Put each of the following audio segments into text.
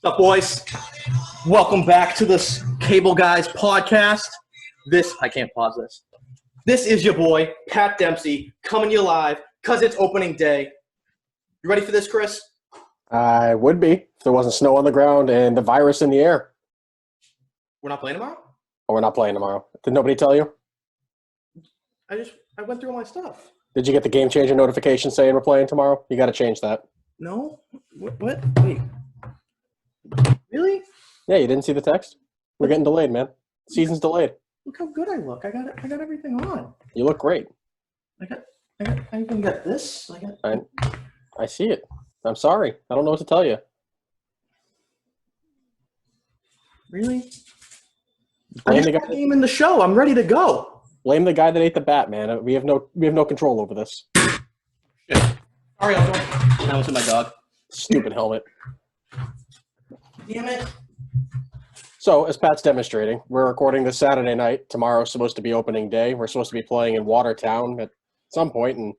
What's up, boys? Welcome back to this Cable Guys podcast. I can't pause this. This is your boy, Pat Dempsey, coming to you live because it's opening day. You ready for this, Chris? I would be if there wasn't snow on the ground and the virus in the air. We're not playing tomorrow? Oh, we're not playing tomorrow. Did nobody tell you? I went through all my stuff. Did you get the game changer notification saying we're playing tomorrow? You got to change that. No? What? Wait. Really? Yeah, you didn't see the text? We're getting delayed, man. Season's delayed. Look how good I look. I got everything on. You look great. I even got this. I see it. I'm sorry. I don't know what to tell you. Really? I just got a game in the show. I'm ready to go. Blame the guy that ate the bat, man. We have no control over this. Shit. Sorry, Uncle. That was my dog. Stupid helmet. Damn it. So, as Pat's demonstrating, we're recording this Saturday night. Tomorrow's supposed to be opening day. We're supposed to be playing in Watertown at some point, and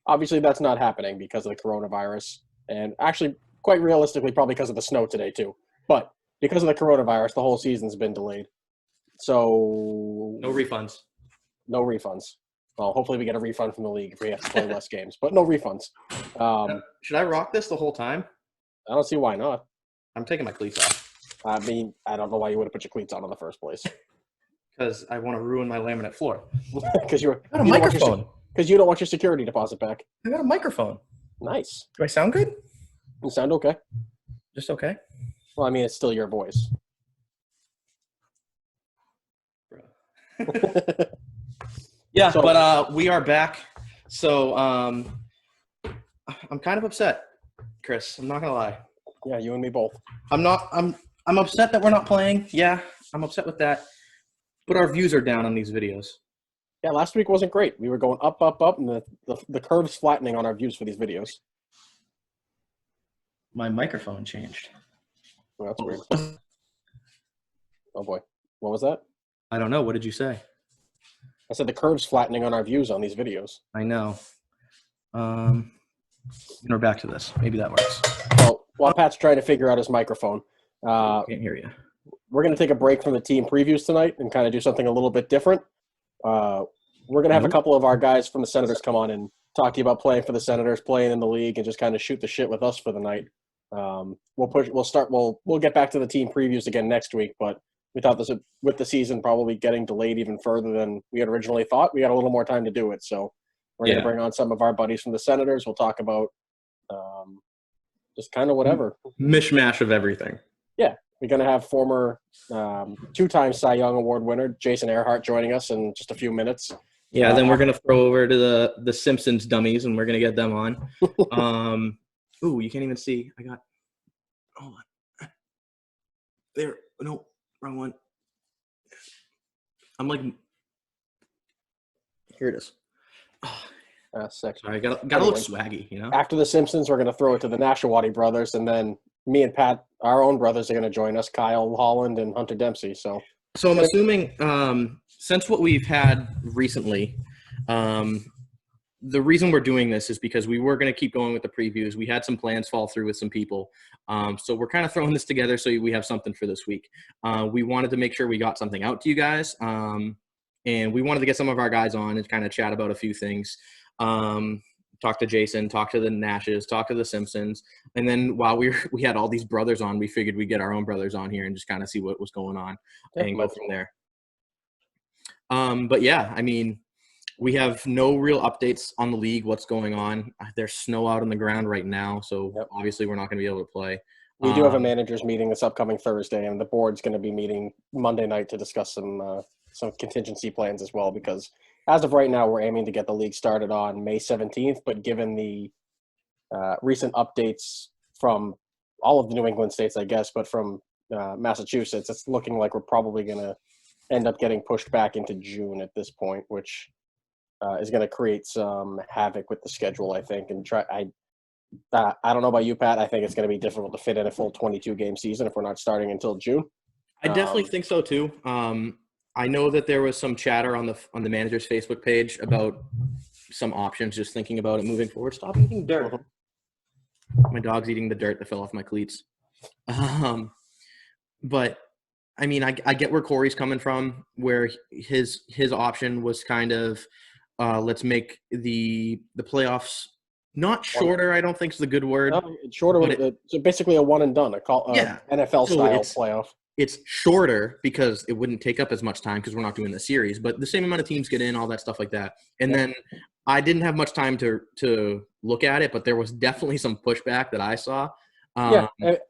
obviously that's not happening because of the coronavirus. And actually, quite realistically, probably because of the snow today, too. But because of the coronavirus, the whole season's been delayed. So... No refunds. No refunds. Well, hopefully we get a refund from the league if we have to play less games. But no refunds. Should I rock this the whole time? I don't see why not. I'm taking my cleats off. I mean, I don't know why you would have put your cleats on in the first place. Because I want to ruin my laminate floor. Because I got a microphone. Because you don't want your security deposit back. I got a microphone. Nice. Do I sound good? You sound okay. Just okay? Well, I mean, it's still your voice. Yeah, so, but we are back. So I'm kind of upset, Chris. I'm not gonna lie. Yeah, you and me both. I'm upset that we're not playing. Yeah, I'm upset with that. But our views are down on these videos. Yeah, last week wasn't great. We were going up, and the curve's flattening on our views for these videos. My microphone changed. Well, that's weird. Oh boy, what was that? I don't know. What did you say? I said the curve's flattening on our views on these videos. I know. We're back to this. Maybe that works. Well, while Pat's trying to figure out his microphone, I can't hear you. We're going to take a break from the team previews tonight and kind of do something a little bit different. We're going to have a couple of our guys from the Senators come on and talk to you about playing for the Senators, playing in the league, and just kind of shoot the shit with us for the night. We'll get back to the team previews again next week, but we thought this, with the season probably getting delayed even further than we had originally thought, we got a little more time to do it. So we're going to bring on some of our buddies from the Senators. We'll talk about just kind of whatever. Mishmash of everything. Yeah. We're going to have former two-time Cy Young Award winner Jason Erhardt joining us in just a few minutes. Yeah, then we're going to throw over to the Simpsons dummies, and we're going to get them on. Ooh, you can't even see. Hold on. There. No, wrong one. I'm like, here it is. Sick. Sorry, gotta look swaggy, you know? After the Simpsons, we're going to throw it to the Nashawatty Brothers, and then me and Pat, our own brothers, are going to join us, Kyle, Holland, and Hunter Dempsey. So I'm assuming, since what we've had recently, the reason we're doing this is because we were going to keep going with the previews. We had some plans fall through with some people. So we're kind of throwing this together so we have something for this week. We wanted to make sure we got something out to you guys. And we wanted to get some of our guys on and kind of chat about a few things. Talk to Jason, talk to the Nashes, talk to the Simpsons. And then while we had all these brothers on, we figured we'd get our own brothers on here and just kind of see what was going on and go from there. But yeah, I mean, we have no real updates on the league, what's going on. There's snow out on the ground right now, so obviously we're not going to be able to play. We do have a managers meeting this upcoming Thursday, and the board's going to be meeting Monday night to discuss some contingency plans as well, because as of right now, we're aiming to get the league started on May 17th, but given the recent updates from all of the New England states, I guess, but from Massachusetts, it's looking like we're probably going to end up getting pushed back into June at this point, which is going to create some havoc with the schedule, I think. And I don't know about you, Pat. I think it's going to be difficult to fit in a full 22-game season if we're not starting until June. I definitely think so too. I know that there was some chatter on the manager's Facebook page about some options, just thinking about it moving forward. Stop eating dirt. My dog's eating the dirt that fell off my cleats. But I mean, I get where Corey's coming from, where his option was kind of let's make the playoffs not shorter. I don't think is the good word. No, it's shorter. But So basically a one and done, yeah, NFL so style playoff. it's shorter because it wouldn't take up as much time because we're not doing the series, but the same amount of teams get in, all that stuff like that. And then I didn't have much time to look at it, but there was definitely some pushback that I saw. It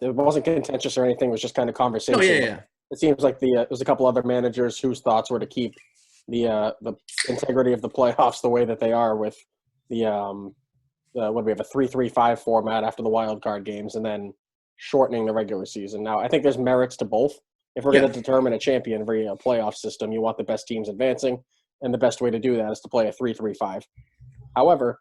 wasn't contentious or anything. It was just kind of conversation. Oh, yeah. It seems like there's a couple other managers whose thoughts were to keep the integrity of the playoffs the way that they are with what do we have, a 3-3-5 format after the wild card games, and then shortening the regular season. Now, I think there's merits to both. If we're going to determine a champion via a playoff system, you want the best teams advancing, and the best way to do that is to play a 3-3-5. However,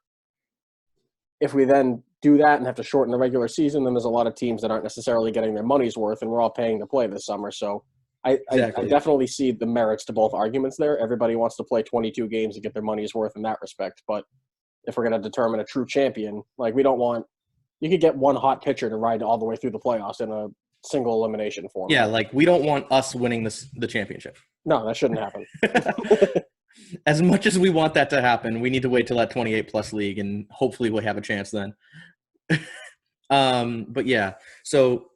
if we then do that and have to shorten the regular season, then there's a lot of teams that aren't necessarily getting their money's worth, and we're all paying to play this summer. So I definitely see the merits to both arguments there. Everybody wants to play 22 games to get their money's worth in that respect. But if we're going to determine a true champion, like, we don't want – you could get one hot pitcher to ride all the way through the playoffs in a single elimination format. Yeah, like, we don't want us winning the championship. No, that shouldn't happen. As much as we want that to happen, we need to wait till that 28-plus league, and hopefully we'll have a chance then. But yeah, so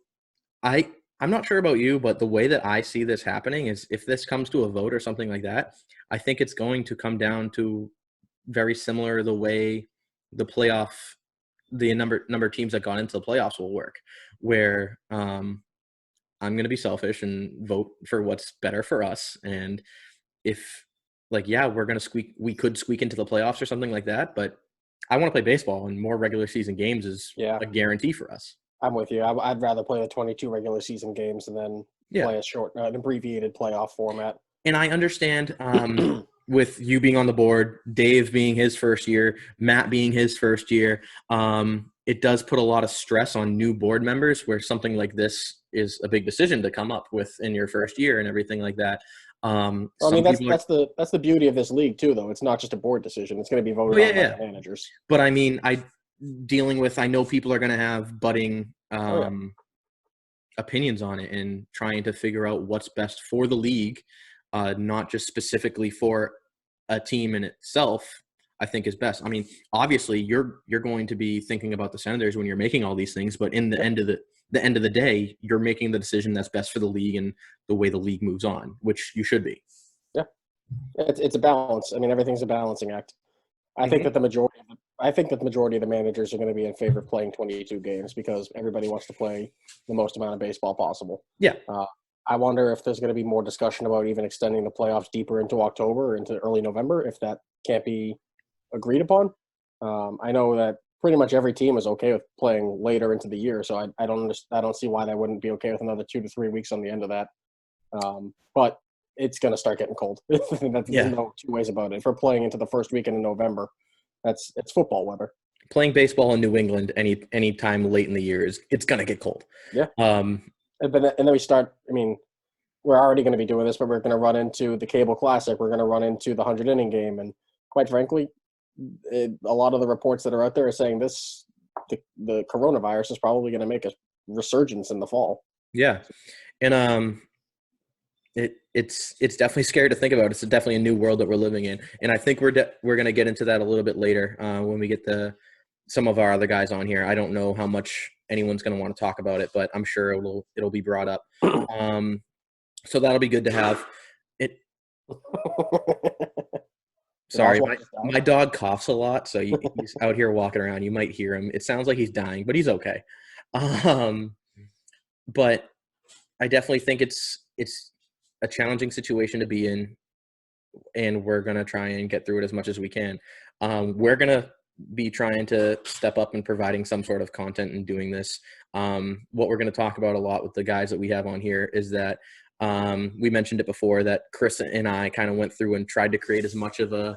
I'm not sure about you, but the way that I see this happening is if this comes to a vote or something like that, I think it's going to come down to very similar the way the playoff, the number of teams that got into the playoffs will work, where I'm going to be selfish and vote for what's better for us. And if, like, yeah, we could squeak into the playoffs or something like that, but I want to play baseball, and more regular season games is a guarantee for us. I'm with you. I'd rather play the 22 regular season games and then play an abbreviated playoff format. And I understand with you being on the board, Dave being his first year, Matt being his first year, it does put a lot of stress on new board members where something like this is a big decision to come up with in your first year and everything like that. I mean, that's the beauty of this league too, though. It's not just a board decision; it's going to be voted on by the managers. But I mean, I know people are going to have budding opinions on it and trying to figure out what's best for the league, not just specifically for a team in itself. I think is best. I mean, obviously, you're going to be thinking about the Senators when you're making all these things, but in the end of the day, you're making the decision that's best for the league and the way the league moves on, which you should be. Yeah, it's a balance. I mean, everything's a balancing act. I think that the majority of the managers are going to be in favor of playing 22 games because everybody wants to play the most amount of baseball possible. Yeah. I wonder if there's going to be more discussion about even extending the playoffs deeper into October or into early November, if that can't be agreed upon. I know that pretty much every team is okay with playing later into the year, so I don't see why they wouldn't be okay with another 2 to 3 weeks on the end of that. But it's going to start getting cold. There's no two ways about it. If we're playing into the first weekend in November, it's football weather. Playing baseball in New England any time late in the year it's going to get cold. Yeah. And then we start. I mean, we're already going to be doing this, but we're going to run into the CABL Classic. We're going to run into the 100-inning game, and quite frankly, a lot of the reports that are out there are saying the coronavirus is probably going to make a resurgence in the fall. Yeah, and it's definitely scary to think about. It's definitely a new world that we're living in, and I think we're going to get into that a little bit later when we get some of our other guys on here. I don't know how much anyone's going to want to talk about it, but I'm sure it'll be brought up. So that'll be good to have. It. Sorry, my dog coughs a lot, so he's out here walking around. You might hear him. It sounds like he's dying, but he's okay. But I definitely think it's a challenging situation to be in, and we're going to try and get through it as much as we can. We're going to be trying to step up and providing some sort of content and doing this. What we're going to talk about a lot with the guys that we have on here is that we mentioned it before that Chris and I kind of went through and tried to create as much of a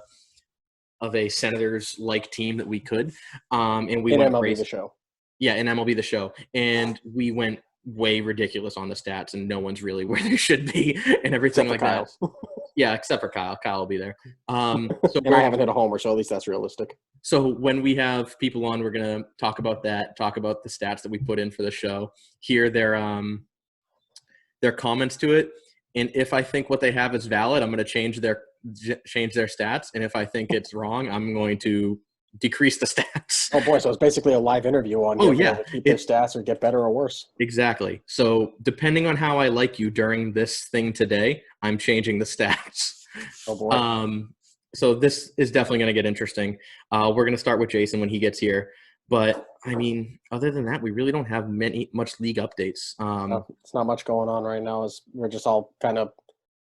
Senators-like team that we could. And we went MLB crazy. The Show. Yeah, in MLB The Show. And we went way ridiculous on the stats, and no one's really where they should be and everything like that. Yeah, except for Kyle. Kyle will be there. So and I haven't hit a homer, so at least that's realistic. So when we have people on, we're going to talk about that, talk about the stats that we put in for the show, hear their comments to it. And if I think what they have is valid, I'm going to change their stats. And if I think it's wrong, I'm going to decrease the stats. Oh boy, so it's basically a live interview on to keep their stats or get better or worse. Exactly. So depending on how I like you during this thing today, I'm changing the stats. Oh boy. So this is definitely going to get interesting. We're going to start with Jason when he gets here. But I mean, other than that, we really don't have much league updates. It's not much going on right now. We're just all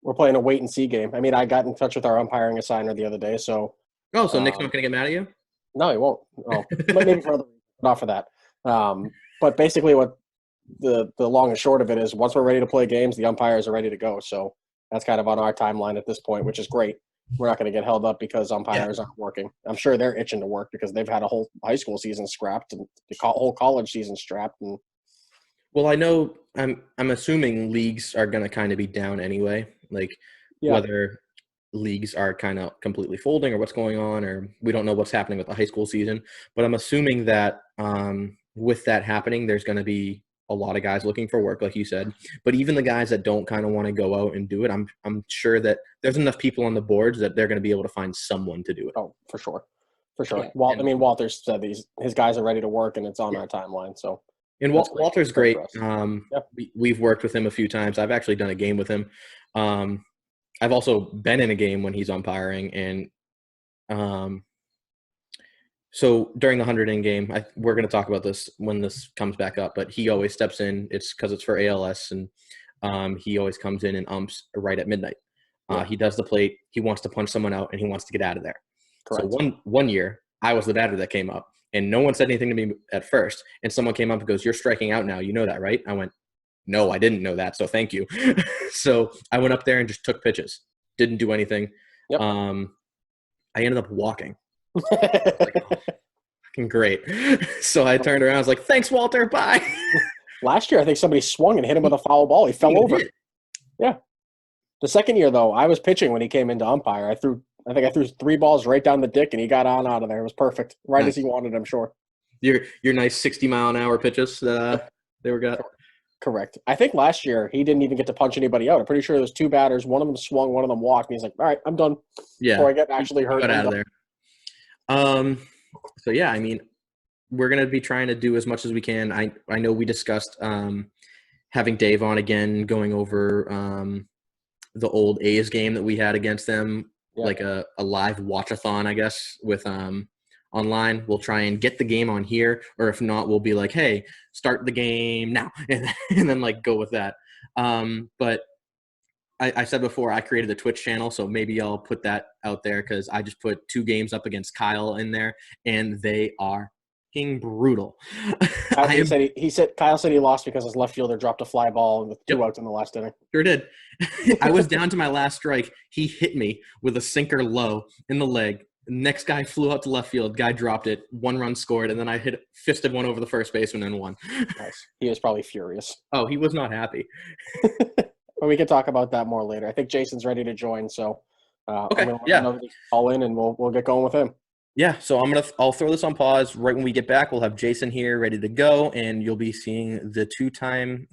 we're playing a wait and see game. I mean, I got in touch with our umpiring assigner the other day, so. Oh, so Nick's not going to get mad at you? No, he won't. Oh, maybe for other reasons, not for that. But basically, what the long and short of it is, once we're ready to play games, the umpires are ready to go. So that's kind of on our timeline at this point, which is great. We're not going to get held up because umpires aren't working. I'm sure they're itching to work because they've had a whole high school season scrapped and the whole college season strapped. And well, I know I'm assuming leagues are going to kind of be down anyway, whether leagues are kind of completely folding or what's going on, or we don't know what's happening with the high school season. But I'm assuming that with that happening, there's going to be a lot of guys looking for work, like you said. But even the guys that don't kind of want to go out and do it, I'm sure that there's enough people on the boards that they're going to be able to find someone to do it. Oh, for sure. Yeah. Walter said his guys are ready to work, and it's on our timeline. So. And Walter's great. We've worked with him a few times. I've actually done a game with him. I've also been in a game when he's umpiring, and so during the 100-inning game, we're going to talk about this when this comes back up, but he always steps in. It's because it's for ALS, and he always comes in and umps right at midnight. He does the plate. He wants to punch someone out, and he wants to get out of there. Correct. So one year, I was the batter that came up, and no one said anything to me at first, and someone came up and goes, "You're striking out now. You know that, right?" I went, "No, I didn't know that, so thank you." So I went up there and just took pitches. Didn't do anything. Yep. I ended up walking. Like, oh, fucking great. So I turned around. I was like, "Thanks, Walter. Bye." Last year, I think somebody swung and hit him with a foul ball. He fell over. Yeah. The second year, though, I was pitching when he came into umpire. I think I threw 3 balls right down the dick, and he got on out of there. It was perfect. Right as he wanted, I'm sure. Your nice 60-mile-an-hour pitches that they were got. Correct. I think last year he didn't even get to punch anybody out. I'm pretty sure there was 2 batters. One of them swung, one of them walked, and he's like, "All right, I'm done." Yeah. Before I get actually hurt. Got out of there. So yeah, I mean, we're gonna be trying to do as much as we can. I know we discussed having Dave on again, going over the old A's game that we had against them, like a live watch-a-thon, I guess, with online. We'll try and get the game on here, or if not, we'll be like, "Hey, start the game now," and then go with that. But I said before, I created a Twitch channel, so maybe I'll put that out there because I just put 2 games up against Kyle in there, and they are fucking brutal. Kyle said he lost because his left fielder dropped a fly ball with 2 outs in the last inning. Sure did. I was down to my last strike. He hit me with a sinker low in the leg. Next guy flew out to left field. Guy dropped it. 1 run scored, and then I fisted one over the first baseman and won. Nice. He was probably furious. Oh, he was not happy. But we can talk about that more later. I think Jason's ready to join, so okay. Call in, and we'll get going with him. Yeah, so I'll throw this on pause. Right when we get back, we'll have Jason here ready to go, and you'll be seeing the 2-time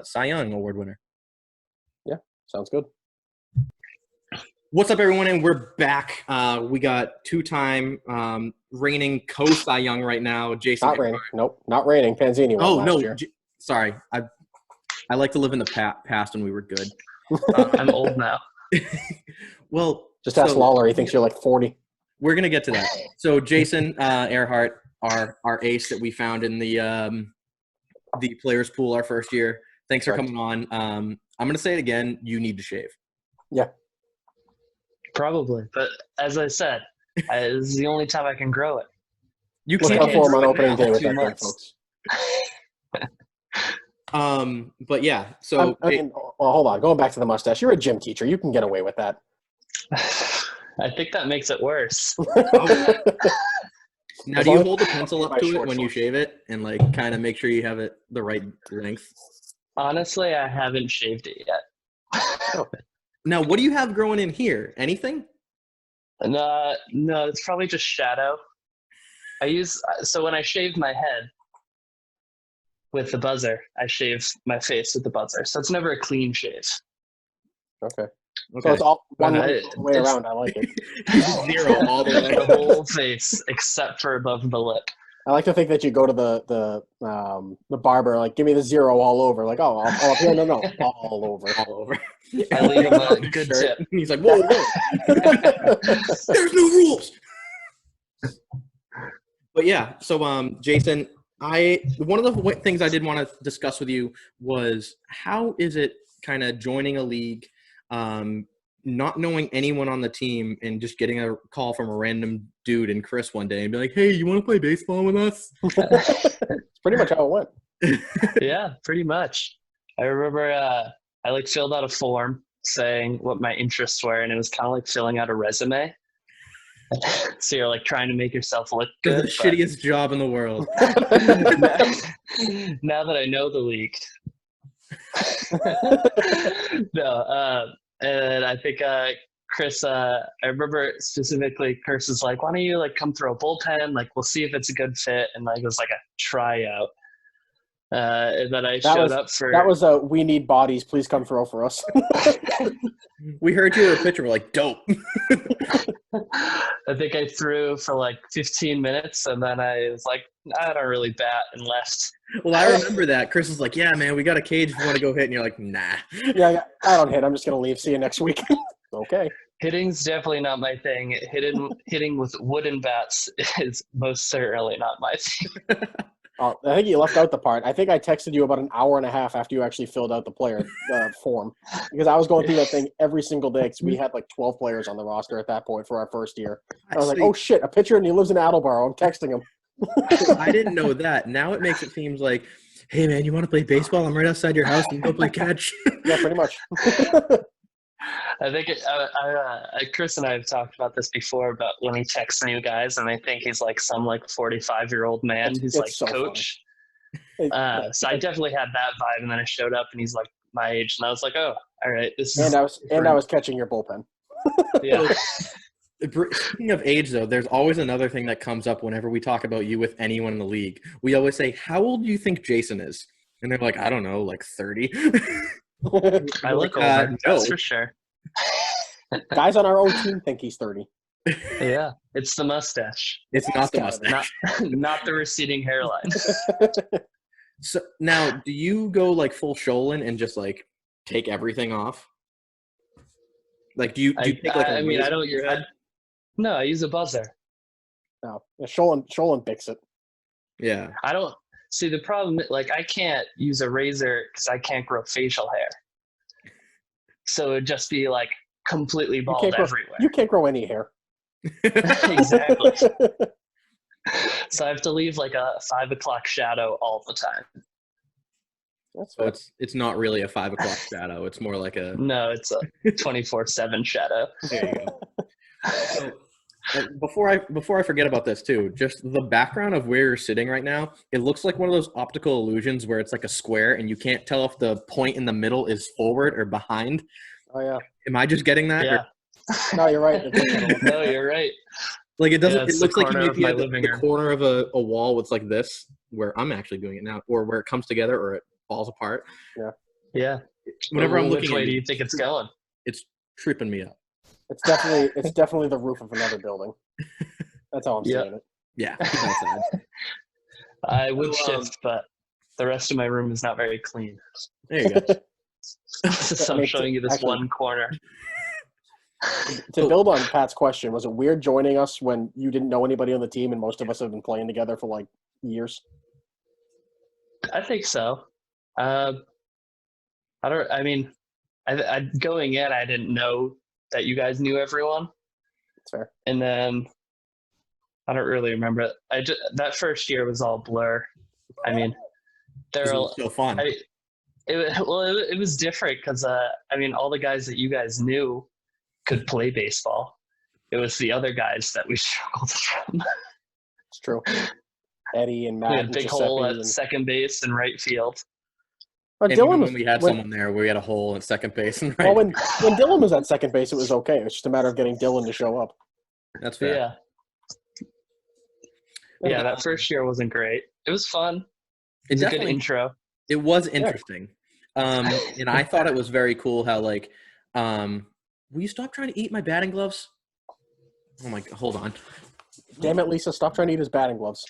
Cy Young Award winner. Yeah, sounds good. What's up, everyone? And we're back. We got 2-time reigning co-Cy Young right now, Jason. Not raining. Nope, not raining. Panzini won last year. Sorry. I like to live in the past when we were good. I'm old now. Well, just ask Lawler. He thinks you're like 40. We're gonna get to that. So Jason Erhardt, our ace that we found in the players pool our first year. Thanks for coming on. I'm gonna say it again. You need to shave. Yeah. Probably, but as I said, this is the only time I can grow it. You can't look out for him on opening day with that thing, folks. But yeah, so hold on. Going back to the mustache, you're a gym teacher. You can get away with that. I think that makes it worse. Now, do you hold the pencil up to it when you shave it and kind of make sure you have it the right length? Honestly, I haven't shaved it yet. Now, what do you have growing in here? Anything? No, it's probably just shadow. So when I shave my head with the buzzer, I shave my face with the buzzer. So it's never a clean shave. Okay. So Okay. it's all one no, way around. I like it. Zero all the way. The whole face except for above the lip. I like to think that you go to the barber, like, give me the 0 all over. Like, oh, no, all over. All over. I leave him a good Shirt. tip. He's like, whoa. There's no rules. But yeah, so Jason, one of the things I did want to discuss with you was how is it kind of joining a league, not knowing anyone on the team and just getting a call from a random dude and Chris one day and be like, hey, you want to play baseball with us? It's pretty much how it went. Yeah, pretty much. I remember I filled out a form saying what my interests were, and it was kind of like filling out a resume. So you're like trying to make yourself look good. The shittiest job in the world. Now that I know the league. No, and I think Chris, I remember specifically Chris was like, why don't you like come throw a bullpen? Like, we'll see if it's a good fit. And like, it was like a tryout. And then I showed up for. That was we need bodies. Please come throw for us. We heard you were a pitcher. We're like, dope. I think I threw for like 15 minutes, and then I was like, I don't really bat, and left. Well, I remember that. Chris was like, yeah, man, we got a cage if you want to go hit. And you're like, nah. Yeah, I don't hit. I'm just going to leave. See you next week. Okay. Hitting's definitely not my thing. Hitting with wooden bats is most certainly not my thing. I think you left out the part. I think I texted you about an hour and a half after you actually filled out the player form, because I was going through that thing every single day because we had like 12 players on the roster at that point for our first year. I was like, oh shit, a pitcher and he lives in Attleboro. I'm texting him. I didn't know that. Now it makes it seem like, hey man, you want to play baseball? I'm right outside your house. You can go play catch. Yeah, pretty much. I think Chris and I have talked about this before about when he texts new guys, and I think he's like some like 45-year-old man who's like so coach. So I definitely had that vibe, and then I showed up, and he's like my age, and I was like, oh, all right, this is. And I was catching your bullpen. Yeah. Speaking of age, though, there's always another thing that comes up whenever we talk about you with anyone in the league. We always say, how old do you think Jason is? And they're like, I don't know, like 30. I look older, that's for sure. Guys on our own team think he's 30. Yeah, it's the mustache. It's not the mustache. Not the receding hairline. So now, do you go like full Sholin and just like take everything off? Like, do you take like a razor I don't. to your head? No, I use a buzzer. No, Sholin picks it. Yeah. I don't see the problem. Like, I can't use a razor because I can't grow facial hair. So it'd just be like completely bald everywhere. You can't grow any hair. Exactly. So I have to leave like a 5 o'clock shadow all the time. That's So it's not really a 5 o'clock shadow. It's more like a. No, it's a 24/7 shadow. There you go. So, before I forget about this too, just the background of where you're sitting right now, it looks like one of those optical illusions where it's like a square and you can't tell if the point in the middle is forward or behind. Oh yeah. Am I just getting that? Yeah. No, you're right. No, you're right. Like it doesn't. Yeah, it looks like you maybe my have living the room. corner of a wall with like this, where I'm actually doing it now, or where it comes together or it falls apart. Yeah. Whenever I'm Which looking way at do you, you think it's going? it's tripping me up. It's definitely the roof of another building. That's how I'm seeing it. Yeah. Outside. I would So, shift, but the rest of my room is not very clean. There you go. So I'm showing you this one corner. To build on Pat's question, was it weird joining us when you didn't know anybody on the team and most of us have been playing together for like years? I think so. I going in, I didn't know that you guys knew everyone. That's fair. And then I don't really remember. That first year was all blur. I mean, It was so fun. It was different because all the guys that you guys knew could play baseball. It was the other guys that we struggled from. It's true. Eddie and Matt. We had a and big Giuseppe hole at and second base and right field. And Dylan even was, when we had someone there, we had a hole in second base. And right. Well, when Dylan was at second base, it was okay. It was just a matter of getting Dylan to show up. That's fair. Yeah. Yeah, that first year wasn't great. It was fun. It was a good intro. It was interesting. And I thought it was very cool how, like, will you stop trying to eat my batting gloves? Oh my, hold on. Damn it, Lisa, stop trying to eat his batting gloves.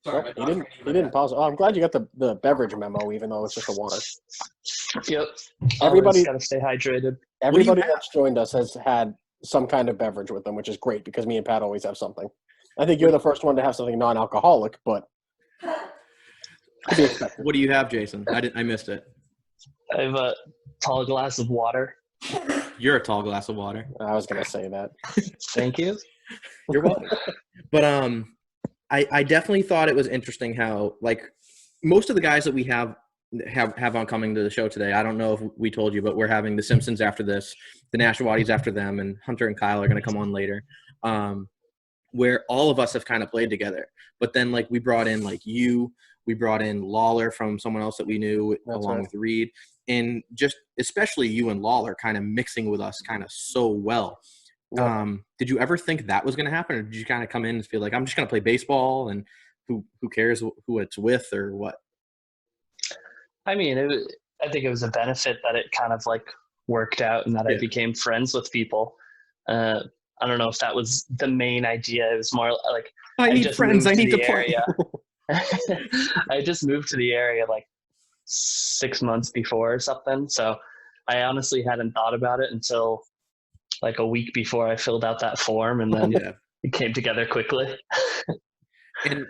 Sorry, he didn't pause. Oh, I'm glad you got the beverage memo, even though it's just a water. Yep. Everybody got to stay hydrated. Everybody that's joined us has had some kind of beverage with them, which is great because me and Pat always have something. I think you're the first one to have something non-alcoholic, but to be expected. What do you have, Jason? I missed it. I have a tall glass of water. You're a tall glass of water. I was going to say that. Thank you. You're welcome. But I definitely thought it was interesting how, like, most of the guys that we have on coming to the show today, I don't know if we told you, but we're having the Simpsons after this, the Nashawatties after them, and Hunter and Kyle are going to come on later, where all of us have kind of played together. But then, like, we brought in, like, we brought in Lawler from someone else that we knew, along with Reed, and just especially you and Lawler kind of mixing with us kind of so well. Did you ever think that was going to happen, or did you kind of come in and feel like, I'm just going to play baseball and who cares who it's with or what? I mean, I think it was a benefit that it kind of like worked out and that I became friends with people. I don't know if that was the main idea. It was more like I need friends. I need to play. I just moved to the area like 6 months before or something. So I honestly hadn't thought about it until like a week before I filled out that form, and then it came together quickly. And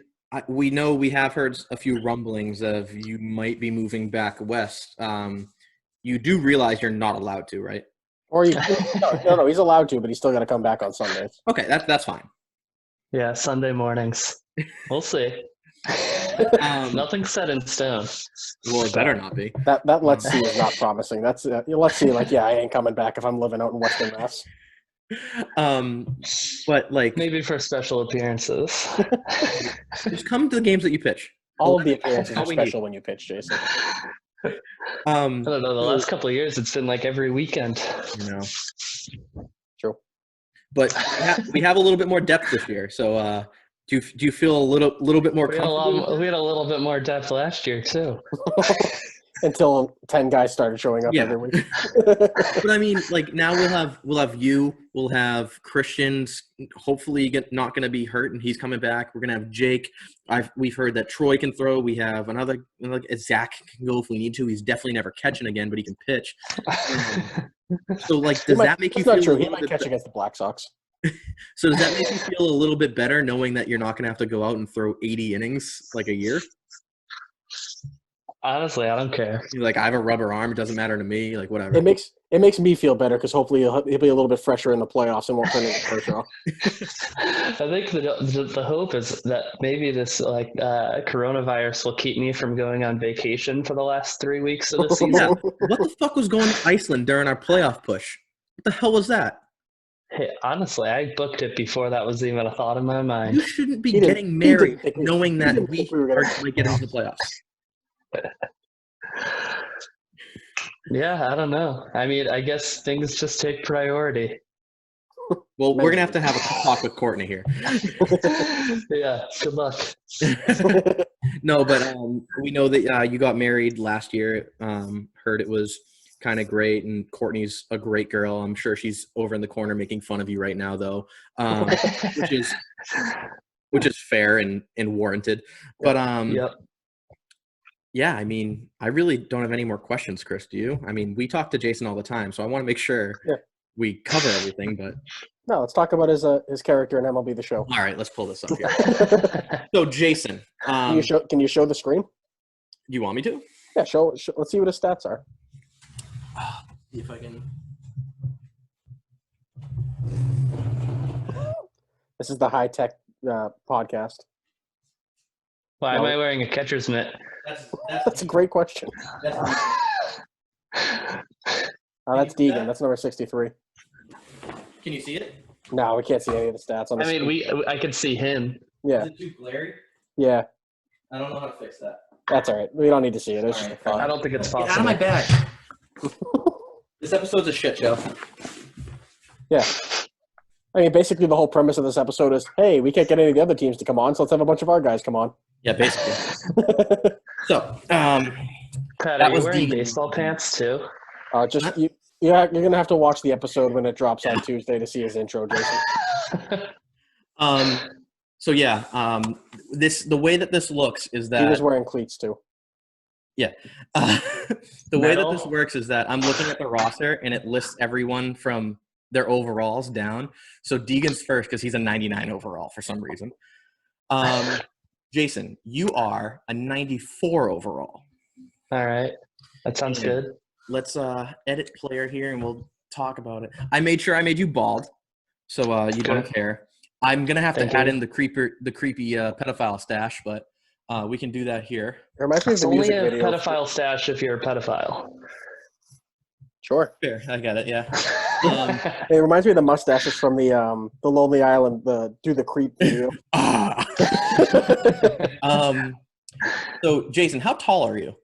we know we have heard a few rumblings of you might be moving back west. You do realize you're not allowed to, right? Or no, he's allowed to, but he's still got to come back on Sundays. Okay, that's fine. Yeah, Sunday mornings. We'll see. Nothing's set in stone. Well, it better not be. That let's see is not promising. That's let's see. Like, I ain't coming back if I'm living out in Western Mass. But like maybe for special appearances. Just come to the games that you pitch. All of the appearances are special when you pitch, Jason. I don't know. The last couple of years, it's been like every weekend. You know. True. But we have a little bit more depth this year, so. Do you feel a little bit more comfortable? We had a little bit more depth last year too. Until 10 guys started showing up every week. But I mean, like, now we'll have Christian's hopefully not going to be hurt and he's coming back. We're going to have Jake. We've heard that Troy can throw. We have another, like, Zach can go if we need to. He's definitely never catching again, but he can pitch. So, like, does that make you feel? That's not true. He might catch against the Black Sox. So does that make you feel a little bit better knowing that you're not going to have to go out and throw 80 innings like a year? Honestly, I don't care. You're like, I have a rubber arm. It doesn't matter to me. Like, whatever. It makes me feel better because hopefully he'll be a little bit fresher in the playoffs and won't turn into Kershaw. I think the hope is that maybe this coronavirus will keep me from going on vacation for the last 3 weeks of the season. Yeah. What the fuck was going to Iceland during our playoff push? What the hell was that? Hey, honestly, I booked it before that was even a thought in my mind. You shouldn't be getting married knowing that we might get into the playoffs. Yeah, I don't know. I mean, I guess things just take priority. Well, we're going to have a talk with Courtney here. Yeah, good luck. No, but we know that you got married last year. Heard it was kind of great, and Courtney's a great girl. I'm sure she's over in the corner making fun of you right now, though, which is fair and warranted. But yeah, I mean, I really don't have any more questions, Chris. Do you? I mean, we talk to Jason all the time, so I want to make sure we cover everything. But no, let's talk about his character in MLB The Show. All right, let's pull this up here. So, Jason, can you show the screen? You want me to? Yeah, show. Let's see what his stats are. See if I can. This is the high-tech podcast. Why am I wearing a catcher's mitt? That's a great question. That's Deegan. That's number 63. Can you see it? No, we can't see any of the stats on the screen. I could see him. Yeah. Is it too glary? Yeah. I don't know how to fix that. That's all right. We don't need to see it. It's just a thought. I don't think it's possible. Get out of my bag. This episode's a shit show. Yeah. I mean, basically the whole premise of this episode is, hey, we can't get any of the other teams to come on, so let's have a bunch of our guys come on. Yeah, basically. So, Pat, that are you was wearing Deegan. baseball pants too? You're going to have to watch the episode when it drops on Tuesday to see his intro, Jason. So yeah, the way that this looks is that He was wearing cleats too. Yeah. The way that this works is that I'm looking at the roster and it lists everyone from their overalls down. So Deegan's first because he's a 99 overall for some reason. Jason, you are a 94 overall. All right. That sounds good. Let's edit player here and we'll talk about it. I made sure I made you bald, so you don't care. I'm going to have to add in the creepy pedophile stash, but we can do that here. It reminds me of It's the only music a video. pedophile stash if you're a pedophile. Sure. Fair, I got it, yeah. It reminds me of the mustaches from the Lonely Island, Do the Creep video. So, Jason, how tall are you?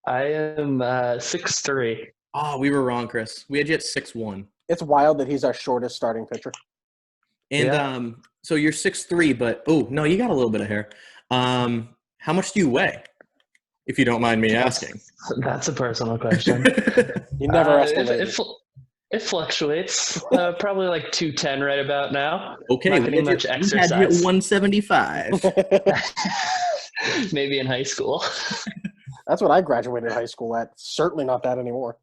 I am 6'3". Oh, we were wrong, Chris. We had you at 6'1". It's wild that he's our shortest starting pitcher. And so you're 6'3", but oh no, you got a little bit of hair. How much do you weigh, if you don't mind me asking? That's a personal question. You never asked a It fluctuates. Probably like 210 right about now. Okay, Not getting much we had exercise. you at 175. Maybe in high school. That's what I graduated high school at. Certainly not that anymore.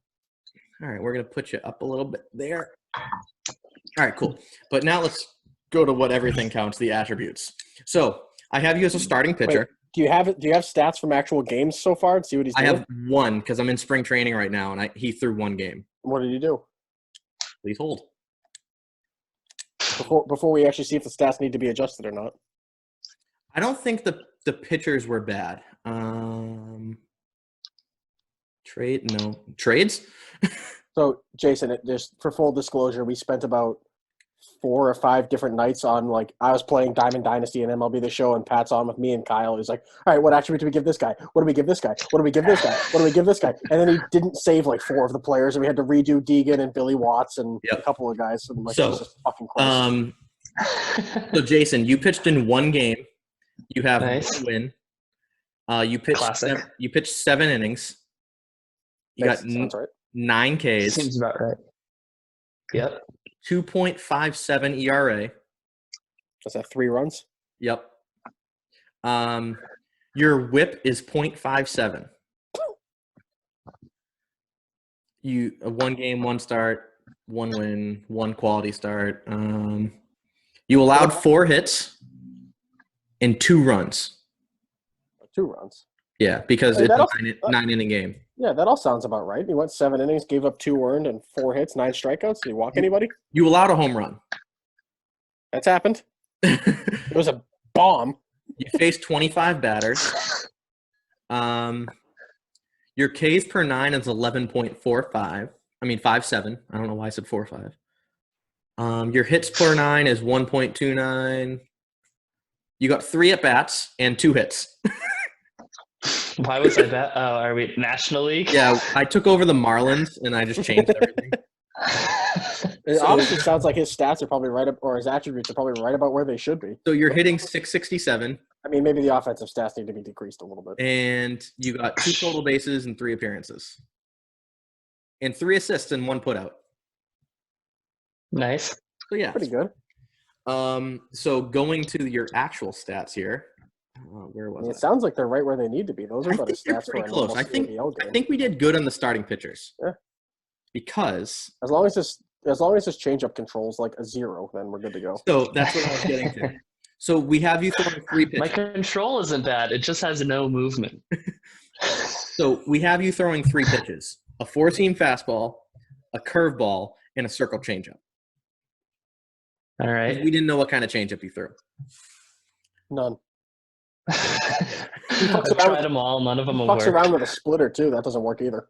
All right, we're going to put you up a little bit there. All right, cool. But now let's go to what everything counts, the attributes. So I have you as a starting pitcher. Wait, do you have stats from actual games so far and see what he's doing? I have one because I'm in spring training right now, and he threw one game. What did he do? Please hold. Before we actually see if the stats need to be adjusted or not. I don't think the pitchers were bad. Trades? So, Jason, just for full disclosure, we spent about 4 or 5 different nights on, like, I was playing Diamond Dynasty and MLB The Show, and Pat's on with me and Kyle. He's like, all right, what attribute do we give this guy? What do we give this guy? What do we give this guy? What do we give this guy? And then he didn't save, like, 4 of the players, and we had to redo Deegan and Billy Watts and a couple of guys. And, like, so, just fucking close. So, Jason, you pitched in one game. You have one win. You pitched 7 innings. You got Sounds right. 9 Ks. Seems about right. Yep. 2.57 ERA. Is that 3 runs? Yep. Your whip is 0.57. You 1 game, 1 start, 1 win, 1 quality start. You allowed 4 hits and 2 runs. 2 runs. Yeah, because it's a 9-inning game. Yeah, that all sounds about right. He went 7 innings, gave up 2 earned and 4 hits, 9 strikeouts. Did he walk anybody? You allowed a home run. That's happened. It was a bomb. You faced 25 batters. Your Ks per 9 is 11.45. I mean 5.7. I don't know why I said 4.5. Your hits per 9 is 1.29. You got 3 at bats and 2 hits. Why was I that? Oh, are we National League? Yeah, I took over the Marlins and I just changed everything. It honestly sounds like his stats are probably right up, or his attributes are probably right about where they should be. So you're hitting 667. I mean, maybe the offensive stats need to be decreased a little bit. And you got 2 total bases and 3 appearances. And 3 assists and 1 putout. Nice. So yeah. Pretty good. So going to your actual stats here. Where was it? Sounds like they're right where they need to be. Those are about his stats for close. I think we did good on the starting pitchers. Yeah. Because as long as this changeup controls like a 0, then we're good to go. So that's what I was getting to. So we have you throwing 3 pitches. My control isn't bad. It just has no movement. So we have you throwing 3 pitches: a 4-seam fastball, a curveball, and a circle changeup. All right. We didn't know what kind of changeup you threw. None. I've tried them all. None of them will work. Fucks around with a splitter too. That doesn't work either.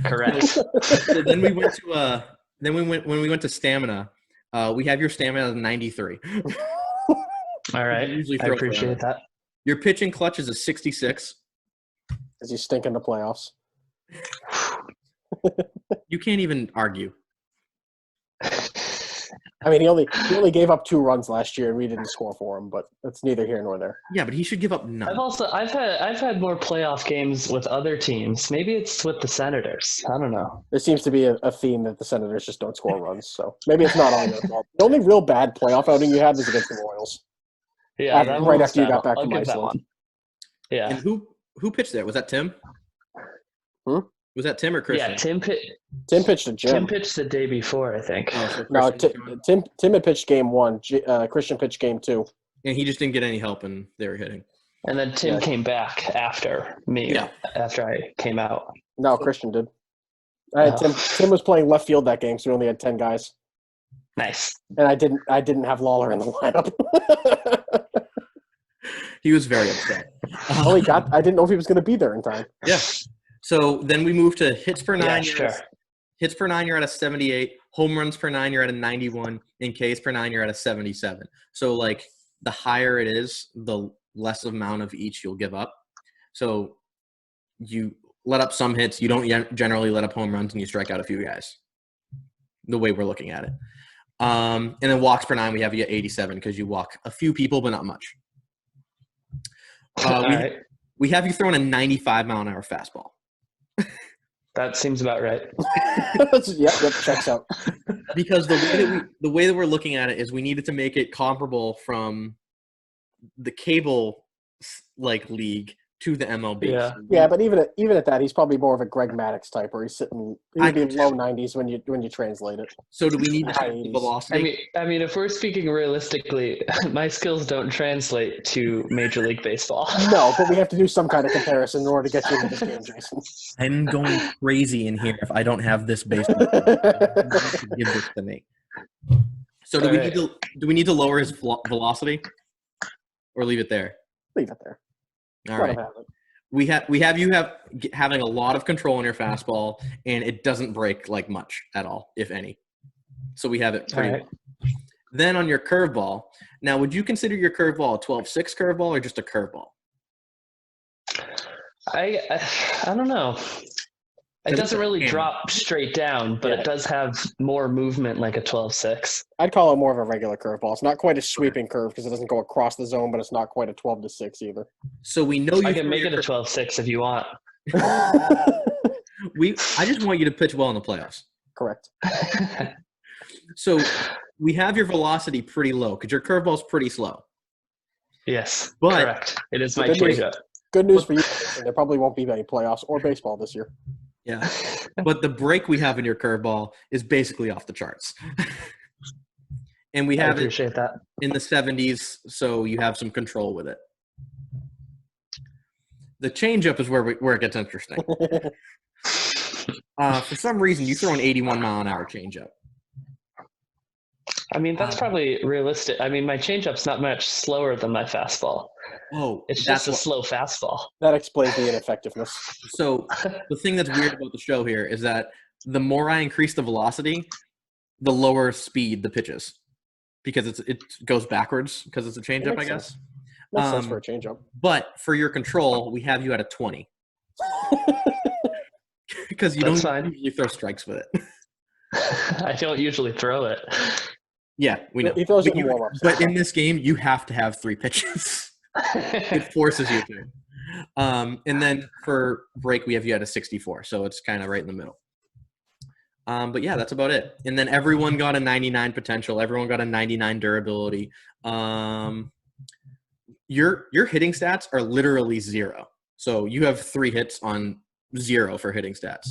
Correct. So then we went to when we went to stamina. We have your stamina at 93. All right. I appreciate that. Your pitching clutch is a 66. Does he stink in the playoffs? You can't even argue. I mean, he only gave up 2 runs last year, and we didn't score for him. But that's neither here nor there. Yeah, but he should give up none. I've had more playoff games with other teams. Maybe it's with the Senators. I don't know. There seems to be a theme that the Senators just don't score runs, so maybe it's not all their fault. The only real bad playoff outing you had was against the Royals. Yeah, Right that one was after you bad. got back I'll from give that Iceland. one. Yeah. And who pitched there? Was that Tim? Was that Tim or Christian? Yeah, Tim pitched a Tim gem. pitched the day before, I think. Oh, so No, Christian- Tim had pitched game 1. Christian pitched game 2. and he just didn't get any help, and they were hitting. And then Tim Yeah. came back after me, after I came out. No, Christian did. I had Tim was playing left field that game, so we only had 10 guys. Nice. And I didn't have Lawler in the lineup. He was very upset. I didn't know if he was going to be there in time. Yeah. So then we moved to hits per 9. Yeah, sure. Hits per 9, you're at a 78. Home runs per 9, you're at a 91. And Ks per 9, you're at a 77. So, like, the higher it is, the less amount of each you'll give up. So you let up some hits. You don't generally let up home runs, and you strike out a few guys, the way we're looking at it. And then walks per 9, we have you at 87 because you walk a few people, but not much. We have you throwing a 95-mile-an-hour fastball. That seems about right. Yep, checks out. Because the way that we're looking at it is we needed to make it comparable from the cable league to the MLB. Yeah. So Yeah, but even at that, he's probably more of a Greg Maddux type, where he's be in low 90s when you translate it. So do we need to High change the 80s. velocity? I mean, if we're speaking realistically, my skills don't translate to Major League Baseball. No, but we have to do some kind of comparison in order to get you into this game, Jason. I'm going crazy in here if I don't have this baseball. Give this to me. So do we need to lower his velocity, or leave it there? Leave it there. All right. We have you having a lot of control on your fastball, and it doesn't break like much at all, if any. So we have it pretty All right. well. Then on your curveball, now would you consider your curveball a 12-6 curveball or just a curveball? I don't know. It doesn't really hammer. drop straight down, but it does have more movement like a 12-6. I'd call it more of a regular curveball. It's not quite a sweeping curve because it doesn't go across the zone, but it's not quite a 12-6 either. So we know you I can make it a 12-6 if you want. I just want you to pitch well in the playoffs. Correct. So we have your velocity pretty low because your curveball's pretty slow. Yes, But- correct. It is my Good news. changeup. Good news for you. Jason. There probably won't be any playoffs or baseball this year. Yeah. But the break we have in your curveball is basically off the charts. And we I have it appreciate that. in the 70s, so you have some control with it. The changeup is where it gets interesting. For some reason, you throw an 81-mile-an-hour changeup. I mean, that's probably realistic. I mean, my changeup's not much slower than my fastball. Oh, It's just a slow fastball. That explains the ineffectiveness. So the thing that's weird about the show here is that the more I increase the velocity, the lower speed the pitches, because it goes backwards because it's a changeup, I makes guess. sense. Makes sense for a changeup. But for your control, we have you at a 20 because you That's don't fine. usually throw strikes with it. I don't usually throw it. Yeah, we know. He throws it But, in warm-ups. but in this game, you have to have 3 pitches. It forces you to. And then for break, we have you at a 64, so it's kind of right in the middle. But yeah, that's about it. And then everyone got a 99 potential. Everyone got a 99 durability. Your hitting stats are literally 0. So you have 3 hits on 0 for hitting stats.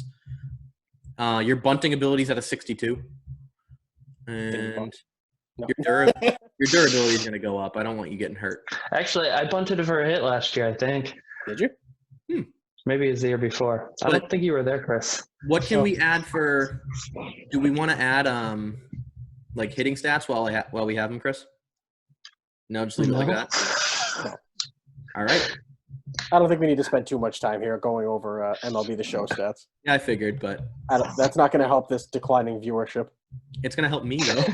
Your bunting ability is at a 62. And No. your durability is going to go up. I don't want you getting hurt. Actually, I bunted for a hit last year, I think. Did you? Maybe it was the year before. I don't think you were there, Chris. What can we add for? Do we want to add like hitting stats while we have them, Chris? No, just leave it like that. No. All right. I don't think we need to spend too much time here going over MLB The Show stats. Yeah, I figured, but That's not going to help this declining viewership. it's gonna help me though.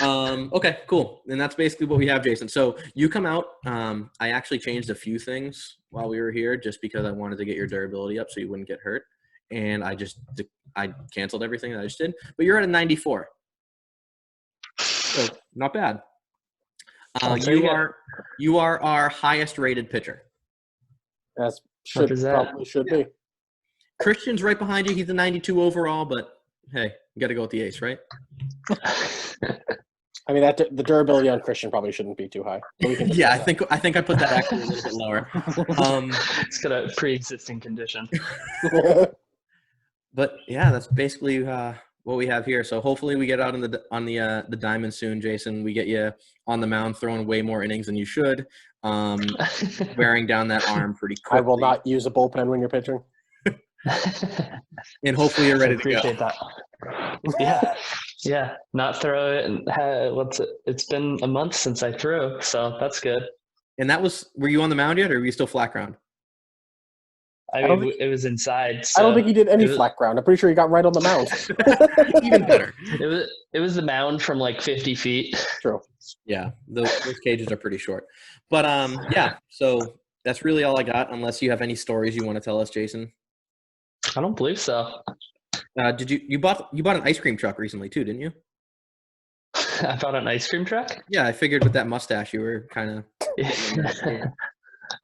Okay, cool. And that's basically what we have, Jason. So you come out. I actually changed a few things while we were here just because I wanted to get your durability up so you wouldn't get hurt. And I canceled everything that I just did. But you're at a 94. So not bad. Very good. You are our highest rated pitcher. As Represent. probably should be. Christian's right behind you. He's a 92 overall, but hey, you got to go with the ace, right? I mean, the durability on Christian probably shouldn't be too high. But we can Yeah, discuss I think I put that actually a little bit lower. It's got a pre-existing condition. that. But yeah, that's basically what we have here. So hopefully we get out on the diamond soon, Jason. We get you on the mound, throwing way more innings than you should, wearing down that arm pretty quickly. I will not use a bullpen when you're pitching. And hopefully you're ready I appreciate to go. that. Yeah. Not throw it. And it's been a month since I threw, so that's good. And were you on the mound yet, or were you still flat ground? I mean, it was inside. I don't think he did any it was- flat ground. I'm pretty sure he got right on the mound. Even better. It was the mound from like 50 feet. True. Yeah, those cages are pretty short. But yeah, so that's really all I got, unless you have any stories you want to tell us, Jason. I don't believe so. Did you bought an ice cream truck recently too, didn't you? I bought an ice cream truck. Yeah, I figured with that mustache you were kind of.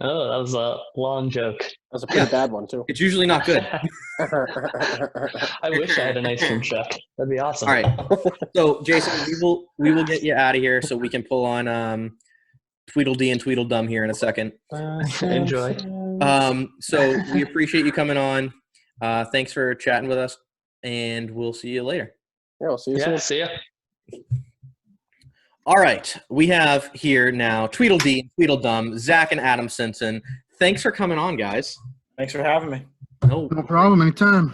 Oh, that was a long joke. That was a pretty bad one, too. It's usually not good. I wish I had an ice cream truck. That'd be awesome. All right. So, Jason, we will get you out of here so we can pull on Tweedledee and Tweedledum here in a second. Enjoy. So we appreciate you coming on. Thanks for chatting with us, and we'll see you later. Yeah, we'll see you soon. Yeah, see ya. All right. We have here now Tweedledee and Tweedledum, Zach and Adam Simpson. Thanks for coming on, guys. Thanks for having me. No problem. Anytime.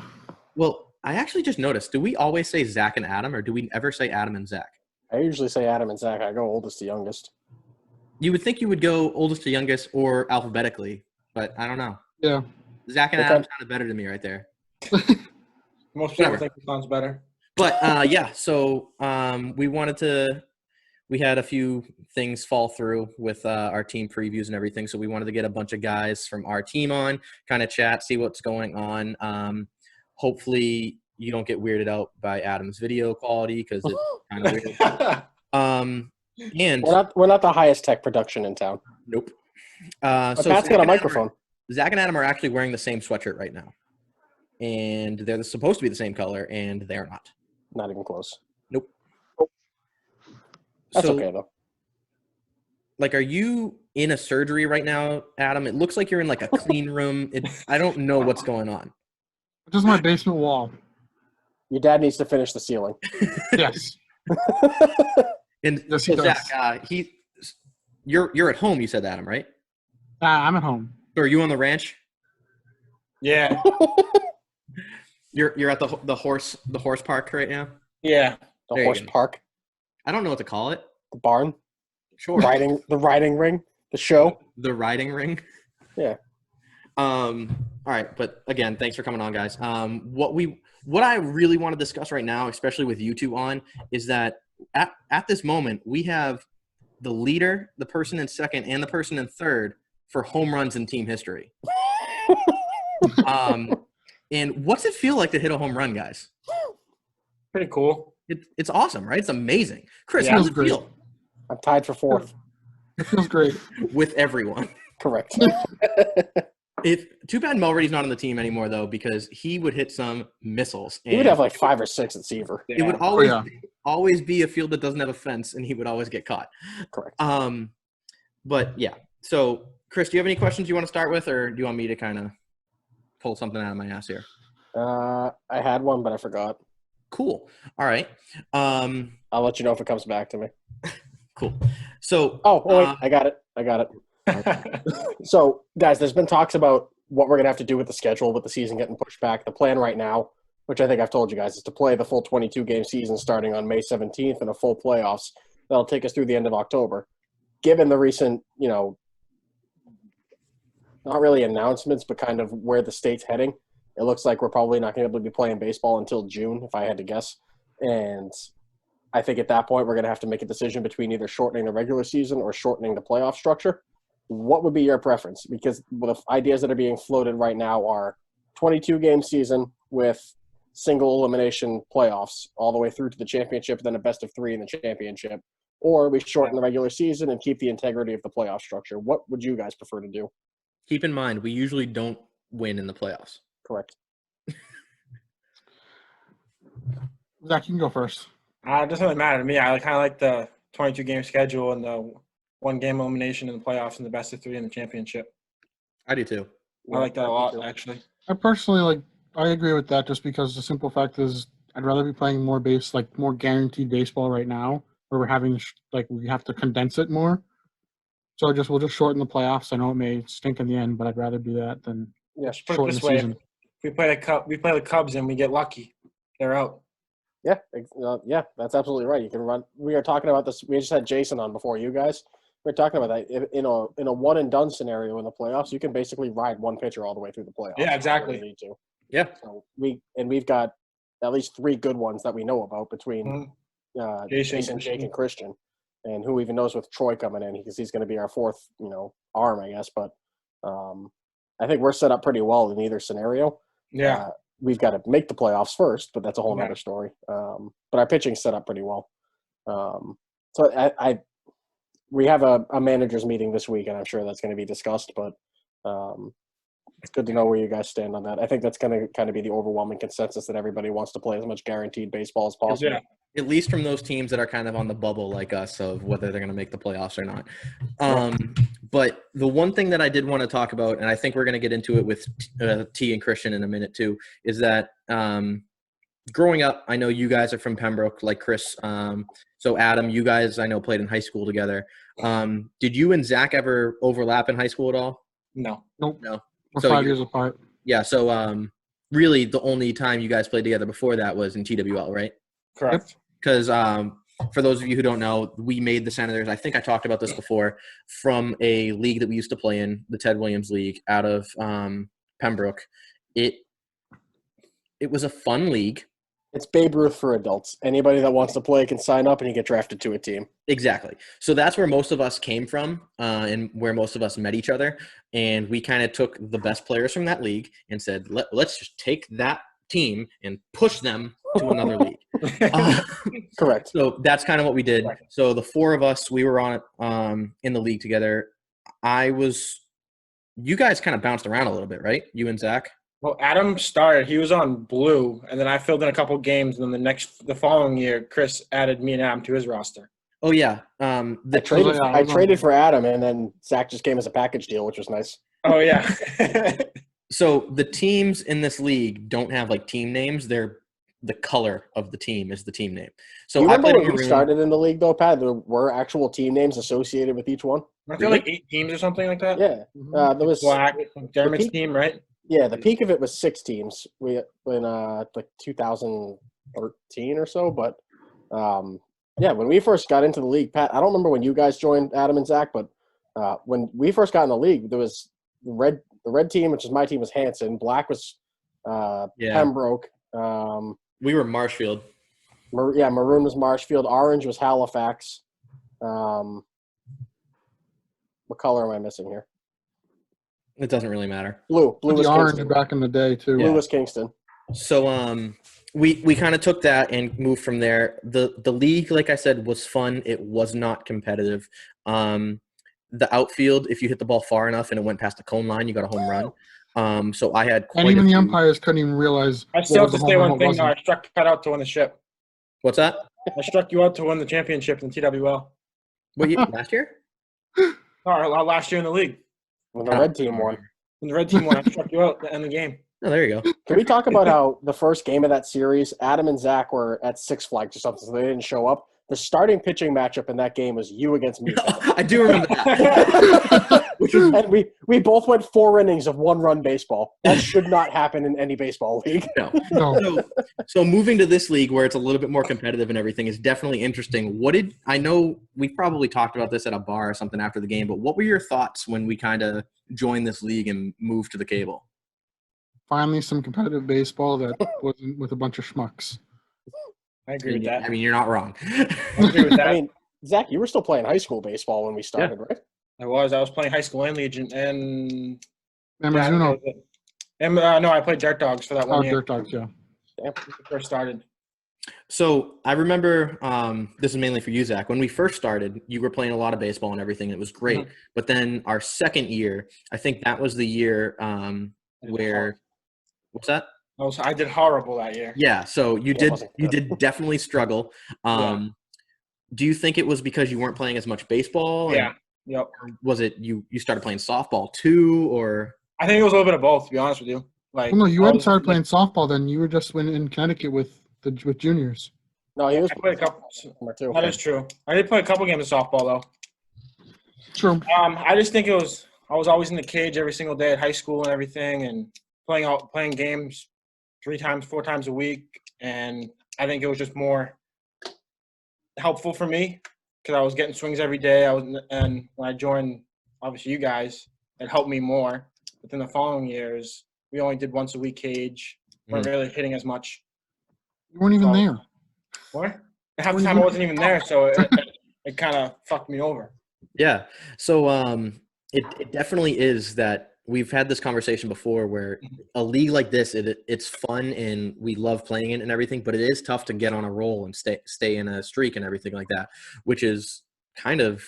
Well, I actually just noticed, do we always say Zach and Adam, or do we ever say Adam and Zach? I usually say Adam and Zach. I go oldest to youngest. You would think you would go oldest to youngest or alphabetically, but I don't know. Yeah. Zach and Okay. Adam sounded better to me right there. Most people Whatever. think it sounds better. But yeah, so we had a few things fall through with our team previews and everything. So we wanted to get a bunch of guys from our team on, kind of chat, see what's going on. Hopefully you don't get weirded out by Adam's video quality because it's kind of weird. And We're not the highest tech production in town. nope. But So Pat's got a microphone. Zach and Adam are actually wearing the same sweatshirt right now. And they're supposed to be the same color, and they're not. Not even close. Nope. That's So, okay, though. like, are you in a surgery right now, Adam? It looks like you're in, like, a clean room. I don't know what's going on. Just my basement wall. Your dad needs to finish the ceiling. Yes. And Yes, he so does. Zach, you're at home, you said, Adam, right? I'm at home. Or are you on the ranch? Yeah. You're at the horse park right now? Yeah. The There you horse go. park, I don't know what to call it. the barn, Sure. the riding ring, the show. The riding ring. Yeah. All right, but again, thanks for coming on, guys. What I really want to discuss right now, especially with you two on, is that at this moment we have the leader, the person in second, and the person in third for home runs in team history. And what's it feel like to hit a home run, guys? Pretty cool. It's awesome, right? It's amazing. Chris, Yeah, how does it's it great. feel I'm tied for fourth. It feels great. with everyone? Correct. Too bad Mulready's not on the team anymore, though, because he would hit some missiles. He would have like 5 or 6 at Seaver. It would Yeah. always be a field that doesn't have a fence, and he would always get caught. Correct. But yeah. So, Chris, do you have any questions you want to start with, or do you want me to kind of pull something out of my ass here? I had one, but I forgot. Cool. All right. I'll let you know if it comes back to me. Cool. So, Oh, wait, I got it. So, guys, there's been talks about what we're going to have to do with the schedule with the season getting pushed back. The plan right now, which I think I've told you guys, is to play the full 22-game season starting on May 17th and a full playoffs. That'll take us through the end of October. Given the recent, not really announcements, but kind of where the state's heading, it looks like we're probably not going to be able to be playing baseball until June, if I had to guess. And I think at that point we're going to have to make a decision between either shortening the regular season or shortening the playoff structure. What would be your preference? Because the ideas that are being floated right now are 22-game season with single elimination playoffs all the way through to the championship, then a best of 3 in the championship, or we shorten the regular season and keep the integrity of the playoff structure. What would you guys prefer to do? Keep in mind, we usually don't win in the playoffs. Correct. Zach, you can go first. It doesn't really matter to me. I kind of like the 22-game schedule and the 1-game elimination in the playoffs and the best of 3 in the championship. I do too. I like that a lot, actually. I personally I agree with that just because the simple fact is I'd rather be playing more more guaranteed baseball right now, where we're having we have to condense it more. So we'll just shorten the playoffs. I know it may stink in the end, but I'd rather do that than Put it shorten this the way: season. if we play the Cubs and we get lucky, they're out. Yeah, that's absolutely right. You can run. We are talking about this. We just had Jason on before you guys. We're talking about that in a one and done scenario in the playoffs. You can basically ride one pitcher all the way through the playoffs. Yeah, exactly. If you need to. Yeah. So we've got at least 3 good ones that we know about between Jason, Jake, and Christian, and who even knows with Troy coming in because he's going to be our 4th, arm, I guess. But I think we're set up pretty well in either scenario. Yeah. We've got to make the playoffs first, but that's a whole other story. But our pitching's set up pretty well. So we have a managers meeting this week, and I'm sure that's going to be discussed. But it's good to know where you guys stand on that. I think that's going to kind of be the overwhelming consensus that everybody wants to play as much guaranteed baseball as possible. Yeah. At least from those teams that are kind of on the bubble like us of whether they're going to make the playoffs or not. But the one thing that I did want to talk about, and I think we're going to get into it with T and Christian in a minute too, is that growing up, I know you guys are from Pembroke, like Chris. So Adam, you guys I know played in high school together. Did you and Zach ever overlap in high school at all? No. Nope. No. We're So 5 years apart. Yeah. So really, the only time you guys played together before that was in TWL, right? Correct. Because for those of you who don't know, we made the Senators. I think I talked about this before, from a league that we used to play in, the Ted Williams League, out of Pembroke. It was a fun league. It's Babe Ruth for adults. Anybody that wants to play can sign up and you get drafted to a team. Exactly. So that's where most of us came from and where most of us met each other. And we kind of took the best players from that league and said, let's just take that team and push them to another league. Correct. So that's kind of what we did. So the 4 of us, we were on in the league together. You guys kind of bounced around a little bit, right? You and Zach? Well, Adam started. He was on blue, and then I filled in a couple games. And then the following year, Chris added me and Adam to his roster. Oh yeah. I traded for Adam, and then Zach just came as a package deal, which was nice. Oh yeah. So the teams in this league don't have like team names. They're the color of the team is the team name. So you remember when we maroon. started in the league, though, Pat? There were actual team names associated with each one. I feel like 8 teams or something like that. Yeah, there was Black, Dermot's team, right? Yeah, the peak of it was 6 teams. We in like 2013 or so, but yeah, when we first got into the league, Pat, I don't remember when you guys joined, Adam and Zach, but when we first got in the league, there was the red team, which is my team, was Hanson. Black was Pembroke. We were Marshfield. Maroon was Marshfield. Orange was Halifax. What color am I missing here? It doesn't really matter. Blue was orange Kingston. back in the day too. Blue was Kingston. So we kind of took that and moved from there. The league, like I said, was fun. It was not competitive. The outfield, if you hit the ball far enough and it went past the cone line, you got a home run. So I had quite and even a the few. umpires couldn't even realize. I still have what to was a say home one run, thing. what Though. I wasn't. struck Pat out to win the ship. What's that? I struck you out to win the championship in TWL. What year? Last year? Last year in the league. When the red team won. When the red team won, I struck you out to end the game. Oh, there you go. Can we talk about how the first game of that series, Adam and Zach were at Six Flags or something, so they didn't show up? The starting pitching matchup in that game was you against me. I do remember that. And we both went 4 innings of 1-run baseball. That should not happen in any baseball league. No. So moving to this league where it's a little bit more competitive and everything is definitely interesting. I know we probably talked about this at a bar or something after the game, but what were your thoughts when we kind of joined this league and moved to the cable? Finally, some competitive baseball that wasn't with a bunch of schmucks. I agree with that. I mean, you're not wrong. I agree with that. I mean, Zach, you were still playing high school baseball when we started, right? I was playing high school and Legion and And Mizuno. no, I played Dirt Dogs for that one year. Dirt Dogs, yeah. Damn. when we first started. So I remember, this is mainly for you, Zach. When we first started, you were playing a lot of baseball and everything. It was great. Mhm. But then our second year, I think that was the year where – what's that? I did horrible that year. Yeah, so Yeah, it wasn't you good. did definitely struggle. Yeah. Do you think it was because you weren't playing as much baseball? Yeah. Yep. Or was it you started playing softball too, or – I think it was a little bit of both, to be honest with you. Like, Well, no, you I hadn't was, started playing softball then. You were just in Connecticut with juniors. No, he was I played a couple. number two. That is true. I did play a couple games of softball though. True. I just think I was always in the cage every single day at high school and everything, and playing games 4 times a week, and I think it was just more helpful for me because I was getting swings every day. And when I joined, obviously you guys, it helped me more. But then the following years, we only did once a week cage. Weren't really hitting as much. You weren't even So- there. What? Half the time I wasn't even there, so it kind of fucked me over. Yeah. So it definitely is that we've had this conversation before where a league like this, it's fun and we love playing it and everything, but it is tough to get on a roll and stay in a streak and everything like that, which is kind of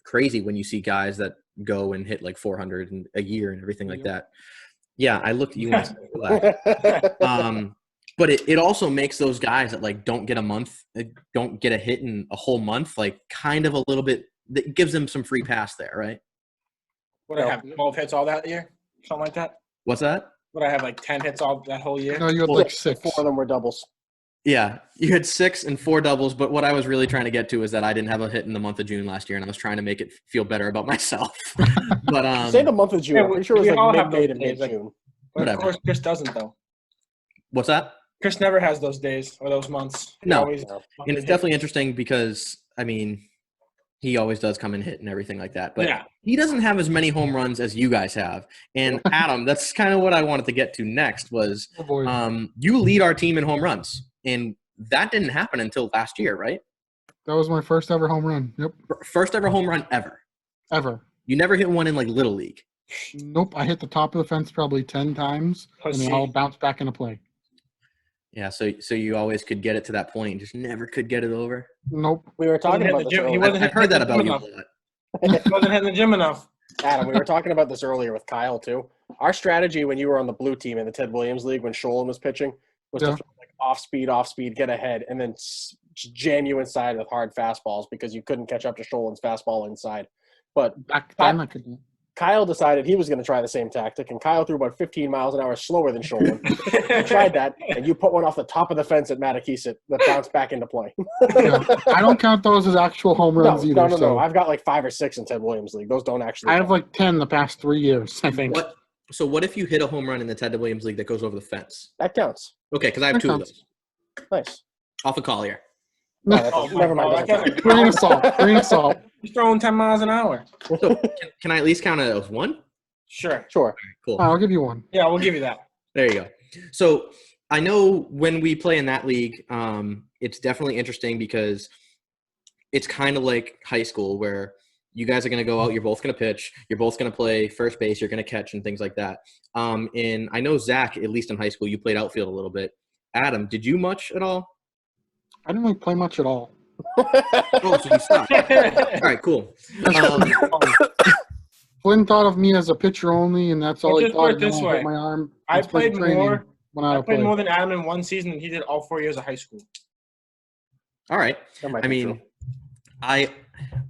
crazy when you see guys that go and hit like 400 a year and everything like that. Yeah, I looked at you and I said, but it also makes those guys that like don't get a hit in a whole month, like kind of a little bit, that gives them some free pass there, right? Would I have 12 hits all that year? Something like that? What's that? Would I have like 10 hits all that whole year? No, you had Well, like 6. 4 of them were doubles. Yeah, you had 6 and 4 doubles, but what I was really trying to get to is that I didn't have a hit in the month of June last year, and I was trying to make it feel better about myself. But Say the month of June. yeah, I'm pretty sure it we was all like have mid-May those to days, like- mid-June. But of whatever. course, Chris doesn't though. what's that? Chris never has those days or those months. He No. always No. And it's definitely interesting because, I mean, he always does come and hit and everything like that. But Yeah. he doesn't have as many home runs as you guys have. And Adam, that's kind of what I wanted to get to next was Oh, boy. you lead our team in home runs. And that didn't happen until last year, right? That was my first ever home run. Yep. First ever home run ever. Ever. You never hit one in like Little League. Nope. I hit the top of the fence probably 10 times, and they Pussy. all bounced back into play. Yeah, so you always could get it to that point and just never could get it over. Nope. We were talking Wasn't about hitting this the gym. He earlier. wasn't I've heard that hitting about the you a gym lot. He wasn't hitting the gym enough. Adam, we were talking about this earlier with Kyle too. Our strategy when you were on the blue team in the Ted Williams League when Sholin was pitching was to Yeah. throw like off speed, get ahead, and then just jam you inside with hard fastballs because you couldn't catch up to Sholin's fastball inside. But Back then I couldn't. Kyle decided he was going to try the same tactic, and Kyle threw about 15 miles an hour slower than Sholin. He tried that, and you put one off the top of the fence at Matakeesit that bounced back into play. Yeah. I don't count those as actual home runs either. No. So I've got like 5 or 6 in Ted Williams League. Those don't actually I have count. like 10 the past 3 years, I think. What if you hit a home run in the Ted Williams League that goes over the fence? That counts. Okay, because I have That 2 of counts. those. Nice. Off of Collier. No, that Oh, doesn't- never mind. that doesn't doesn't- Grain of salt. Grain of salt. He's throwing 10 miles an hour. So can I at least count it as 1? Sure. Sure. Cool. I'll give you one. Yeah, we'll give you that. There you go. So I know when we play in that league, it's definitely interesting because it's kind of like high school where you guys are going to go out, you're both going to pitch, you're both going to play first base, you're going to catch and things like that. And I know, Zach, at least in high school, you played outfield a little bit. Adam, did you much at all? I didn't really play much at all. Oh, so you stopped. All right, cool. Flynn thought of me as a pitcher only, and that's all Well, he just thought. put it and then this I hit way. my arm. I in spring played training more. when I I would played play. more than Adam in one season, and he did all 4 years of high school. All right. That might I be mean, true.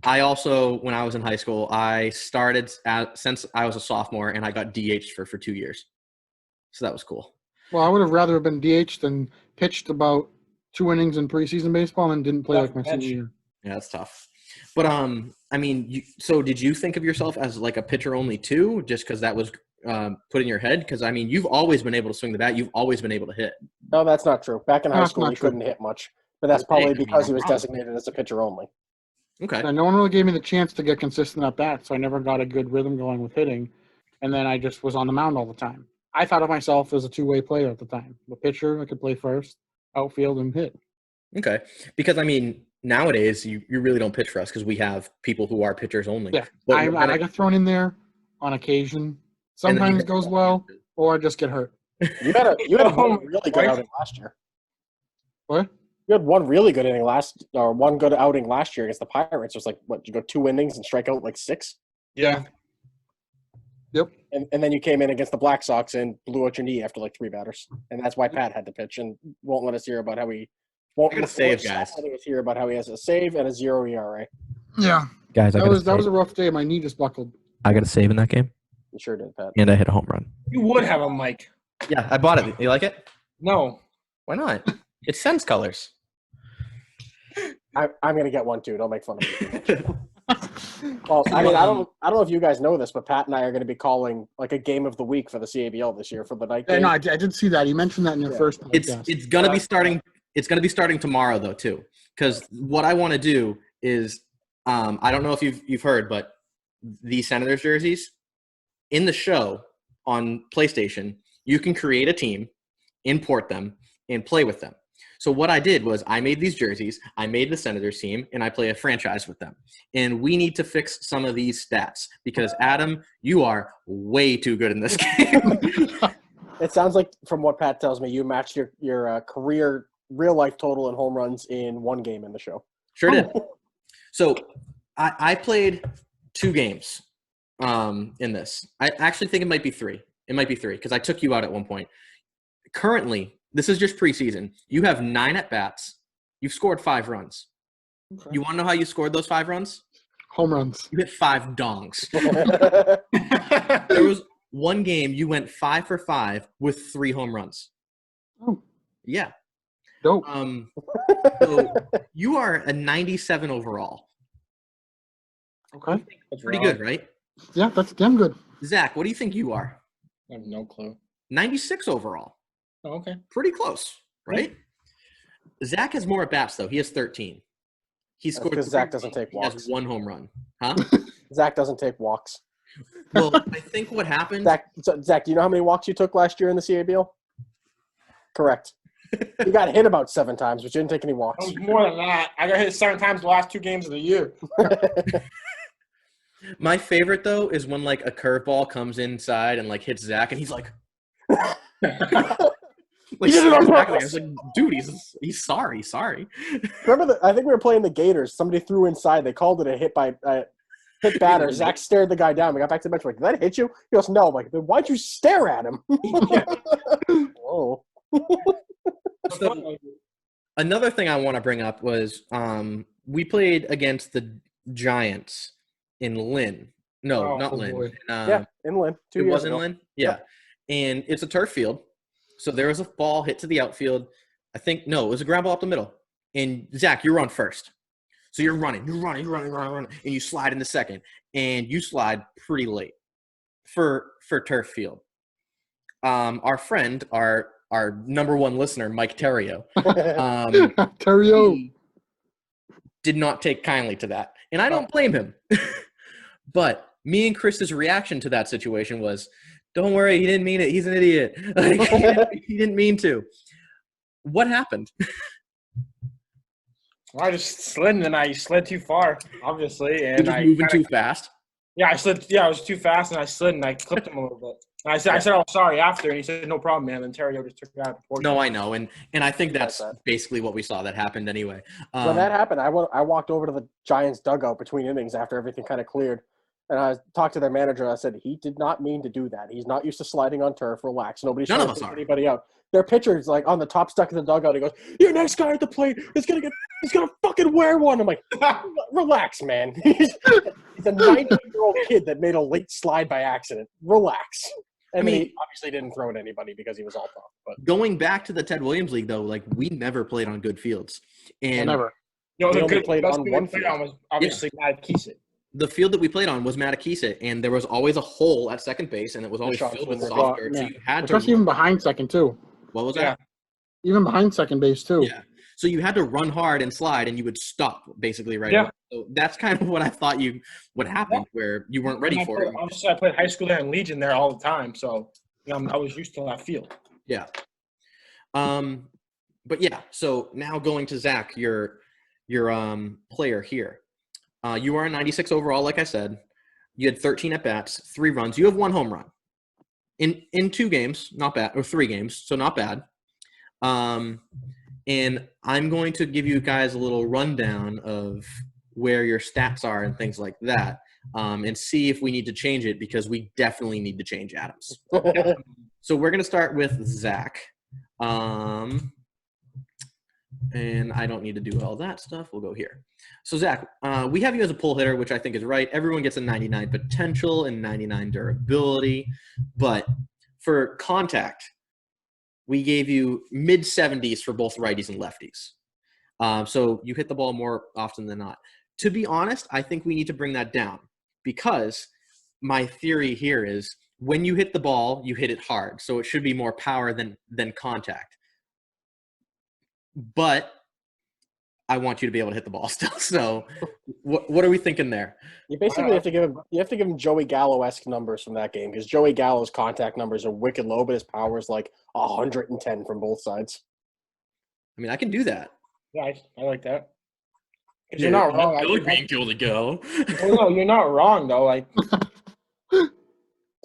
I also, when I was in high school, I started since I was a sophomore, and I got DH'd for 2 years. So that was cool. Well, I would have rather been DH than pitched about 2 innings in preseason baseball and didn't play Yeah, like my bench. senior year. Yeah, that's tough. But I mean, so did you think of yourself as like a pitcher only too, just because that was put in your head? Because I mean, you've always been able to swing the bat. You've always been able to hit. No, that's not true. Back in high That's school, not he true. couldn't hit much. But that's Hey, probably I mean, because he was probably. designated as a pitcher only. Okay. And no one really gave me the chance to get consistent at bat, so I never got a good rhythm going with hitting. And then I just was on the mound all the time. I thought of myself as a two-way player at the time. A pitcher, I could play first, outfield, and hit. Okay. Because I mean, nowadays you really don't pitch for us because we have people who are pitchers only. Yeah, But I got thrown in there on occasion. and then you Sometimes hit it goes the ball. well, or I just get hurt. You had Oh one my really good God. outing last year. What? You had one really good inning one good outing last year against the Pirates. It was like, what, you go 2 innings and strike out like 6? Yeah. Yep. And then you came in against the Black Sox and blew out your knee after like 3 batters. And that's why Pat had to pitch and won't let us hear about how he won't I gotta save, guys. letting us hear about how he has a save and a 0 ERA. Yeah. Guys, That was a rough day. My knee just buckled. I got a save in that game, You sure did, Pat. and I hit a home run. You would have a mic. Yeah, I bought it. You like it? No. Why not? It sends colors. I'm gonna get one too. Don't make fun of me. Well, I mean, I don't know if you guys know this, but Pat and I are going to be calling like a game of the week for the CABL this year for the night Yeah, game. no, I did see that. You mentioned that in your first podcast. It's gonna be starting. It's gonna be starting tomorrow though too, because what I want to do is, I don't know if you've heard, but the Senators jerseys in the show on PlayStation, you can create a team, import them, and play with them. So what I did was I made these jerseys, I made the Senators team, and I play a franchise with them. And we need to fix some of these stats because, Adam, you are way too good in this game. It sounds like, from what Pat tells me, you matched your career real-life total in home runs in one game in the show. Sure did. So I played 2 games in this. I actually think it might be 3. It might be 3 because I took you out at one point. Currently, this is just preseason. You have 9 at-bats. You've scored 5 runs. Okay. You want to know how you scored those 5 runs? Home runs. You hit 5 dongs. There was one game you went 5 for 5 with 3 home runs. Oh, Yeah. dope. So you are a 97 overall. Okay. That's Pretty wrong. good, right? Yeah, that's damn good. Zach, what do you think you are? I have no clue. 96 overall. Oh, okay. Pretty close, right? Zach has more at-bats, though. He has 13. He scored because 3 Zach doesn't runs. take He has walks. 1 home run. Huh? Zach doesn't take walks. Well, I think what happened Zach, do you know how many walks you took last year in the CABL? Correct. You got hit about 7 times, but you didn't take any walks. It was more than that. I got hit 7 times the last 2 games of the year. My favorite, though, is when, like, a curveball comes inside and, like, hits Zach, and he's like, He did it on I purpose. was like, dude, he's sorry. Remember, I think we were playing the Gators. Somebody threw inside. They called it a hit batter. Zach stared the guy down. We got back to the bench. We're like, did that hit you? He goes, no. I'm like, then why'd you stare at him? Whoa. So, another thing I want to bring up was we played against the Giants in Lynn. No, Oh, not oh Lynn. boy. In, Yeah, in Lynn. 2 it years was in ago. Lynn? Yeah. Yep. And it's a turf field. So there was a ball hit to the outfield. I think, no, it was a ground ball up the middle. And Zach, you're on first. So you're running, and you slide in the second. And you slide pretty late for turf field. Our friend, our number 1 listener, Mike Terrio, Terrio. he did not take kindly to that. And I don't blame him. But me and Chris's reaction to that situation was, don't worry, he didn't mean it. He's an idiot. Like, he didn't mean to. What happened? Well, I just slid and I slid too far, obviously. You're And just I moving kinda- too fast. Yeah, I slid. Yeah, I was too fast and I slid and I clipped him a little bit. And I said, oh, sorry after. And he said, no problem, man. And Terrio just took it out of proportion. No, I know. And I think that's that. basically what we saw that happened anyway. When that happened, I walked over to the Giants dugout between innings after everything kind of cleared. And I talked to their manager. And I said, he did not mean to do that. He's not used to sliding on turf. Relax. Nobody's None trying of to us take are. anybody out. Their pitcher's like on the top stuck in the dugout. He goes, your next guy at the plate is he's gonna fucking wear one. I'm like, relax, man. He's a 19-year-old kid that made a late slide by accident. Relax. And I mean- he obviously didn't throw at anybody because he was all tough. But Going back to the Ted Williams League, though, like, we never played on good fields. And Never. You know, We the only good played best on thing one we played field. on was obviously Matt Keesit. the field that we played on was Matakisa, and there was always a hole at second base, and it was always Sean filled with Swinton. soft dirt. So Yeah. you had Especially to. even behind second, too. What was Yeah. that? Even behind second base, too. Yeah. So you had to run hard and slide, and you would stop basically right Yeah. away. So that's kind of what I thought would happen, where you weren't ready for it. Obviously, I played high school there and Legion there all the time. So, you know, I was used to that field. Yeah. But yeah, so now going to Zach, your player here. You are a 96 overall, like I said. You had 13 at-bats, 3 runs. You have 1 home run. in 2 games, not bad, or 3 games, so not bad. And I'm going to give you guys a little rundown of where your stats are and things like that, and see if we need to change it, because we definitely need to change Adams. So we're going to start with Zach. And I don't need to do all that stuff. We'll go here. So, Zach, we have you as a pull hitter, which I think is right. Everyone gets a 99 potential and 99 durability. But for contact, we gave you mid-70s for both righties and lefties. So you hit the ball more often than not. To be honest, I think we need to bring that down, because my theory here is when you hit the ball, you hit it hard. So it should be more power than contact. But I want you to be able to hit the ball still. So what are we thinking there? You basically have to give him Joey Gallo-esque numbers from that game, because Joey Gallo's contact numbers are wicked low, but his power is like 110 from both sides. I mean, I can do that. Yeah, I like that. Because you're not wrong. Being able to go. Well, no, you're not wrong though. Like,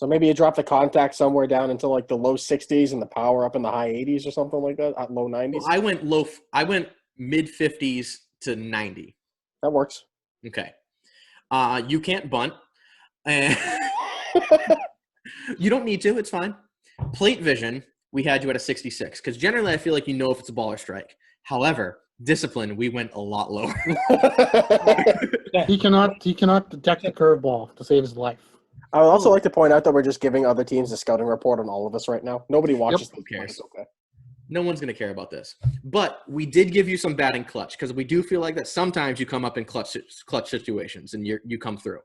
So maybe you drop the contact somewhere down into like the low 60s and the power up in the high 80s or something like that, low 90s. Well, I went mid 50s to 90. That works. Okay. You can't bunt. And you don't need to. It's fine. Plate vision, we had you at a 66, because generally I feel like you know if it's a ball or strike. However, discipline, we went a lot lower. He cannot detect the curveball to save his life. I would also like to point out that we're just giving other teams a scouting report on all of us right now. Nobody watches. Who cares? Okay. No one's going to care about this. But we did give you some batting clutch, because we do feel like that sometimes you come up in clutch situations and you come through.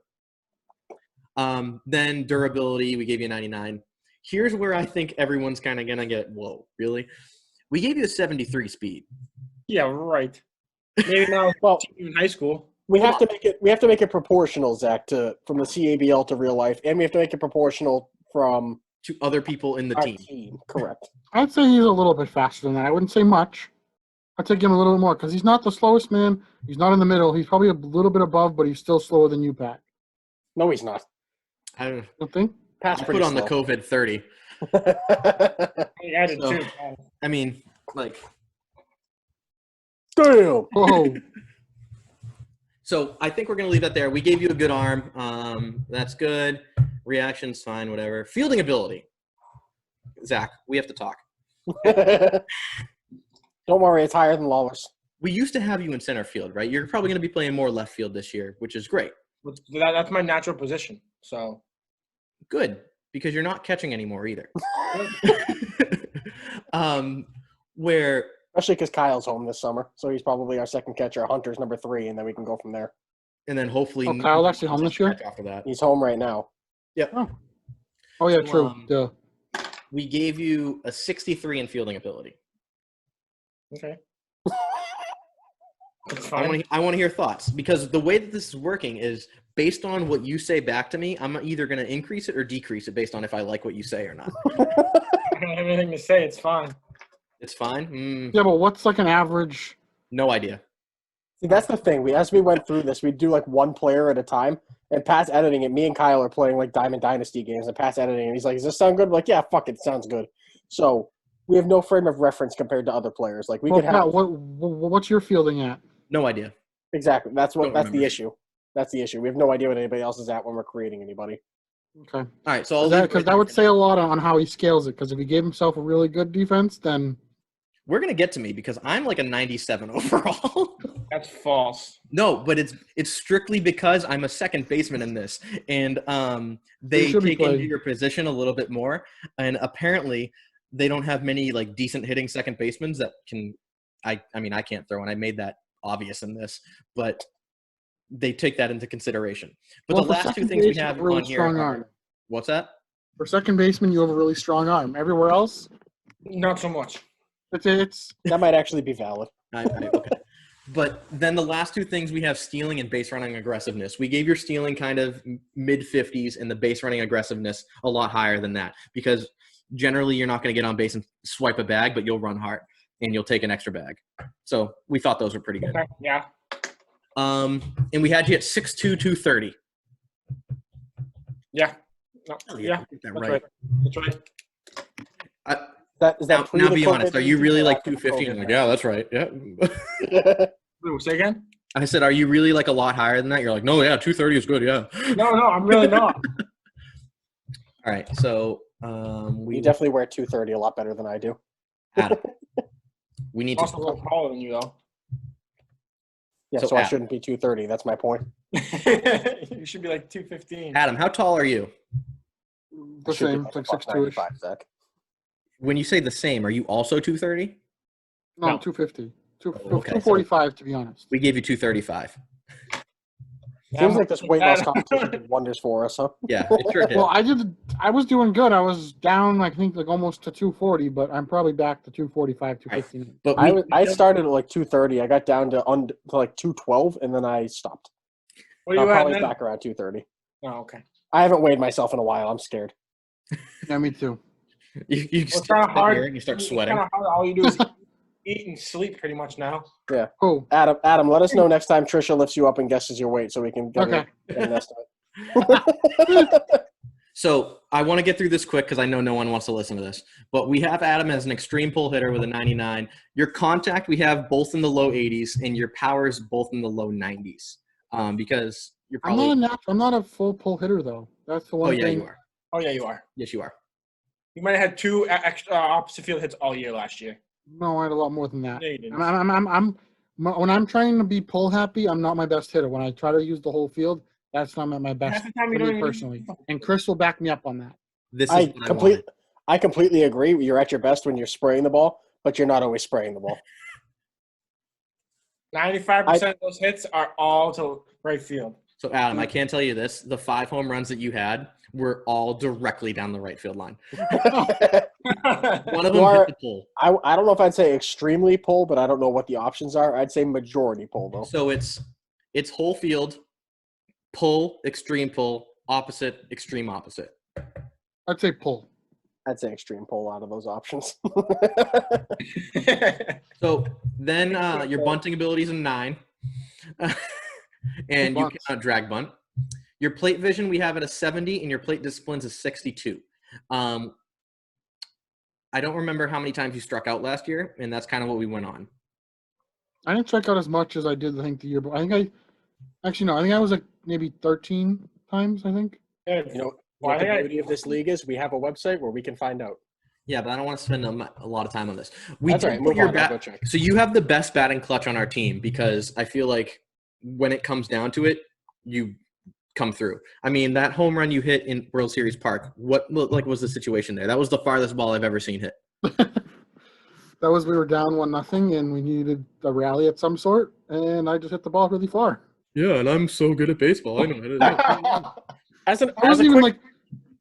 Then durability, we gave you a 99. Here's where I think everyone's kind of going to get, whoa, really? We gave you a 73 speed. yeah, right. Maybe now, Well, in high school. we have to make it proportional, Zach, from the CABL to real life, and we have to make it proportional from To other people in the our team. team. Correct. I'd say he's a little bit faster than that. I wouldn't say much. I'd say give him a little bit more, because he's not the slowest man. He's not in the middle. He's probably a little bit above, but he's still slower than you, Pat. No, he's not. I don't know. Don't think? Pat's I pretty put on slow. the COVID 30. He added So- two. I mean, like, Damn. Whoa. so I think we're going to leave that there. We gave you a good arm. That's good. Reaction's fine, whatever. Fielding ability. Zach, we have to talk. Don't worry, it's higher than Lawler's. We used to have you in center field, right? You're probably going to be playing more left field this year, which is great. That's my natural position. So Good, because you're not catching anymore either. Where Especially because Kyle's home this summer, so he's probably our second catcher. Hunter's number 3, and then we can go from there. and then hopefully Oh, Kyle's actually home this year? after that. He's home right now. Yep. Oh, yeah, So, true. Duh. We gave you a 63 in fielding ability. okay, that's I fine. want to hear thoughts, because the way that this is working is based on what you say back to me. I'm either going to increase it or decrease it based on if I like what you say or not. I don't have anything to say. It's fine. It's fine. Yeah, but what's like an average? No idea. See, that's the thing. As we went through this, we do like one player at a time, and Pat's editing it. Me and Kyle are playing like Diamond Dynasty games, and Pat's editing it. He's like, "Does this sound good?" I'm like, yeah, fuck it, sounds good. So we have no frame of reference compared to other players. Like we Well, could have Pat, what's your fielding at? No idea. exactly. That's Don't the remember. issue. That's the issue. We have no idea what anybody else is at when we're creating anybody. Okay. All right, so Because that would say a lot on how he scales it. Because if he gave himself a really good defense, then we're going to get to me, because I'm like a 97 overall. That's false. No, but it's strictly because I'm a second baseman in this, and they should be take into playing. your position a little bit more, and apparently they don't have many like decent hitting second basemen that can. I mean, I can't throw, and I made that obvious in this, but they take that into consideration. But Well, the for last two second things we base, you have have a really on here strong are, arm. what's that? For second baseman, you have a really strong arm. Everywhere else, Not so much. it's That might actually be valid. Okay. But then the last two things we have stealing and base running aggressiveness. We gave your stealing kind of mid 50s and the base running aggressiveness a lot higher than that, because generally you're not going to get on base and swipe a bag, but you'll run hard and you'll take an extra bag. So we thought those were pretty good. Okay. Yeah. And we had you at 6'2", 230. Yeah. No, Oh, yeah, get that that's right. right. That's right. Is that Now be honest. pre-COVID Are you really like after 250? I'm COVID? like, yeah, that's right. Yeah. Wait, say again? I said, are you really like a lot higher than that? You're like, no, yeah, 230 is good. Yeah. No, I'm really not. All right. So You definitely wear 230 a lot better than I do. Adam, we need I'm to. also a little taller than you, though. Yeah, So so I Adam. shouldn't be 230. That's my point. You should be like 215. Adam, how tall are you? The Should be same, like like a buck 6'2". 95, Zach. When you say the same, are you also 230? No, No. 250. Oh, okay. 245 to be honest. We gave you 235. Seems like this weight loss competition did wonders for us, huh? Yeah, it sure did. Well, I was doing good. I was down, I think, like almost to 240, but I'm probably back to 245, 250. But I started at like 230. I got down to like 212, and then I stopped. What are I'm you at probably now? back around 230. Oh, okay. I haven't weighed myself in a while. I'm scared. Yeah, me too. you Well, it's just kind of sit hard. here and you start It's sweating. kind of hard. All you do is eat and sleep pretty much now. Cool. Adam, let us know next time Trisha lifts you up and guesses your weight so we can get, Okay. get an estimate. So I want to get through this quick because I know no one wants to listen to this. But we have Adam as an extreme pull hitter with a 99. Your contact we have both in the low 80s, and your powers both in the low 90s. Because you're probably. I'm not a full pull hitter though. That's the one Oh yeah, thing. you are. Oh, yeah, you are. Yes, you are. You might have had two extra opposite field hits all year last year. No, I had a lot more than that. Yeah, you did. When I'm trying to be pull happy, I'm not my best hitter. When I try to use the whole field, that's not at my best Half the time you for don't me even- personally. And Chris will back me up on that. This is what I completely agree. You're at your best when you're spraying the ball, but you're not always spraying the ball. 95% of those hits are all to right field. So Adam, I can tell you this: the 5 home runs that you had were all directly down the right field line. One of them hit the pole. I don't know if I'd say extremely pull, but I don't know what the options are. I'd say majority pull though. So it's whole field, pull, extreme pull, opposite, extreme opposite. I'd say pull. I'd say extreme pull out of those options. So then your bunting ability is a 9. And you cannot drag bunt. Your plate vision we have at a 70, and your plate disciplines is 62. I don't remember how many times you struck out last year, and that's kind of what we went on. I didn't strike out as much as I did, I think, the year. But I think I was like maybe 13 times, I think. You know what the beauty of this league is? We have a website where we can find out. Yeah, but I don't want to spend a lot of time on this. We That's did all right. put Move your on. I'll go check. So you have the best batting clutch on our team because I feel like when it comes down to it, you come through. I mean, that home run you hit in World Series Park, what was the situation there? That was the farthest ball I've ever seen hit. We were down 1-0 and we needed a rally of some sort, and I just hit the ball really far. Yeah, and I'm so good at baseball. I know how to do it.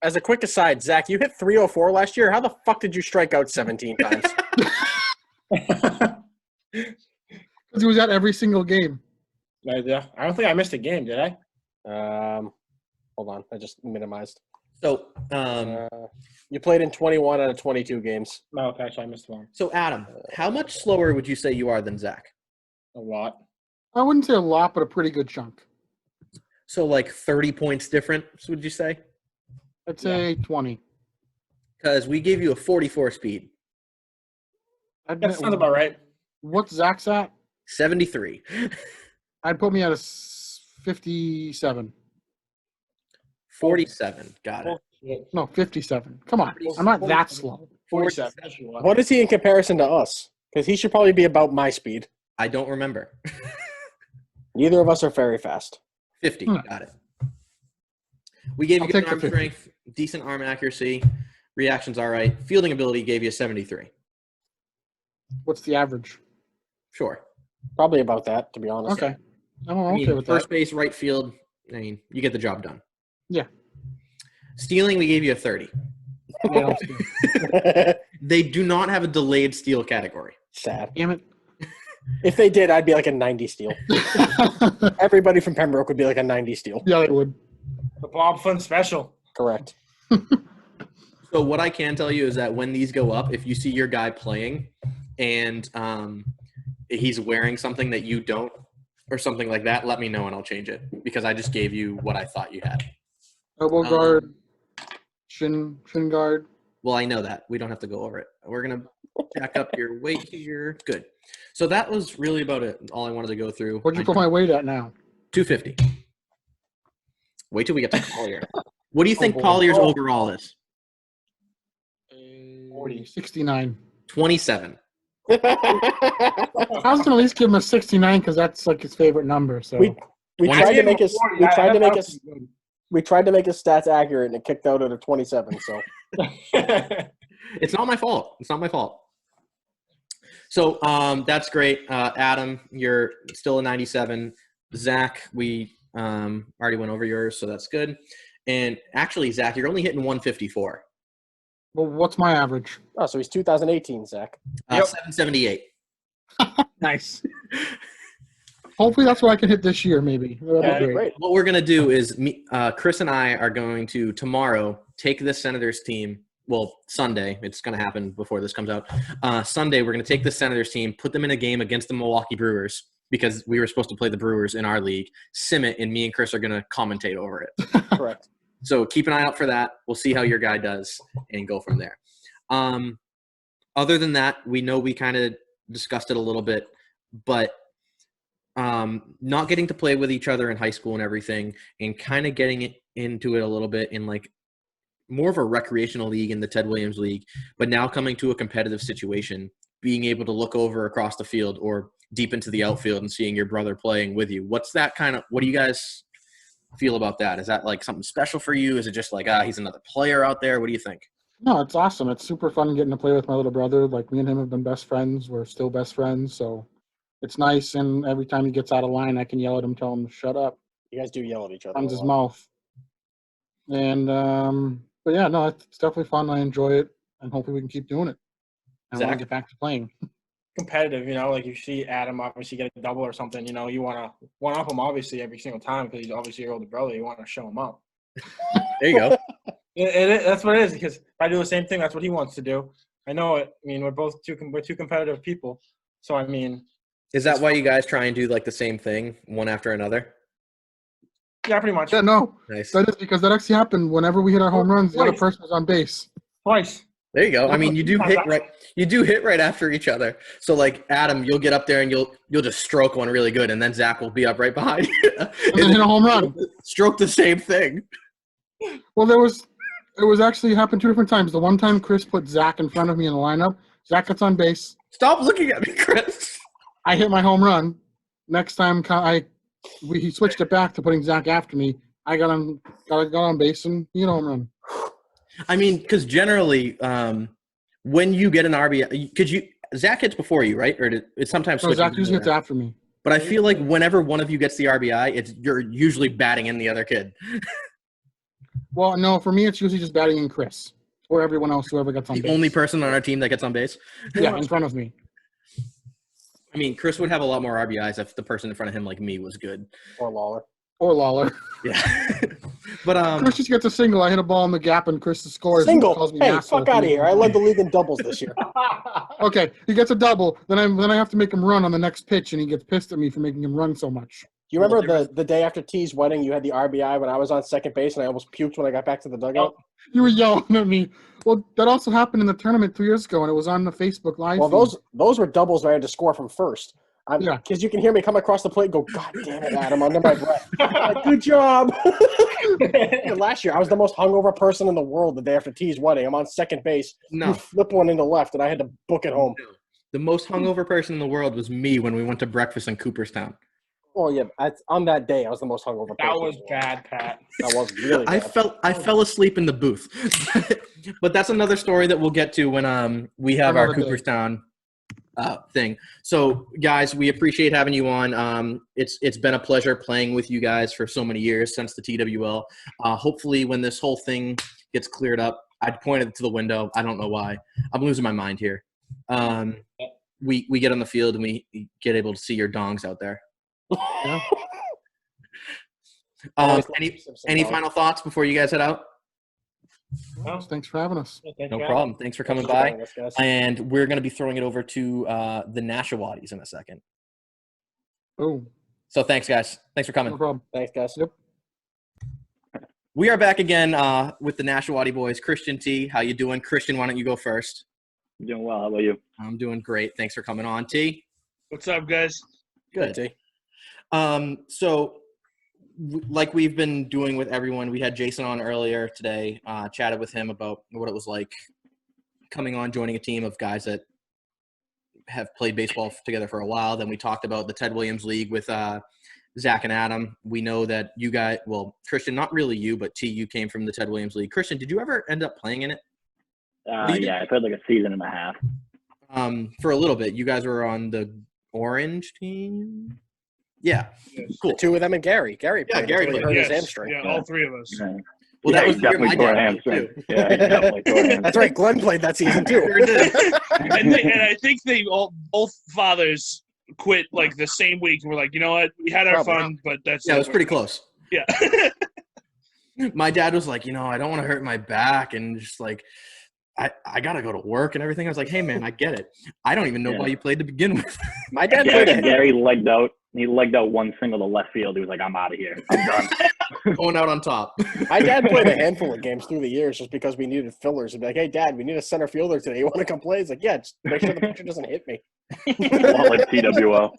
As a quick aside, Zach, you hit 304 last year. How the fuck did you strike out 17 times? Because he was at every single game. Yeah, I don't think I missed a game, did I? Hold on, I just minimized. So, you played in 21 out of 22 games. No, okay, so I missed one. so Adam, how much slower would you say you are than Zach? A lot. I wouldn't say a lot, but a pretty good chunk. So like 30 points different, would you say? I'd say 20. Because we gave you a 44 speed. That sounds about right. What's Zach's at? 73. I'd put me at a 57. 47. Got it. No, 57. Come on. I'm not that slow. 47. What is he in comparison to us? Because he should probably be about my speed. I don't remember. Neither of us are very fast. 50. Got it. We gave you I'll good take the arm 50. strength, decent arm accuracy, reactions all right. Fielding ability gave you a 73. What's the average? Sure. Probably about that, to be honest. Okay. I'm I okay mean, with first that. base, right field, I mean, you get the job done. Yeah. Stealing, we gave you a 30. Yeah, I'll see. They do not have a delayed steal category. Sad. Damn it. If they did, I'd be like a 90 steal. Everybody from Pembroke would be like a 90 steal. Yeah, they would. The Bob Flynn special. Correct. So what I can tell you is that when these go up, if you see your guy playing and he's wearing something that you don't or something like that, let me know and I'll change it because I just gave you what I thought you had. Elbow guard, shin guard. Well, I know that. We don't have to go over it. We're going to jack up your weight here. Good. So that was really about it. All I wanted to go through. What'd you put my weight at now? 250. Wait till we get to Collier. What do you think boy. Collier's overall is? 69. 27. I was gonna at least give him a 69 because that's like his favorite number. So We tried to make his stats accurate, and it kicked out at a 27. So It's not my fault. It's not my fault. So that's great. Adam, you're still a 97. Zach, we already went over yours, so that's good. And actually, Zach, you're only hitting 154. well, what's my average? oh, so he's 2018, Zach. 778. Nice. Hopefully that's what I can hit this year, maybe. That'd be Yeah, great. great. What we're going to do is Chris and I are going to tomorrow take this Senators team. Well, Sunday. It's going to happen before this comes out. Sunday, we're going to take the Senators team, put them in a game against the Milwaukee Brewers because we were supposed to play the Brewers in our league, sim it, and me and Chris are going to commentate over it. Correct. So keep an eye out for that. We'll see how your guy does and go from there. Other than that, we know we kind of discussed it a little bit, but not getting to play with each other in high school and everything and kind of getting into it a little bit in like more of a recreational league in the Ted Williams League, but now coming to a competitive situation, being able to look over across the field or deep into the outfield and seeing your brother playing with you. What do you guys feel about that? Is that like something special for you? Is it just like, he's another player out there? What do you think? No, it's awesome. It's super fun getting to play with my little brother. Like, me and him have been best friends. We're still best friends, so it's nice. And every time he gets out of line, I can yell at him, tell him to shut up. You guys do yell at each other. Runs a his lot. mouth. And but yeah, no, it's definitely fun. I enjoy it, and hopefully we can keep doing it. I want Zach? to get back to playing. Competitive, like you see Adam obviously get a double or something, you want to one-up him obviously every single time because he's obviously your older brother. You want to show him up. There you go. That's what it is, because if I do the same thing, that's what he wants to do. I know it. I mean, we're two competitive people. So, I mean. Is that why you guys try and do like the same thing one after another? Yeah, pretty much. Yeah, no, Nice. that is because that actually happened whenever we hit our home runs. The other person was on base. Twice. There you go. I mean, you do hit right after each other. So like Adam, you'll get up there and you'll just stroke one really good, and then Zach will be up right behind you. And then hit a home run. Stroke the same thing. Well, it was actually happened 2 different times. The one time Chris put Zach in front of me in the lineup. Zach gets on base. Stop looking at me, Chris. I hit my home run. Next time he switched it back to putting Zach after me. I got on base and he hit a home run. I mean, because generally, when you get an RBI, Zach hits before you, right? Or it sometimes No, switches Zach into usually hits that. after me. But I feel like whenever one of you gets the RBI, you're usually batting in the other kid. Well, no, for me it's usually just batting in Chris or everyone else, whoever gets on The base. only person on our team that gets on base. Yeah, in front of me. I mean, Chris would have a lot more RBIs if the person in front of him, like me, was good. Or Lawler. Or Lawler. Yeah. But Chris just gets a single. I hit a ball in the gap and Chris scores. Single. Calls me Hey, asshole fuck out of here. I led the league in doubles this year. Okay, he gets a double. Then I have to make him run on the next pitch, and he gets pissed at me for making him run so much. Do you remember the day after T's wedding, you had the RBI when I was on second base and I almost puked when I got back to the dugout? You were yelling at me. Well, that also happened in the tournament 3 years ago, and it was on the Facebook Live. Well, feed. those were doubles where I had to score from first. Yeah. Because you can hear me come across the plate and go, God damn it, Adam, under my breath. I'm like, good job. And last year, I was the most hungover person in the world the day after T's wedding. I'm on second base. No. You flip one into left, and I had to book it home. the most hungover person in the world was me when we went to breakfast in Cooperstown. Well, yeah, on that day, I was the most hungover person. That in was the world. bad, Pat. That was really bad. I fell asleep in the booth. But that's another story that we'll get to when we have our Another day. Cooperstown thing. So guys, we appreciate having you on. It's been a pleasure playing with you guys for so many years since the TWL. Hopefully when this whole thing gets cleared up, I pointed to the window. I don't know why. I'm losing my mind here. We get on the field and we get able to see your dongs out there. Yeah. Any final thoughts before you guys head out? Thanks for having us. No problem. Thanks for coming by. And we're going to be throwing it over to the Nashawatties in a second. Oh, So thanks, guys. Thanks for coming. no problem. Thanks, guys. Yep. We are back again with the Nashawatty boys. Christian T, how you doing? Christian, why don't you go first? I'm doing well. How about you? I'm doing great. Thanks for coming on, T. What's up, guys? Good. T. Like we've been doing with everyone, we had Jason on earlier today, chatted with him about what it was like coming on, joining a team of guys that have played baseball together for a while. Then we talked about the Ted Williams League with Zach and Adam. We know that you guys, well, Christian, not really you, but T, you came from the Ted Williams League. Christian, did you ever end up playing in it? Yeah, I played like a season and a half. For a little bit. You guys were on the Orange team? Yeah. Yes. Cool. The two of them and Gary. Gary Yeah, played Gary until he played. hurt his Yes. hamstring. Yeah, all three of us. Yeah. Well, Yeah, that he was the year definitely my tore a dad hamstring. played, too. Yeah, he definitely tore a hamstring. That's right. Glenn played that season too. Sure did. And I think both fathers quit like the same week. We're like, you know what? We had our Probably. fun, but that's Yeah, it was pretty close. Yeah. My dad was like, I don't want to hurt my back, and just like, I got to go to work and everything. I was like, hey, man, I get it. I don't even know why you played to begin with. My dad played Gary legged out. He legged out one single to left field. He was like, I'm out of here. I'm done. Going out on top. My dad played a handful of games through the years just because we needed fillers. He'd be like, hey, Dad, we need a center fielder today. You want to come play? He's like, yeah, just make sure the pitcher doesn't hit me. Well, like TWL.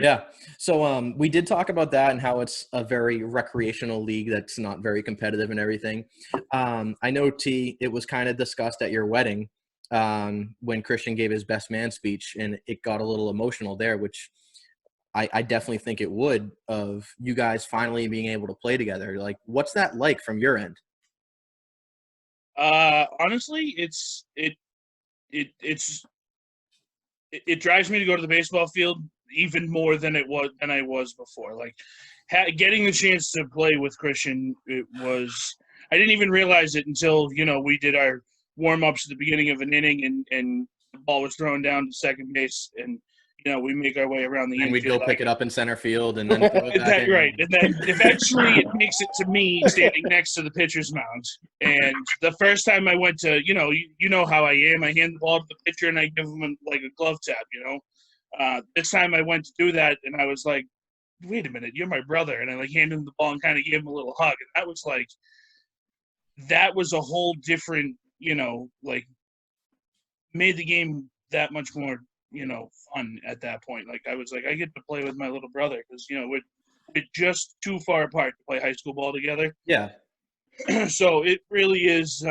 Yeah. So we did talk about that and how it's a very recreational league that's not very competitive and everything. I know, T, it was kind of discussed at your wedding when Christian gave his best man speech, and it got a little emotional there, which I definitely think it would, of you guys finally being able to play together. Like, what's that like from your end? Honestly, it drives me to go to the baseball field even more than I was before. Like getting the chance to play with Christian, I didn't even realize it until we did our warm-ups at the beginning of an inning and the ball was thrown down to second base, and we make our way around the And we'd infield. go pick it up in center field and then throw it back in. Right, and then eventually it makes it to me standing next to the pitcher's mound. And the first time I went to, you know how I am. I hand the ball to the pitcher and I give him like a glove tap. This time I went to do that and I was like, "Wait a minute, you're my brother," and I handed him the ball and kind of gave him a little hug. And that was a whole different, made the game that much more fun at that point. I was like, I get to play with my little brother because we're just too far apart to play high school ball together. Yeah. So it really is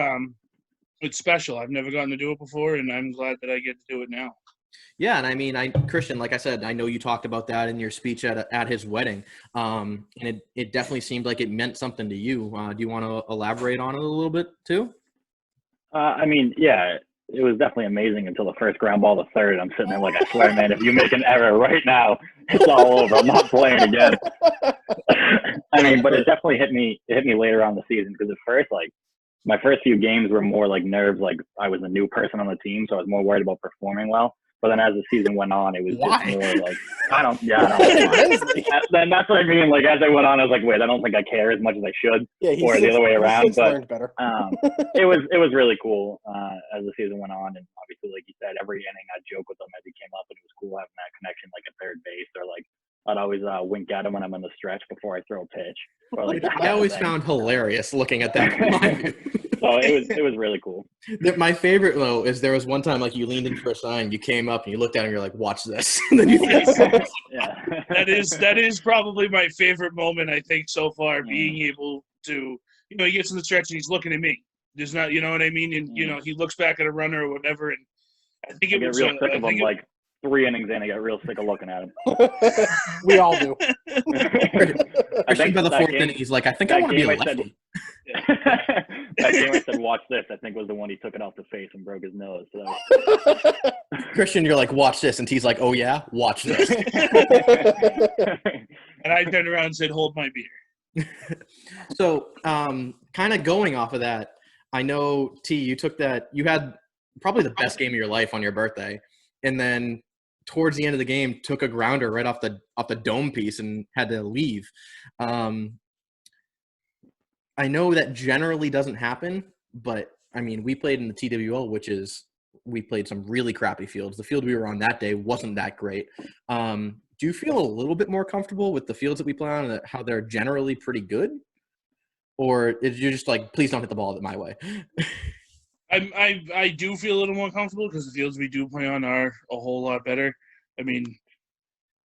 it's special. I've never gotten to do it before, and I'm glad that I get to do it now. Yeah, and Christian, like I said, I know you talked about that in your speech at his wedding, and it definitely seemed like it meant something to you. Do you want to elaborate on it a little bit too? Yeah, it was definitely amazing until the first ground ball to third. I'm sitting there like, I swear, man, if you make an error right now, it's all over. I'm not playing again. But it definitely hit me later on in the season because at first, my first few games were more like nerves, like I was a new person on the team, so I was more worried about performing well. But then as the season went on, it was just more like, I don't Then that's what I mean. Like, as I went on, I was like, wait, I don't think I care as much as I should, or the other way around. But better. it was really cool as the season went on. And obviously, like you said, every inning I'd joke with him as he came up, and it was cool having that connection, like at third base, or like I'd always wink at him when I'm in the stretch before I throw a pitch. Or like I always found hilarious looking at that from my view. So it was really cool. My favorite though is there was one time you leaned in for a sign, you came up and you looked at him, and you're like, "Watch this," and then you. Yeah. That is probably my favorite moment I think so far. Being able to, he gets in the stretch and he's looking at me. There's not, you know what I mean, and he looks back at a runner or whatever, and I think it was real sick of him. Like 3 innings in, I got real sick of looking at him. We all do. I think by the 4th inning, he's like, "I think I want to be a lefty." That game I said, "Watch this," I think was the one he took it off the face and broke his nose. So. Christian, you're like, "Watch this," and he's like, "Oh yeah, watch this." And I turned around and said, "Hold my beer." So, kind of going off of that, I know, T, you had probably the best game of your life on your birthday, and then towards the end of the game, took a grounder right off the dome piece and had to leave. I know that generally doesn't happen, but we played in the TWL, we played some really crappy fields. The field we were on that day wasn't that great. Do you feel a little bit more comfortable with the fields that we play on and how they're generally pretty good? or is you just like, please don't hit the ball my way? I do feel a little more comfortable because the fields we do play on are a whole lot better. I mean,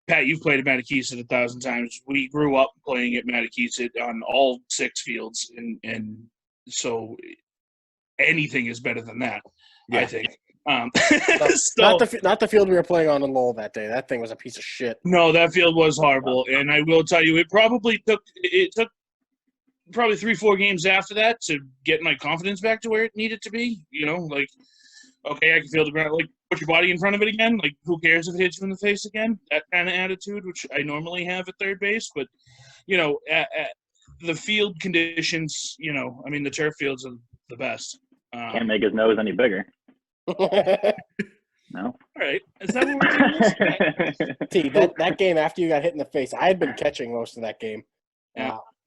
Pat, you've played at Matakeesit 1,000 times. We grew up playing at Matakeesit on all 6 fields, and so anything is better than that, I think. Not the field we were playing on in Lowell that day. That thing was a piece of shit. No, that field was horrible, and I will tell you, it took probably 3-4 games after that to get my confidence back to where it needed to be. You know, like, okay, I can feel the ground. Like, put your body in front of it again. Like, who cares if it hits you in the face again? That kind of attitude, which I normally have at third base. But, you know, at the field conditions, you know, I mean, the turf fields are the best. Can't make his nose any bigger. No. All right. Is that what we're doing? See, that game after you got hit in the face, I had been catching most of that game.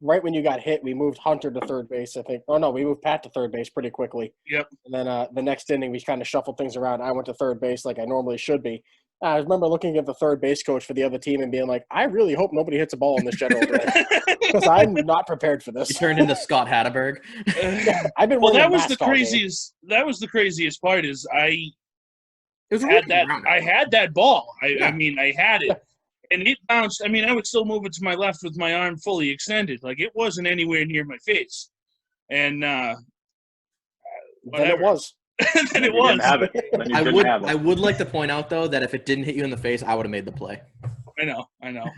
Right when you got hit, we moved Hunter to third base, I think. Oh, no, we moved Pat to third base pretty quickly. Yep. And then the next inning, we kind of shuffled things around. I went to third base like I normally should be. I remember looking at the third base coach for the other team and being like, I really hope nobody hits a ball in this general direction because I'm not prepared for this. You turned into Scott Hatteberg. I've been Well, wearing that a was mask the all game. craziest. That was the craziest part. Is I It was had that. I had that ball. I mean, I had it, and it bounced. I mean, I would still move it to my left with my arm fully extended. Like, it wasn't anywhere near my face, and Then whatever. it was. Then it You was. didn't have it. Then you couldn't have it. I would like to point out though that if it didn't hit you in the face, I would have made the play. I know.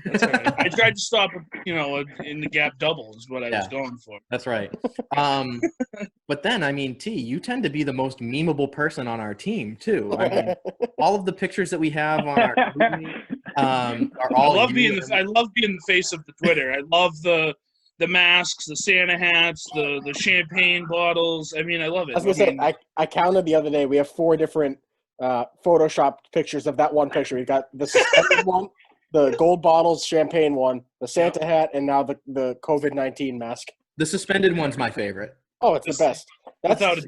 That's all right. I tried to stop, you know, in the gap double is what I was going for. That's right. But then, I mean, T, you tend to be the most memeable person on our team too. I mean, all of the pictures that we have on our are all. I love being the face of the Twitter. I love the masks, the Santa hats, the champagne bottles. I mean, I love it. I was going to say, I counted the other day. We have 4 different Photoshopped pictures of that one picture. We've got the suspended one, the gold bottles, champagne one, the Santa hat, and now the COVID-19 mask. The suspended one's my favorite. Oh, it's the best. That's Without a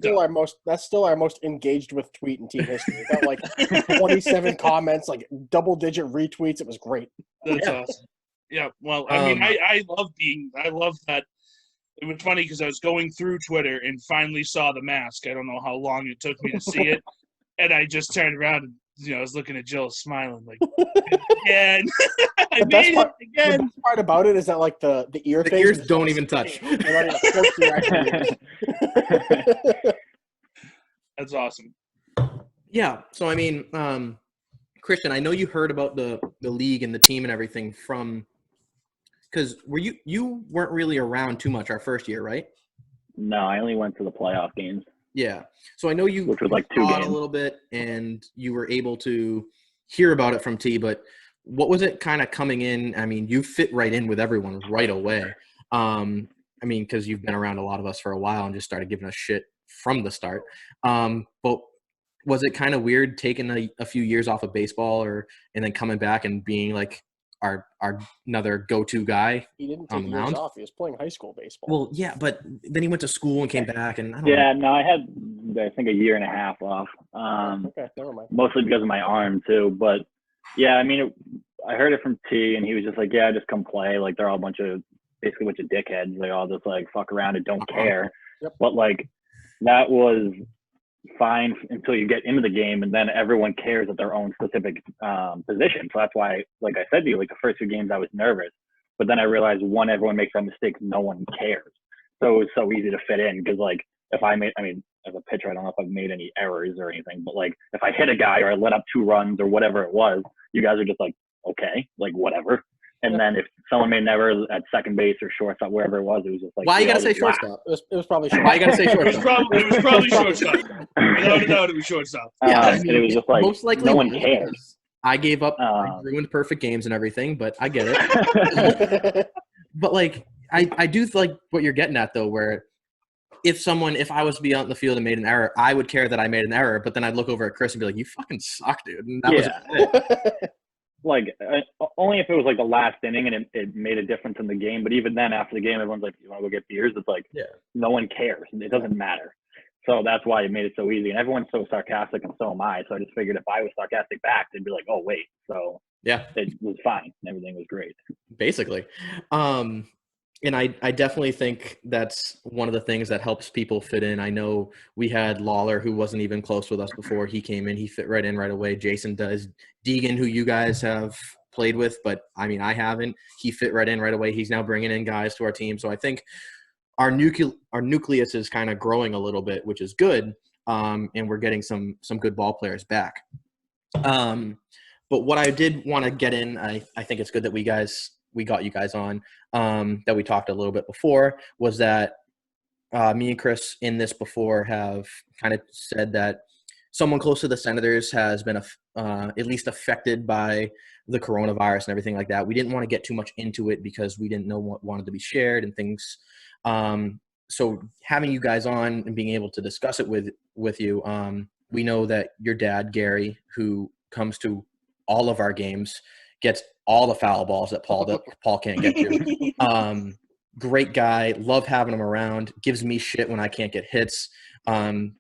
still our most engaged with tweet in team history. We got like 27 comments, like double-digit retweets. It was great. That's awesome. Yeah, well, I mean, I love that. It was funny because I was going through Twitter and finally saw the mask. I don't know how long it took me to see it. And I just turned around and, you know, I was looking at Jill smiling like, again. I made it again. The best part about it is that, like, the ear The things ears are don't just- even touch. they're not even close to your actual ears. That's awesome. Yeah. So, I mean, Christian, I know you heard about the league and the team and everything from – because you weren't really around too much our first year, right? No, I only went to the playoff games. Yeah. So I know you Which was like 2 saw it games. a little bit and you were able to hear about it from T, but what was it kind of coming in? I mean, you fit right in with everyone right away. I mean, because you've been around a lot of us for a while and just started giving us shit from the start. But was it kind of weird taking a few years off of baseball and then coming back and being like our another go-to guy? He didn't On take the years mound? off. He was playing high school baseball. Well, yeah, but then he went to school and came back, and I don't know. Yeah, no, I had, I think, a year and a half off. Okay, never mind. Mostly because of my arm, too. But, yeah, I mean, I heard it from T, and he was just like, yeah, just come play. Like, they're all basically a bunch of dickheads. They all just, like, fuck around and don't care. Yep. But, like, that was fine until you get into the game, and then everyone cares at their own specific position. So that's why, like I said to you, like the first 2 games I was nervous, but then I realized everyone makes that mistake, no one cares. So it was so easy to fit in because, like, as a pitcher, I don't know if I've made any errors or anything, but like if I hit a guy or I let up 2 runs or whatever it was, you guys are just like, okay, like whatever. And then if someone made an error at second base or shortstop, wherever it was just like, Why you gotta say just laugh. shortstop? It was probably short. Why you gotta say It was shortstop? probably shortstop. Without a doubt, it was shortstop. And it was just like, most likely no one was. cares. I gave up. I ruined perfect games and everything, but I get it. But like, I do like what you're getting at though, where if I was to be out in the field and made an error, I would care that I made an error, but then I'd look over at Chris and be like, "You fucking suck, dude." And that was it. Like, only if it was like the last inning and it made a difference in the game. But even then, after the game, everyone's like, "You want to go get beers?" It's like, no one cares. It doesn't matter. So that's why it made it so easy. And everyone's so sarcastic, and so am I. So I just figured if I was sarcastic back, they'd be like, "Oh, wait." So Yeah, it was fine. Everything was great. basically. And I definitely think that's one of the things that helps people fit in. I know we had Lawler, who wasn't even close with us before he came in. He fit right in right away. Jason does. Deegan, who you guys have played with, but I mean, I haven't. He fit right in right away. He's now bringing in guys to our team. So I think our nucleus is kind of growing a little bit, which is good. And we're getting some good ball players back. But what I did want to get in, I think it's good that we got you guys on, that we talked a little bit before, was that me and Chris in this before have kind of said that someone close to the Senators has been at least affected by the coronavirus and everything like that. We didn't want to get too much into it because we didn't know what wanted to be shared and things. So having you guys on and being able to discuss it with you, we know that your dad, Gary, who comes to all of our games, gets all the foul balls that Paul can't get to. Great guy. Love having him around. Gives me shit when I can't get hits. And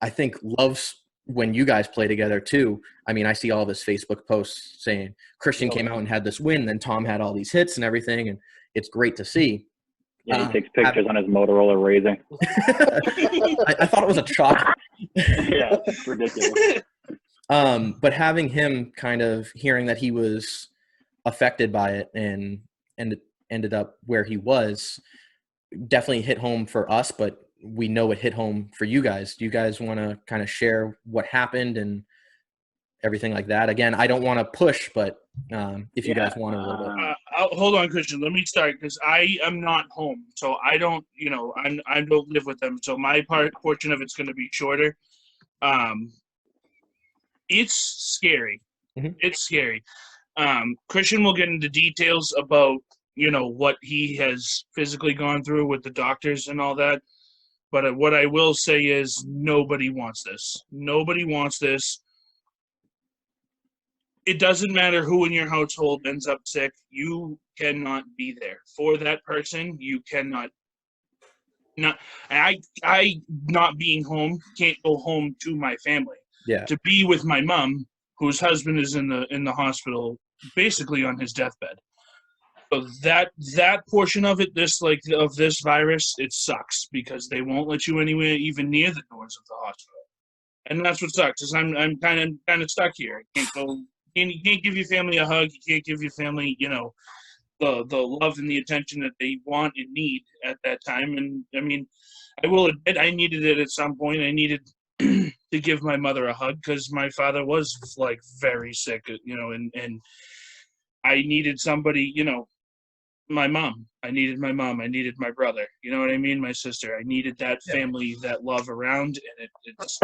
I think loves when you guys play together too. I mean, I see all of his Facebook posts saying Christian came out and had this win, then Tom had all these hits and everything, and it's great to see. Yeah, he takes pictures on his Motorola Razr. I thought it was a chalk. Yeah, it's ridiculous. But having him kind of hearing that he was affected by it and ended up where he was definitely hit home for us, but we know it hit home for you guys. Do you guys want to kind of share what happened and everything like that? Again, I don't want to push, but if you guys want to a little bit. Hold on, Christian. Let me start because I am not home, so I don't, I don't live with them. So my portion of it's going to be shorter. It's scary. Mhm. It's scary. Christian will get into details about, what he has physically gone through with the doctors and all that. But what I will say is nobody wants this. Nobody wants this. It doesn't matter who in your household ends up sick. You cannot be there for that person. You cannot. I not being home can't go home to my family. Yeah. To be with my mom, whose husband is in the hospital, basically on his deathbed. So that portion of it, of this virus, it sucks because they won't let you anywhere even near the doors of the hospital, and that's what sucks. Is I'm kind of stuck here. I can't go. You can't give your family a hug. You can't give your family, the love and the attention that they want and need at that time. And I mean, I will admit I needed it at some point. I needed to give my mother a hug because my father was like very sick, and I needed somebody, my mom. I needed my mom. I needed my brother. You know what I mean? My sister. I needed that family, that love around, and it's.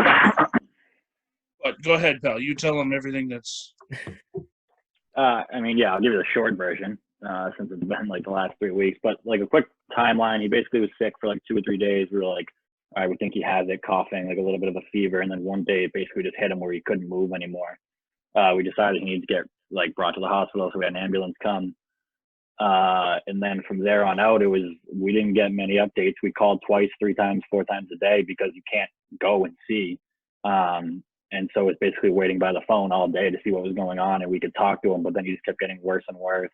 But go ahead, pal. You tell them everything that's. I mean, yeah, I'll give you the short version since it's been like the last 3 weeks. But like a quick timeline, he basically was sick for like 2 or 3 days. We were like, all right, we think he has it, coughing, like a little bit of a fever. And then one day it basically just hit him where he couldn't move anymore. We decided he needed to get like brought to the hospital. So we had an ambulance come. And then from there on out, we didn't get many updates. We called twice, 3 times, 4 times a day because you can't go and see. And so it's basically waiting by the phone all day to see what was going on, and we could talk to him, but then he just kept getting worse and worse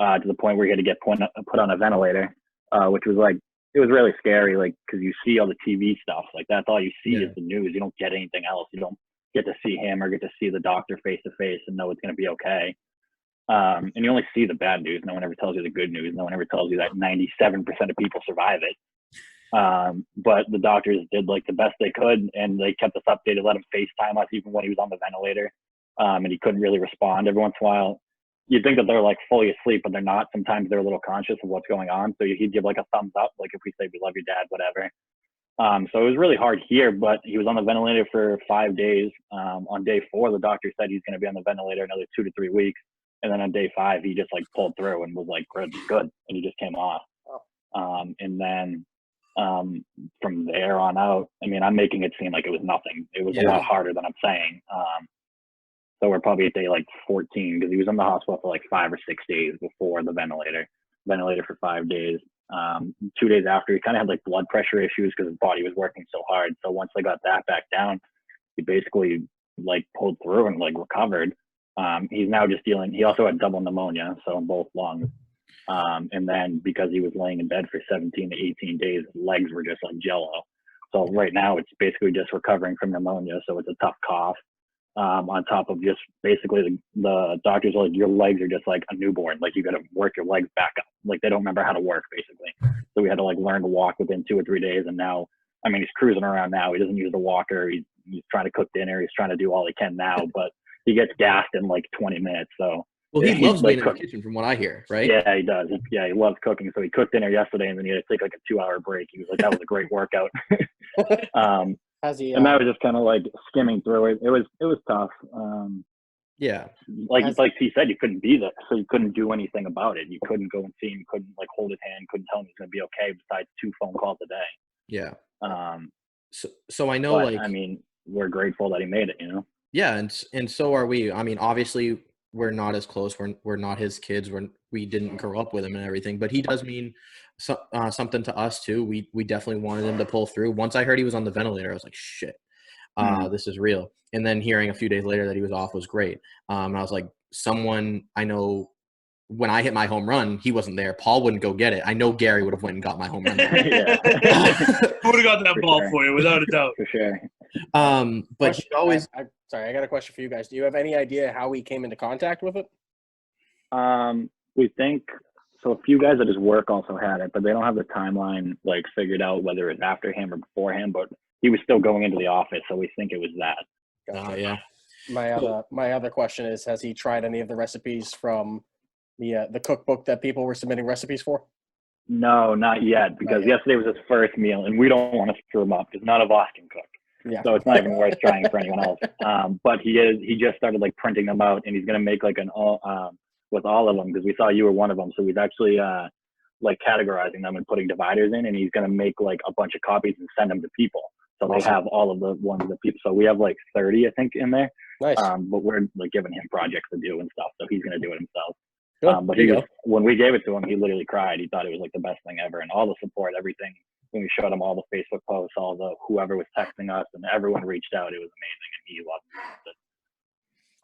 to the point where he had to get put on a ventilator, which was like, it was really scary, like, because you see all the TV stuff. Like, that's all you see is the news. You don't get anything else. You don't get to see him or get to see the doctor face to face and know it's going to be okay. And you only see the bad news. No one ever tells you the good news. No one ever tells you that 97% of people survive it. But the doctors did like the best they could, and they kept us updated, let him FaceTime us even when he was on the ventilator. And he couldn't really respond every once in a while. You'd think that they're like fully asleep, but they're not. Sometimes they're a little conscious of what's going on. So he'd give like a thumbs up, like if we say we love your dad, whatever. So it was really hard here, but he was on the ventilator for 5 days. On day 4, the doctor said he's going to be on the ventilator another 2 to 3 weeks. And then on day 5, he just like pulled through and was like, good. And he just came off. And then from there on out, I mean, I'm making it seem like it was nothing. It was a lot harder than I'm saying. So we're probably at day like 14 because he was in the hospital for like 5 or 6 days before the ventilator for 5 days. 2 days after, he kind of had like blood pressure issues because his body was working so hard. So once they got that back down, he basically like pulled through and like recovered. He's now just he also had double pneumonia, so in both lungs. And then because he was laying in bed for 17 to 18 days, his legs were just like jello. So right now it's basically just recovering from pneumonia. So it's a tough cough. On top of just basically the doctors are like, your legs are just like a newborn. Like you got to work your legs back up. Like they don't remember how to work basically. So we had to like learn to walk within 2 or 3 days. And now, I mean, he's cruising around now. He doesn't use the walker. He's trying to cook dinner. He's trying to do all he can now, but he gets gassed in like 20 minutes. So Well, he he's loves being like in the kitchen, from what I hear, right? Yeah, he does. He loves cooking. So he cooked dinner yesterday, and then he had to take like a 2-hour break. He was like, that was a great workout. Has he? And I was just kind of like skimming through it. It was tough. Yeah. Like he said, you couldn't be there, so you couldn't do anything about it. You couldn't go and see him. Couldn't like hold his hand. Couldn't tell him he's gonna be okay. Besides 2 phone calls a day. Yeah. Um, So I know, but, like, I mean, we're grateful that he made it. You know. yeah, and so are we. I mean, obviously, we're not as close. We're not his kids. We didn't grow up with him and everything. But he does mean something to us too. We definitely wanted him to pull through. Once I heard he was on the ventilator, I was like, shit, this is real. And then hearing a few days later that he was off was great. And I was like, someone I know. When I hit my home run, he wasn't there. Paul wouldn't go get it. I know Gary would have went and got my home run. Yeah. Would have got that For ball sure. for you, without a doubt. For sure. But he always. Sorry, I got a question for you guys. Do you have any idea how he came into contact with it? We think so. A few guys at his work also had it, but they don't have the timeline like figured out whether it's after him or before him. But he was still going into the office, so we think it was that. Oh yeah. My other question is, has he tried any of the recipes from the cookbook that people were submitting recipes for? No, not yet, because yesterday was his first meal, and we don't want to screw him up because none of us can cook. Yeah. So it's not even worth trying for anyone else. But he just started like printing them out, and he's gonna make like with all of them, because we saw you were one of them. So he's actually like categorizing them and putting dividers in, and he's gonna make like a bunch of copies and send them to people. So they have all of the ones that people. So we have like 30, I think, in there. Nice. But we're like giving him projects to do and stuff, so he's gonna do it himself. Good. But when we gave it to him, he literally cried. He thought it was like the best thing ever, and all the support, everything. When we showed him all the Facebook posts, all the whoever was texting us, and everyone reached out, it was amazing, and he loved it.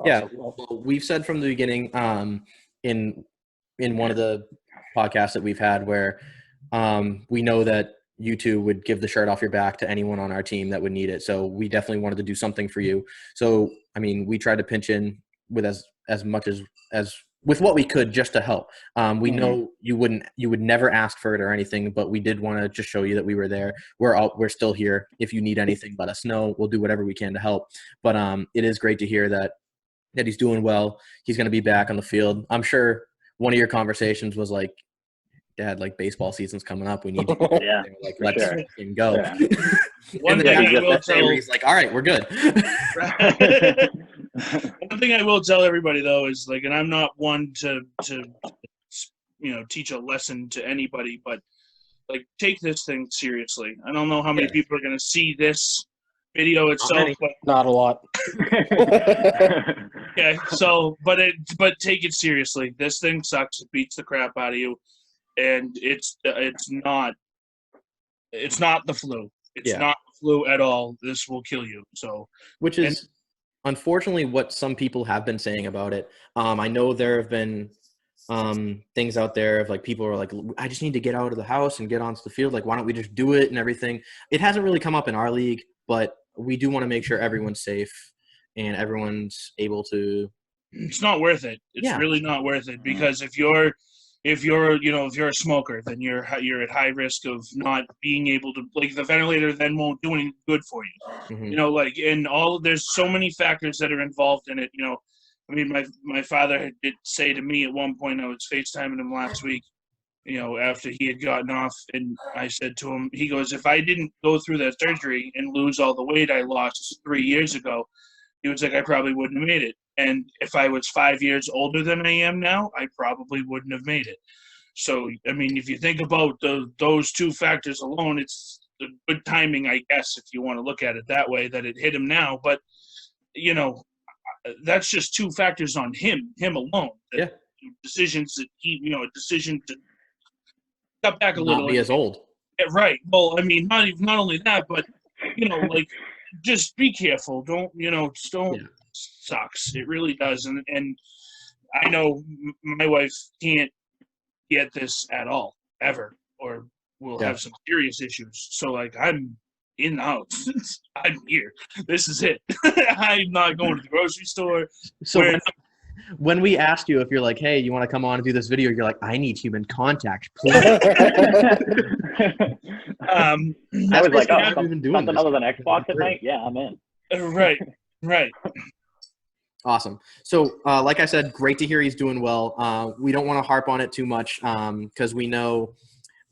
Yeah, well, we've said from the beginning in one of the podcasts that we've had where we know that you two would give the shirt off your back to anyone on our team that would need it. So we definitely wanted to do something for you. So, I mean, we tried to pinch in with as much as with what we could just to help. We know you would never ask for it or anything, but we did want to just show you that we were there. We're still here. If you need anything, let us know. We'll do whatever we can to help. But it is great to hear that he's doing well. He's going to be back on the field. I'm sure one of your conversations was like, Dad, like baseball season's coming up. We need you. Yeah, like, for let's sure. fucking go. Yeah. One thing I will tell, he's like, all right, we're good. one thing I will tell everybody though is like, and I'm not one to teach a lesson to anybody, but like take this thing seriously. I don't know how many people are going to see this video itself, but Not a lot. okay. So, but take it seriously. This thing sucks. It beats the crap out of you, and it's not the flu. It's not the flu at all. This will kill you. So, which is unfortunately what some people have been saying about it. I know there have been things out there of like people are like, I just need to get out of the house and get onto the field. Like, why don't we just do it and everything? It hasn't really come up in our league, but we do want to make sure everyone's safe and everyone's able to. It's not worth it. It's really not worth it, because if you're a smoker, then you're at high risk of not being able to, like, the ventilator then won't do any good for you. Mm-hmm. There's so many factors that are involved in it. I mean, my father did say to me at one point, I was FaceTiming him last week, after he had gotten off, and I said to him, he goes, if I didn't go through that surgery and lose all the weight I lost 3 years ago, he was like, I probably wouldn't have made it. And if I was 5 years older than I am now, I probably wouldn't have made it. So, I mean, if you think about those two factors alone, it's good timing, I guess, if you want to look at it that way, that it hit him now. But, that's just two factors on him alone. Decisions that a decision to cut back a little. Not be as old. Right. Well, I mean, not only that, but, like, just be careful. Don't. Sucks. It really does. And I know my wife can't get this at all, ever, or we'll have some serious issues. So, like, I'm in the house. I'm here. This is it. I'm not going to the grocery store. So when we asked you if you're like, hey, you want to come on and do this video, you're like, I need human contact, please. I was like, oh, something other than Xbox at night? Yeah, I'm in. Right. Awesome. So, like I said, great to hear he's doing well. We don't want to harp on it too much because we know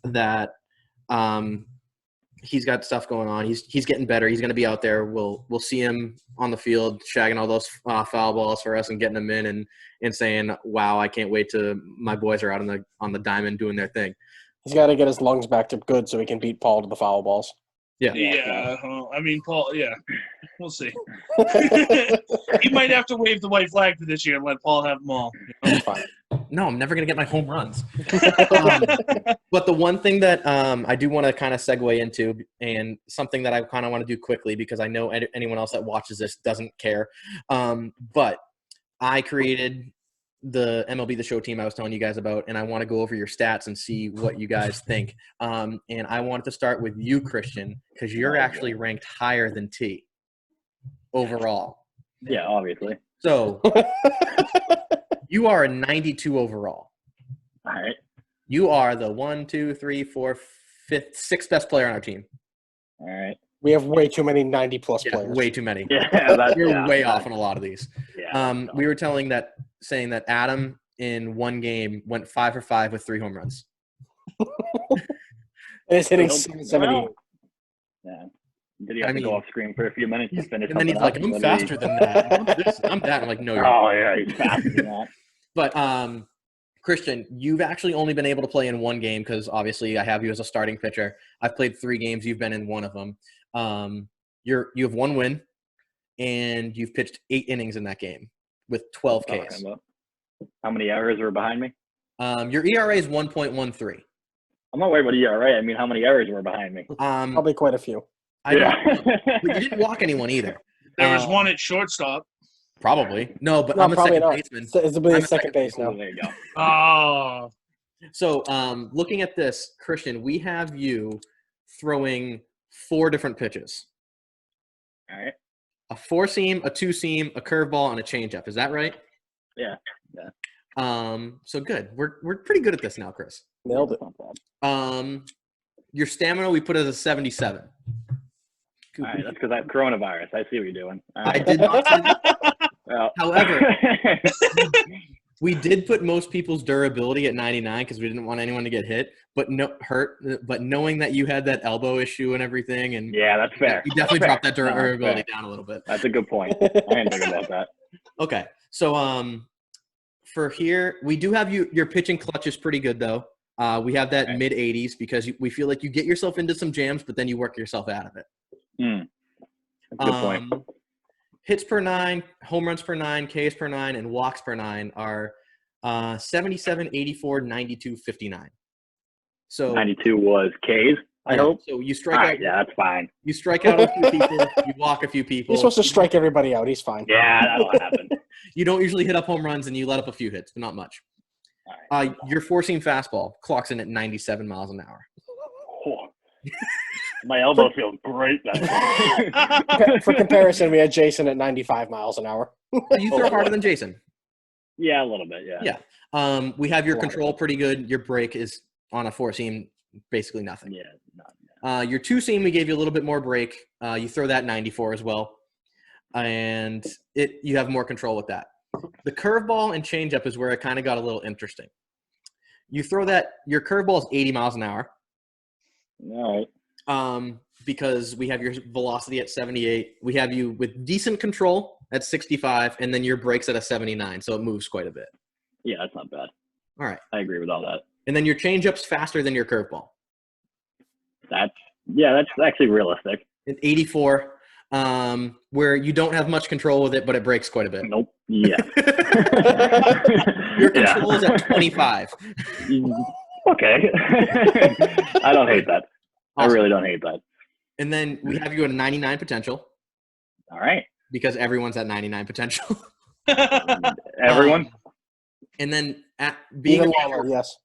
that he's got stuff going on. He's getting better. He's going to be out there. We'll see him on the field shagging all those foul balls for us and getting them in and saying, "Wow, I can't wait to my boys are out on the diamond doing their thing." He's got to get his lungs back to good so he can beat Paul to the foul balls. Yeah. I mean, Paul. Yeah, we'll see. You might have to wave the white flag for this year and let Paul have them all. Fine. No, I'm never going to get my home runs. But the one thing that I do want to kind of segue into, and something that I kind of want to do quickly because I know anyone else that watches this doesn't care, but I created the MLB The Show team I was telling you guys about, and I want to go over your stats and see what you guys think. And I wanted to start with you, Christian, because you're actually ranked higher than T overall. Yeah, obviously. So you are a 92 overall. All right. You are the 1, 2, 3, 4, 5th, 6th best player on our team. All right. We have way too many 90-plus players. Way too many. Yeah, You're way off on a lot of these. Yeah, We were saying that Adam in one game went 5 for 5 with 3 home runs. And it's hitting 770. Yeah. Did he have to go off screen for a few minutes to finish? And then he's like, I'm faster than that. I'm this, I'm that. I'm like, no, you're Oh, yeah, he's faster than that. But Christian, you've actually only been able to play in one game because obviously I have you as a starting pitcher. I've played 3 games. You've been in one of them. You have 1 win, and you've pitched 8 innings in that game with 12 Ks. How many errors were behind me? Your ERA is 1.13. I'm not worried about ERA. I mean, how many errors were behind me? Probably quite a few. But you didn't walk anyone either. There was one at shortstop. Probably. No, but No, I'm a probably second not. baseman. It's a I'm a second base now. There you go. Oh. So looking at this, Christian, we have you throwing 4 different pitches. All right. A 4-seam, a 2-seam, a curveball, and a changeup. Is that right? Yeah. So good. We're pretty good at this now, Chris. Nailed it. Your stamina we put as a 77. All right, that's because I have coronavirus. I see what you're doing. I did not say that. Well. However, we did put most people's durability at 99 because we didn't want anyone to get hit, but knowing that you had that elbow issue and everything, and yeah, that's fair. You definitely dropped that durability down a little bit. That's a good point. I didn't think about that. Okay, so for here, we do have your pitching clutch is pretty good though. We have that mid 80s because we feel like you get yourself into some jams, but then you work yourself out of it. That's a good point. Hits per 9, home runs per 9, Ks per 9, and walks per 9 are 77, 84, 92, 59. So 92 was Ks, I hope. So you strike out. Yeah, that's fine. You strike out a few people. You walk a few people. He's supposed to strike everybody out. He's fine. Yeah, that'll happen. You don't usually hit up home runs, and you let up a few hits, but not much. Right. Your 4-seam fastball clocks in at 97 miles an hour. Oh. My elbow feels great. For comparison, we had Jason at 95 miles an hour. You throw harder than Jason. Yeah, a little bit, yeah. Yeah. We have your control pretty good. Your break is on a 4-seam, basically nothing. Yeah. Not. Your 2-seam, we gave you a little bit more break. You throw that 94 as well. And you have more control with that. The curveball and changeup is where it kind of got a little interesting. You throw that, your curveball is 80 miles an hour. All right. Because we have your velocity at 78. We have you with decent control at 65, and then your break's at a 79, so it moves quite a bit. Yeah, that's not bad. All right. I agree with all that. And then your changeup's faster than your curveball. That's actually realistic. At 84, where you don't have much control with it, but it breaks quite a bit. Nope. Yeah. Your control is at 25. Okay. I don't hate that. Awesome. I really don't hate that. And then we have you at a 99 potential. All right. Because everyone's at 99 potential. Everyone? And then at being Even lower, yes.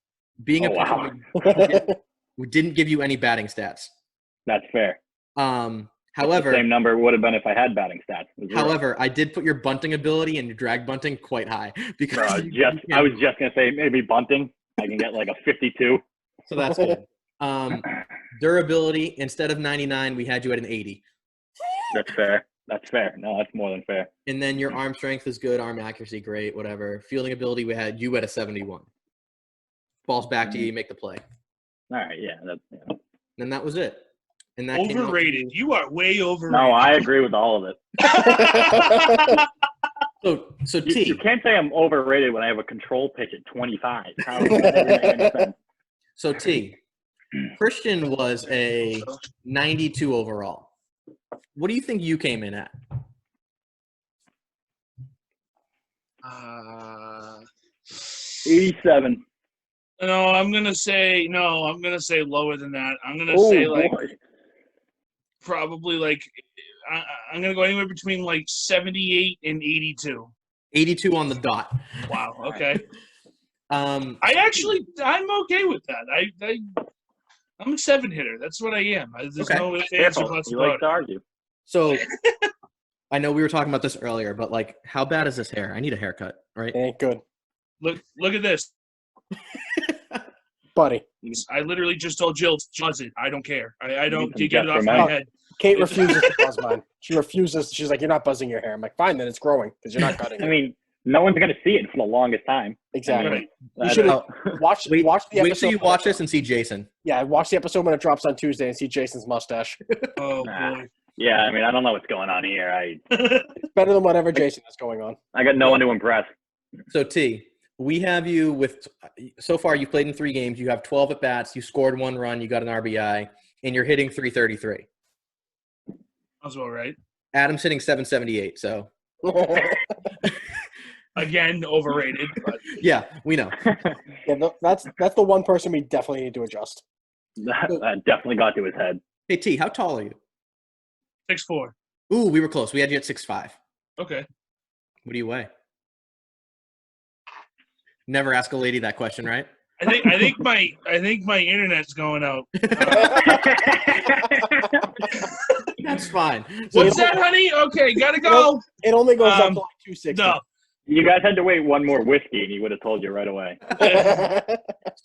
Being a Oh, pitcher, wow. we didn't give you any batting stats. That's fair. The However, same number would have been if I had batting stats. It was 0. however, I did put your bunting ability and your drag bunting quite high because Bro, I was just gonna say maybe bunting. I can get like a 52. so that's good. Durability, instead of 99, we had you at an 80. That's fair. That's fair. No, that's more than fair. And then your arm strength is good, arm accuracy great, whatever. Fielding ability, we had you at a 71. Balls back to you, you make the play. All right, yeah. That's, And that was it. And that came out- Overrated. You are way overrated. No, I agree with all of it. So T. You can't say I'm overrated when I have a control pitch at 25. How does that even make any sense? So T. Christian was a 92 overall. What do you think you came in at? 87. No, I'm gonna say lower than that. I'm gonna say like boy. probably like I'm gonna go anywhere between like 78 and 82. 82 on the dot. Wow. Okay. Um, I'm okay with that. I'm a 7 hitter. That's what I am. There's Okay. no ifs, ands, or Careful. buts You about like to argue. so I know we were talking about this earlier, but like, how bad is this hair? I need a haircut, right? Ain't good, it. Look at this. buddy. I literally just told Jill to buzz it. I don't care. I don't some get it off Jeff my Vermeil. head. Kate refuses to buzz mine. She refuses. She's like, "You're not buzzing your hair." I'm like, "Fine, then it's growing because you're not cutting I it." mean, no one's going to see it for the longest time. Exactly. Right. You should Oh, watch the wait episode. till you watch this and see Jason. Yeah, watch the episode when it drops on Tuesday and see Jason's mustache. Oh Nah. boy. Yeah, I mean, I don't know what's going on here. It's better than whatever Jason is going on. I got no one to impress. So T, we have you with so far you've played in 3 games. You have 12 at bats. You scored 1 run. You got an RBI, and you're hitting 333. That's all right. Adam's hitting 778. So Again, overrated. But yeah, we know. Yeah, that's the one person we definitely need to adjust. That definitely got to his head. Hey T, how tall are you? 6'4". Ooh, we were close. We had you at 6'5". Okay. What do you weigh? Never ask a lady that question, right? I think my internet's going out. That's fine. What's that, honey? Okay, gotta go. It only goes up to like 260. No. You guys had to wait one more whiskey, and he would have told you right away.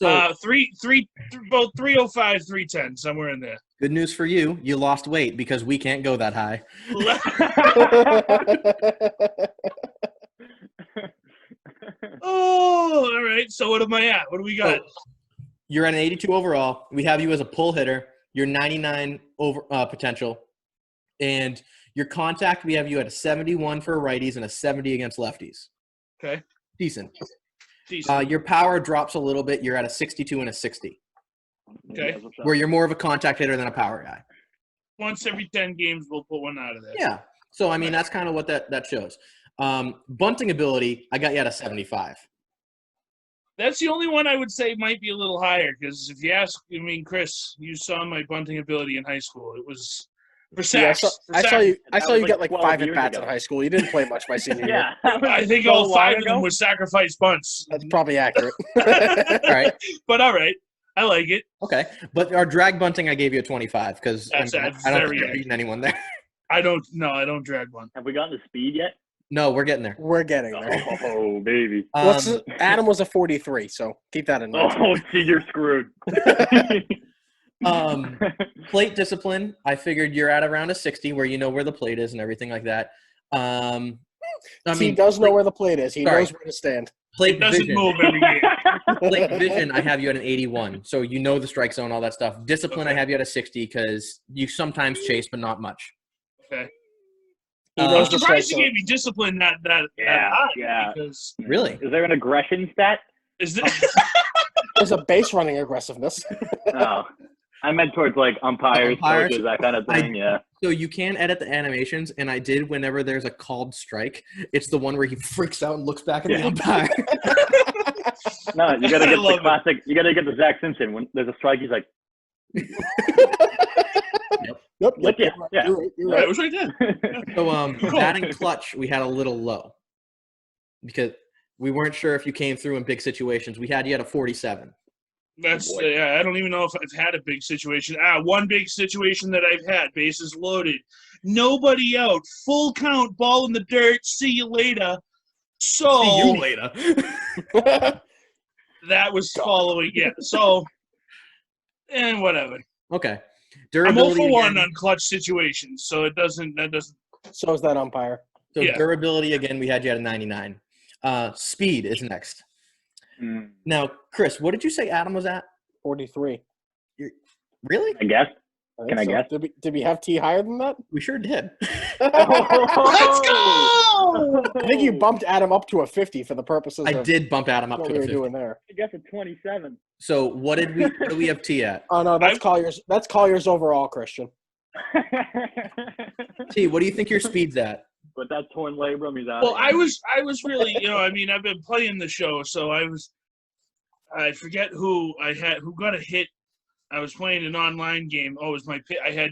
So Both 305, 310, somewhere in there. good news for you. You lost weight because we can't go that high. Oh, all right. So what am I at? What do we got? You're at an 82 overall. We have you as a pull hitter. You're 99 over potential. And your contact, we have you at a 71 for righties and a 70 against lefties. Okay. Decent. Decent. Your power drops a little bit. You're at a 62 and a 60, Okay. where you're more of a contact hitter than a power guy. Once every 10 games, we'll put one out of there. Yeah. So, I mean, that's kind of what that shows. Bunting ability, I got you at a 75. That's the only one I would say might be a little higher because if you ask, Chris, you saw my bunting ability in high school. It was for Yeah, sacks. I saw you That was get like like 12 5 years at bats ago. in high school. You didn't play much my senior year. Yeah. I think So all long 5 of ago? them were sacrifice bunts. That's probably accurate. All right. But all right. I like it. Okay. But our drag bunting, I gave you a 25 because I That's don't think very you're beating anyone there. I don't drag one. Have we gotten to speed yet? No, we're getting there. We're getting there. Oh, baby. Adam was a 43, so keep that in mind. Oh, see, you're screwed. Plate discipline, I figured you're at around a 60 where you know where the plate is and everything like that. He does know where the plate is. He Sorry. knows where to stand. plate It doesn't vision. move every game. Plate vision, I have you at an 81. So you know the strike zone, all that stuff. Discipline, Okay. I have you at a 60 because you sometimes chase, but not much. Okay. He I'm knows the strike surprised you zone. gave me discipline that Yeah, high yeah. because Really? Is there an aggression stat? is this There's a base running aggressiveness. Oh, I meant towards like umpires, Umpires? coaches, that kind of thing. Yeah. So you can edit the animations, and I did whenever there's a called strike. It's the one where he freaks out and looks back at the Yeah. umpire. No, you gotta I get love the it. classic. You gotta get the Zach Simpson when there's a strike. He's like, Yep. Like, yeah, yeah. You're right. You're Yeah, right. it was right there. So batting clutch, we had a little low because we weren't sure if you came through in big situations. We had you at a 47. That's boy. I don't even know if I've had a big situation. One big situation that I've had, bases loaded, nobody out, full count, ball in the dirt, see you later. So See you later. that was following, so, and whatever. Okay. I'm 0 Durability for 1 again. on clutch situations, so that doesn't, So is that umpire. So yeah. durability again, we had you at a 99. Speed is next. Mm, Now, Chris, what did you say Adam was at? 43. Really? I guess. think Can I so. guess? Did we have T higher than that? We sure did. Let's go! I think you bumped Adam up to a 50 for the purposes I of did bump Adam up what to we a were 50. doing there. I guess a 27. So what do we have T at? Oh no, that's I- Collier's. That's Collier's overall, Christian. T, what do you think your speed's at? But that torn labrum, he's out. Well, I was really, I mean, I've been playing the show, so I forget who got a hit. I was playing an online game. Oh, it was I had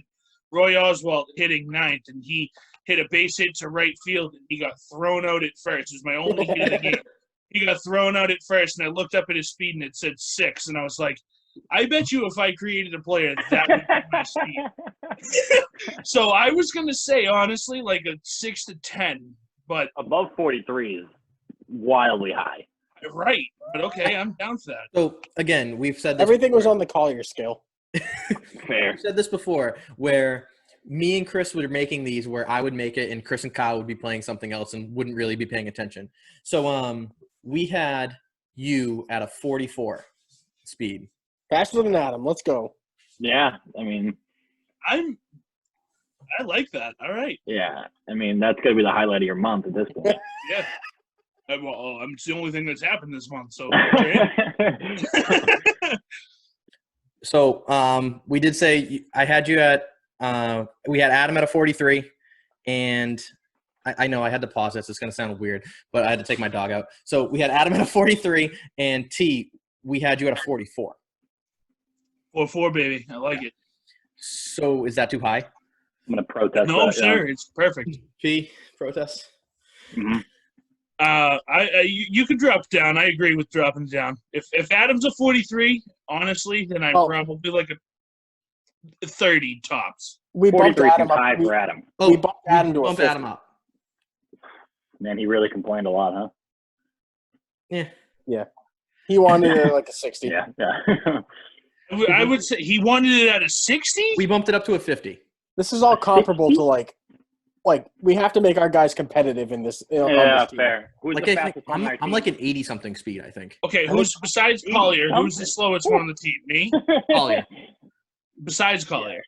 Roy Oswalt hitting ninth, and he hit a base hit to right field, and he got thrown out at first. It was my only hit of the game. He got thrown out at first, and I looked up at his speed, and it said 6, and I was like, I bet you if I created a player, that would be my speed. So I was going to say, honestly, like a 6 to 10, but Above 43 is wildly high. right. But okay, I'm down for that. So again, we've said this Everything was on the Collier scale. Fair. We've said this before, where me and Chris were making these where I would make it and Chris and Kyle would be playing something else and wouldn't really be paying attention. So we had you at a 44 speed. Faster than Adam. Let's go. Yeah, I mean, I like that. All right. yeah. I mean, that's going to be the highlight of your month at this point. Yeah. Well, it's the only thing that's happened this month. So, So we did say I had you at we had Adam at a 43, and I know I had to pause this. It's going to sound weird, but I had to take my dog out. So we had Adam at a 43, and T, we had you at a 44. 4-4, baby. I like it. So is that too high? I'm going to protest No, that. sir. It's perfect. P, protest? Yeah. You could drop down. I agree with dropping down. If Adam's a 43, honestly, then I'm Oh. probably like a 30 tops. We bumped 43 Adam seems up. high for Adam. Oh, We bumped Adam to a bumped 50. Adam up. Man, he really complained a lot, huh? Yeah. He wanted it like a 60. Yeah. I would say he wanted it at a 60. We bumped it up to a 50. This is all comparable to like we have to make our guys competitive in this. On Yeah, this team. fair. Who's Like the I think fastest on our I'm team? like an 80-something speed, I think. Okay, who's besides Collier? Who's the slowest one on the team? Me. Collier. Besides Collier.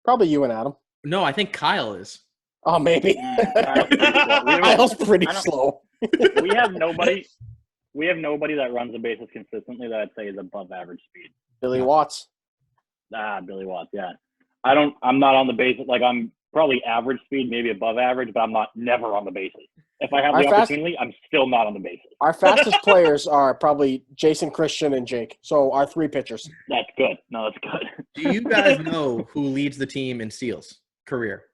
Probably you and Adam. No, I think Kyle is. Oh, maybe. Kyle's pretty I don't- slow. we have nobody. We have nobody that runs the bases consistently that I'd say is above average speed. Billy Watts. Billy Watts. Yeah, I'm not on the bases. Like I'm probably average speed, maybe above average, but I'm not never on the bases. If I have the opportunity, I'm still not on the bases. Our fastest players are probably Jason, Christian, and Jake. So our 3 pitchers. That's good. No, that's good. Do you guys know who leads the team in steals career?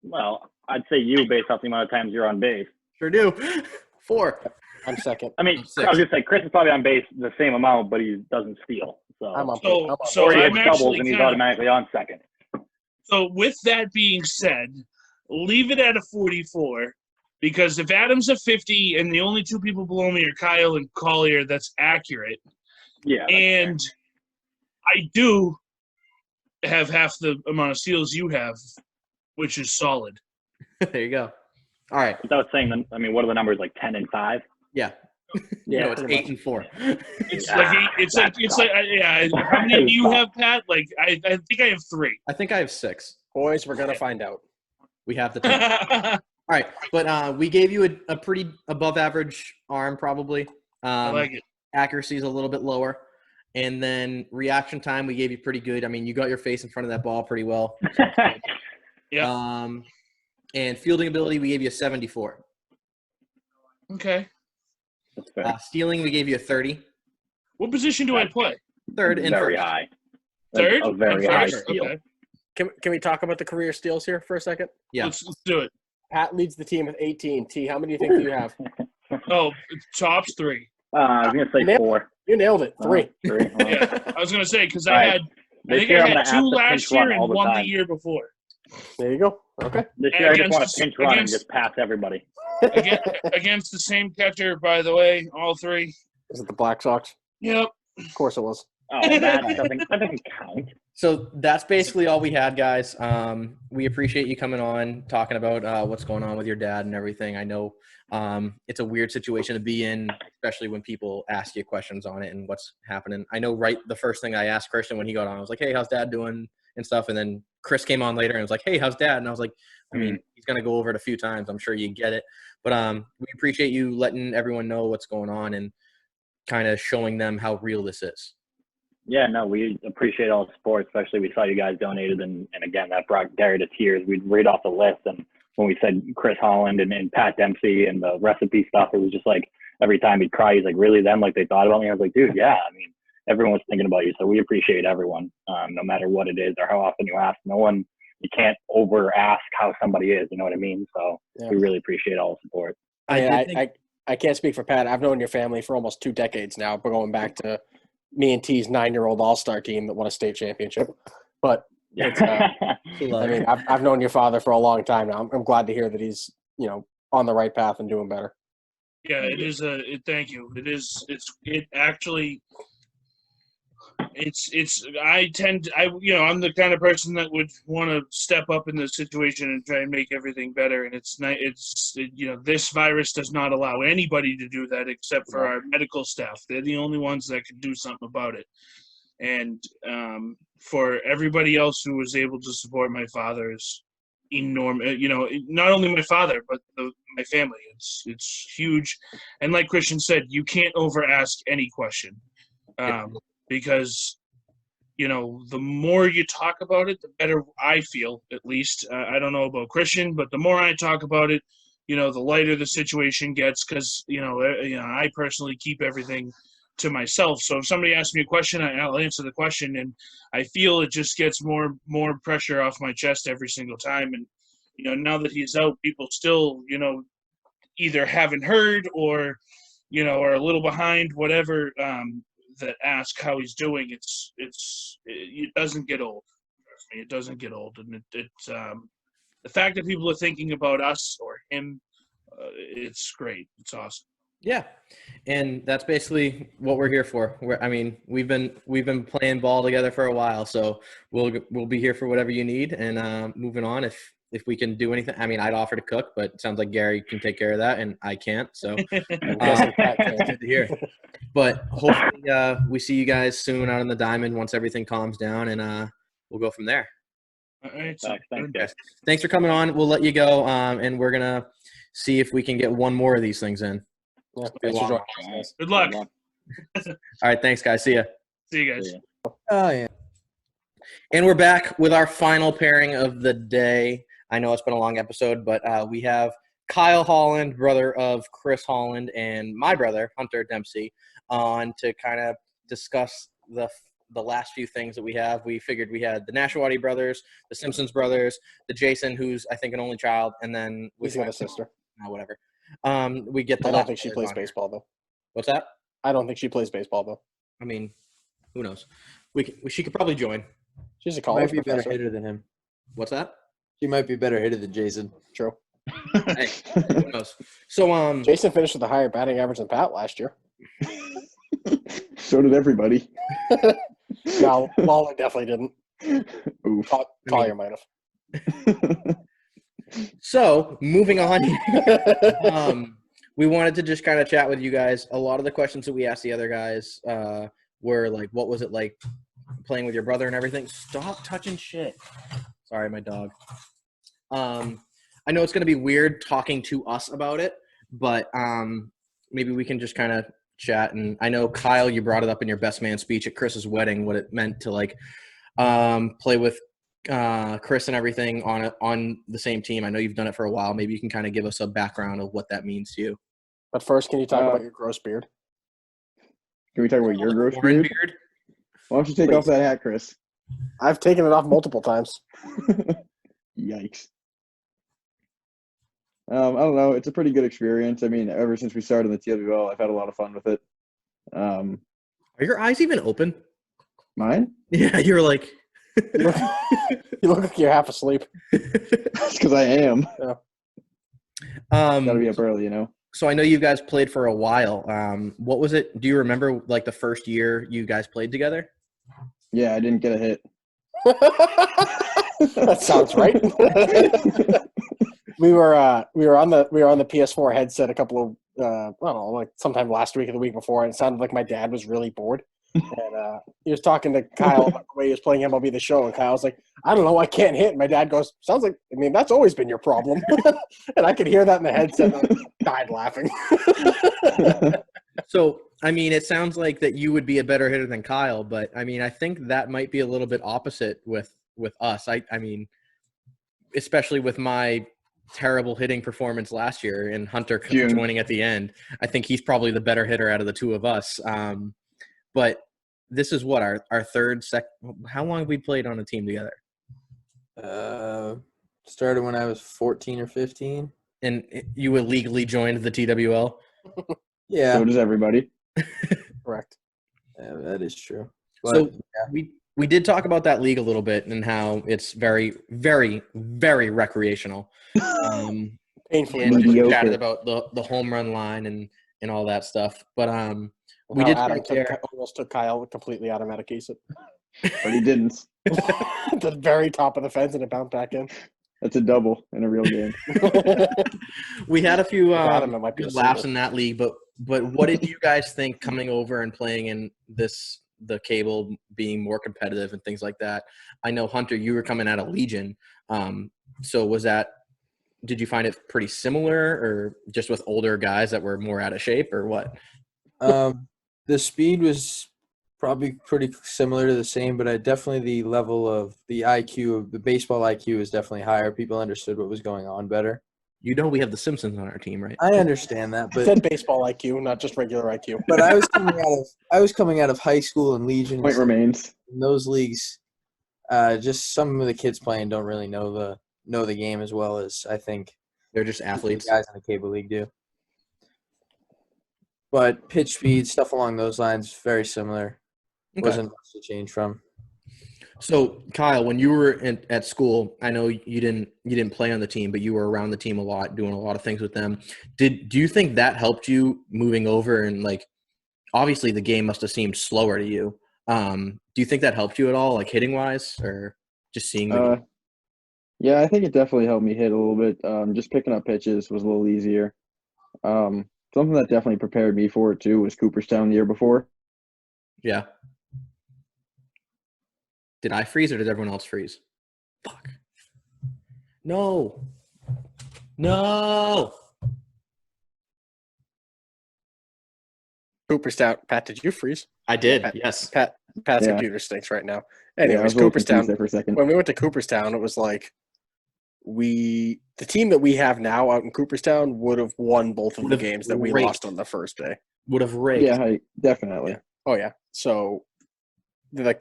Well, I'd say you based off the amount of times you're on base. Sure do. 4. I'm second. I mean, I'm I six. was gonna say Chris is probably on base the same amount, but he doesn't steal. So, I'm up. So- I'm up. so or he I'm hits doubles actually and he's kinda- automatically on second. So with that being said, leave it at a 44 because if Adam's a 50 and the only 2 people below me are Kyle and Collier, that's accurate. Yeah. that's And I do have half the amount of steals you have, which is solid. There you go. All right. without saying them. I mean, what are the numbers like 10 and 5? Yeah. Yeah, No, it's pretty 8 and 4. It's Yeah, like yeah. How many do you have, Pat? Like I think I have 3. I think I have 6. Boys, we're gonna find out. We have the 10. All right. But we gave you a pretty above average arm, probably. I like it. Accuracy is a little bit lower. And then reaction time, we gave you pretty good. I mean, you got your face in front of that ball pretty well. Yeah. And fielding ability, we gave you a 74. Okay. That's fair. Stealing, we gave you a 30. What position do I play? Third and very first. high. Third? A very And high first? steal. Okay. Can we talk about the career steals here for a second? Yeah. Let's do it. Pat leads the team with 18. T, how many do you think you have? Oh, tops 3. I was gonna say Nailed 4. You nailed it. 3. Three. Yeah, I was gonna say because All I right. had I This think year I I'm gonna had have 2 to last pinch run year all and the 1 the time. year before. There you go. Okay. This year I just want Against- to pinch run and against- just pass everybody. Against the same catcher, by the way, all 3. Is it the Black Sox? Yep. Of course it was. Oh, that doesn't count. So that's basically all we had, guys. We appreciate you coming on, talking about what's going on with your dad and everything. I know it's a weird situation to be in, especially when people ask you questions on it and what's happening. I know the first thing I asked Christian when he got on, I was like, hey, how's dad doing and stuff. And then Chris came on later and was like, hey, how's dad? And I was like, I mean, he's going to go over it a few times. I'm sure you get it. But we appreciate you letting everyone know what's going on and kind of showing them how real this is. Yeah, no, we appreciate all the support, especially we saw you guys donated, and again, that brought Gary to tears. We'd read off the list, and when we said Chris Holland and Pat Dempsey and the recipe stuff, it was just like every time he'd cry, he's like, really them? Like they thought about me? I was like, dude, yeah, I mean, everyone was thinking about you, so we appreciate everyone, no matter what it is or how often you ask. You can't over ask how somebody is, you know what I mean? So we really appreciate all the support. I can't speak for Pat. I've known your family for almost 2 decades now, but going back to me and T's 9-year-old all-star team that won a state championship. But it's, I mean, I've known your father for a long time now. I'm glad to hear that he's, on the right path and doing better. Yeah, it is thank you. I'm the kind of person that would want to step up in this situation and try and make everything better. And this virus does not allow anybody to do that except for our medical staff. They're the only ones that can do something about it. And for everybody else who was able to support my father is enormous. Not only my father, but my family. It's huge. And like Christian said, you can't over ask any question. Because, the more you talk about it, the better I feel, at least. I don't know about Christian, but the more I talk about it, the lighter the situation gets because, I personally keep everything to myself. So if somebody asks me a question, I'll answer the question. And I feel it just gets more pressure off my chest every single time. And, now that he's out, people still, either haven't heard or, are a little behind, whatever, that ask how he's doing. It doesn't get old. Trust me, it doesn't get old. And it's the fact that people are thinking about us or him, it's great. It's awesome. Yeah, and that's basically what we're here for. We've been playing ball together for a while, so we'll be here for whatever you need. And moving on, if we can do anything, I'd offer to cook, but it sounds like Gary can take care of that, and I can't. So good to hear. But hopefully we see you guys soon out on the diamond once everything calms down, and we'll go from there. All right. Thanks, guys. Thanks for coming on. We'll let you go, and we're gonna see if we can get one more of these things in. Yeah, thanks for joining us, guys. Good luck. All right, thanks, guys. See ya. See you guys. Oh, yeah. And we're back with our final pairing of the day. I know it's been a long episode, but we have Kyle Holland, brother of Chris Holland, and my brother, Hunter Dempsey, on to kind of discuss the last few things that we have. We figured we had the Nashawatty Brothers, the Simpson Brothers, the Jason, who's, I think, an only child, and then He's got a sister. Whatever. We get the I don't think she plays baseball, though. What's that? I don't think she plays baseball, though. Who knows? She could probably join. She's a Might college be a better professor. hitter than him. What's that? She might be a better hitter than Jason. True. Hey, who knows? So Jason finished with a higher batting average than Pat last year. So did everybody. No, Lawler definitely didn't. Oof. Collier might have. So moving on, we wanted to just kind of chat with you guys. A lot of the questions that we asked the other guys were like, what was it like playing with your brother and everything? Stop touching shit. Sorry, my dog. I know it's going to be weird talking to us about it, but maybe we can just kind of chat. And I know, Kyle, you brought it up in your best man speech at Chris's wedding, what it meant to like play with Chris and everything on the same team. I know you've done it for a while. Maybe you can kind of give us a background of what that means to you. But first, can you talk about your gross beard? Can we talk about your gross Warren beard? Why don't you take off that hat, Chris? I've taken it off multiple times. Yikes. I don't know. It's a pretty good experience. Ever since we started the TWL, I've had a lot of fun with it. Are your eyes even open? Mine? Yeah, you're like. You look like you're half asleep. That's because I am. Gotta be up early, you know. So I know you guys played for a while. What was it? Do you remember like the first year you guys played together? Yeah, I didn't get a hit. That sounds right. we were on the PS4 headset a couple of I don't know, like sometime last week or the week before, and it sounded like my dad was really bored. And he was talking to Kyle about the way he was playing MLB The Show, and Kyle was like, I don't know, I can't hit. And my dad goes, sounds like, I mean, that's always been your problem. And I could hear that in the headset, and I died laughing. So, I mean, it sounds like that you would be a better hitter than Kyle, but I mean, I think that might be a little bit opposite with us. I mean, especially with my terrible hitting performance last year and Hunter joining at the end, I think he's probably the better hitter out of the two of us. But this is what our third how long have we played on a team together? Started when I was 14 or 15. And you illegally joined the TWL? Yeah. So does everybody. Correct. Yeah, that is true. But, So we did talk about that league a little bit and how it's very, very, very recreational. Painfully and we mediocre. chatted about the home run line and all that stuff. But we How did Adam start there. almost took Kyle completely out of Metakeesit. But he didn't. At the very top of the fence, and it bounced back in. That's a double in a real game. We had a few Adam, it might be a good laughs single. in that league, but what did you guys think coming over and playing in the CABL being more competitive and things like that? I know, Hunter, you were coming out of Legion. So did you find it pretty similar, or just with older guys that were more out of shape, or what? the speed was probably pretty similar to the same, but the level of the IQ of the baseball IQ is definitely higher. People understood what was going on better. You know we have the Simpsons on our team, right? I understand that, I but said baseball IQ, not just regular IQ. but I was coming out of high school and Legion. Point remains. In those leagues, just some of the kids playing don't really know the game as well as I think They're just athletes. the guys in the cable league do. But pitch speed, stuff along those lines, very similar. Okay. Wasn't much to change from. So, Kyle, when you were at school, I know you didn't play on the team, but you were around the team a lot, doing a lot of things with them. Do you think that helped you moving over? And like, obviously, the game must have seemed slower to you. Do you think that helped you at all, like hitting wise, or just seeing the game? Yeah, I think it definitely helped me hit a little bit. Just picking up pitches was a little easier. Something that definitely prepared me for it too was Cooperstown the year before. Yeah. Did I freeze or did everyone else freeze? Fuck. No. Cooperstown. Pat, did you freeze? I did. Pat, Pat's Yeah. computer stinks right now. Yeah, I Anyways, was a little confused Cooperstown. there for a second. When we went to Cooperstown, it was like the team that we have now out in Cooperstown would have won both of the Would've games that we raked. lost on the first day. would have raked. Yeah, definitely. Oh yeah. So the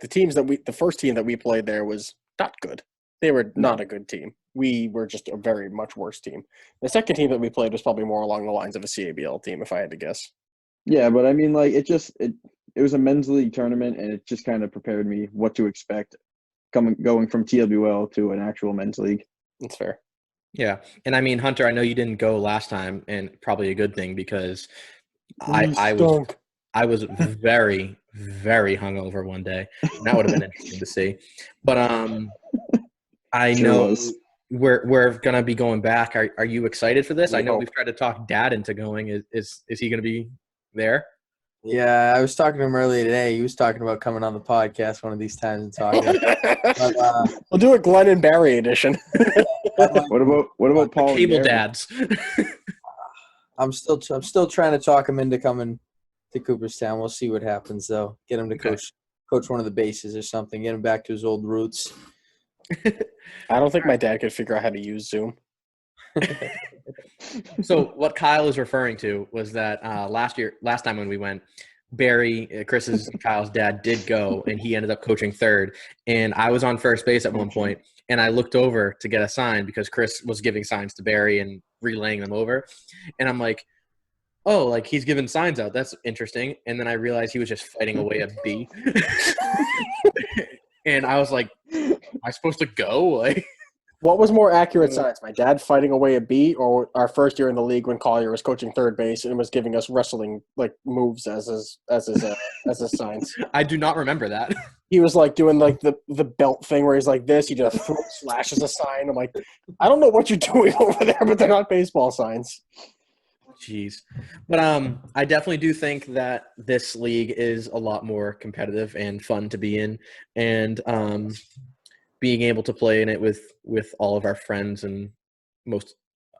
first team that we played there was not good. They were not a good team. We were just a very much worse team. The second team that we played was probably more along the lines of a CABL team, if I had to guess. Yeah, but I mean, like, it was a men's league tournament, and it just kind of prepared me what to expect going from TWL to an actual men's league. That's fair. Yeah. And I mean, Hunter, I know you didn't go last time, and probably a good thing because I was very, very hungover one day. And that would have been interesting to see. But I Sure know was. we're gonna be going back. Are you excited for this? We I know hope. we've tried to talk Dad into going. Is he gonna be there? Yeah, I was talking to him earlier today. He was talking about coming on the podcast one of these times and talking. But, We'll do a Glenn and Barry edition. What about Paul? and Cable Gary? dads. I'm still trying to talk him into coming to Cooperstown. We'll see what happens though. Get him to coach one of the bases or something. Get him back to his old roots. I don't think my dad could figure out how to use Zoom. So what Kyle is referring to was that last time when we went, Barry, Chris's and Kyle's dad did go, and he ended up coaching third. And I was on first base at one point, and I looked over to get a sign because Chris was giving signs to Barry and relaying them over. And I'm like, oh, like he's giving signs out. That's interesting. And then I realized he was just fighting away a bee. And I was like, am I supposed to go? Like, What was more accurate signs? My dad fighting away a bee, or our first year in the league when Collier was coaching third base and was giving us wrestling like moves as his signs? I do not remember that. He was like doing like the belt thing where he's like this. He just throat slashes a sign. I'm like, I don't know what you're doing over there, but they're not baseball signs. Jeez. But I definitely do think that this league is a lot more competitive and fun to be in. And being able to play in it with all of our friends and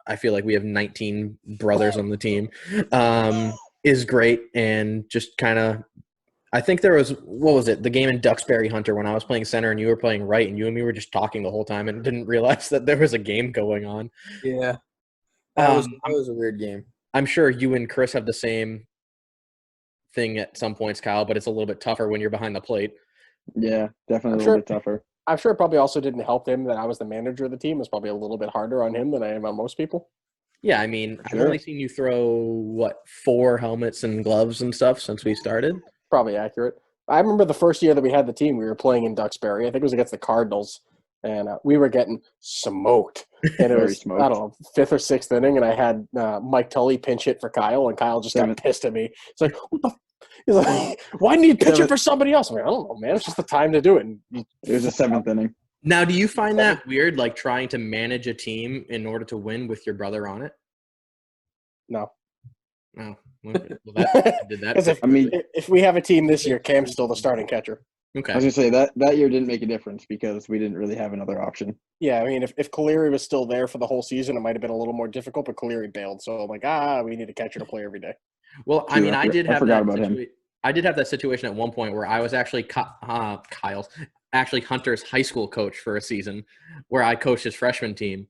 I feel like we have 19 brothers on the team, is great. And just kind of, I think there was, what was it? The game in Duxbury Hunter when I was playing center and you were playing right and you and me were just talking the whole time and didn't realize that there was a game going on. Yeah. That was a weird game. I'm sure you and Chris have the same thing at some points, Kyle, but it's a little bit tougher when you're behind the plate. Yeah, definitely a little bit tougher. I'm sure it probably also didn't help him that I was the manager of the team. It was probably a little bit harder on him than I am on most people. Yeah, I mean, Sure. I've only seen you throw, 4 helmets and gloves and stuff since we started? Probably accurate. I remember the first year that we had the team, we were playing in Duxbury. I think it was against the Cardinals, and we were getting smoked. And it Very was, smoked. I don't know, 5th or 6th inning, and I had Mike Tully pinch hit for Kyle, and Kyle just got pissed at me. It's like, what the He's like, why do you pitch it for somebody else? I'm like, I don't know, man. It's just the time to do it. And It was the 7th inning. Now, do you find that weird, like trying to manage a team in order to win with your brother on it? No. No. Okay. Well, that did that. 'Cause I mean, if we have a team this year, Cam's still the starting catcher. Okay. I was gonna say that year didn't make a difference because we didn't really have another option. Yeah, I mean, if Caleri was still there for the whole season, it might have been a little more difficult, but Caleri bailed. So I'm like, we need a catcher to play every day. Well, I True, mean, I I forgot about him. I did have that situation at one point where I was actually Hunter's high school coach for a season where I coached his freshman team.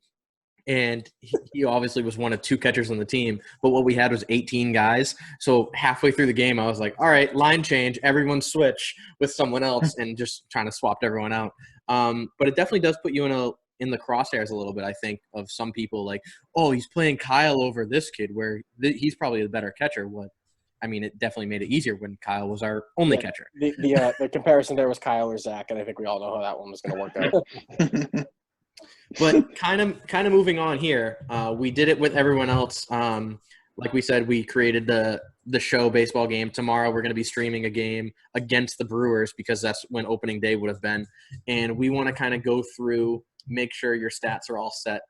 And he obviously was one of 2 catchers on the team, but what we had was 18 guys. So halfway through the game, I was like, all right, line change, everyone switch with someone else, and just trying to swap everyone out. But it definitely does put you in the crosshairs a little bit, I think, of some people like, oh, he's playing Kyle over this kid where he's probably the better catcher. I mean, it definitely made it easier when Kyle was our only catcher. The comparison there was Kyle or Zach, and I think we all know how that one was going to work out. But kind of moving on here, we did it with everyone else. Like we said, we created the show baseball game. Tomorrow we're going to be streaming a game against the Brewers because that's when opening day would have been. And we want to kind of go through, make sure your stats are all set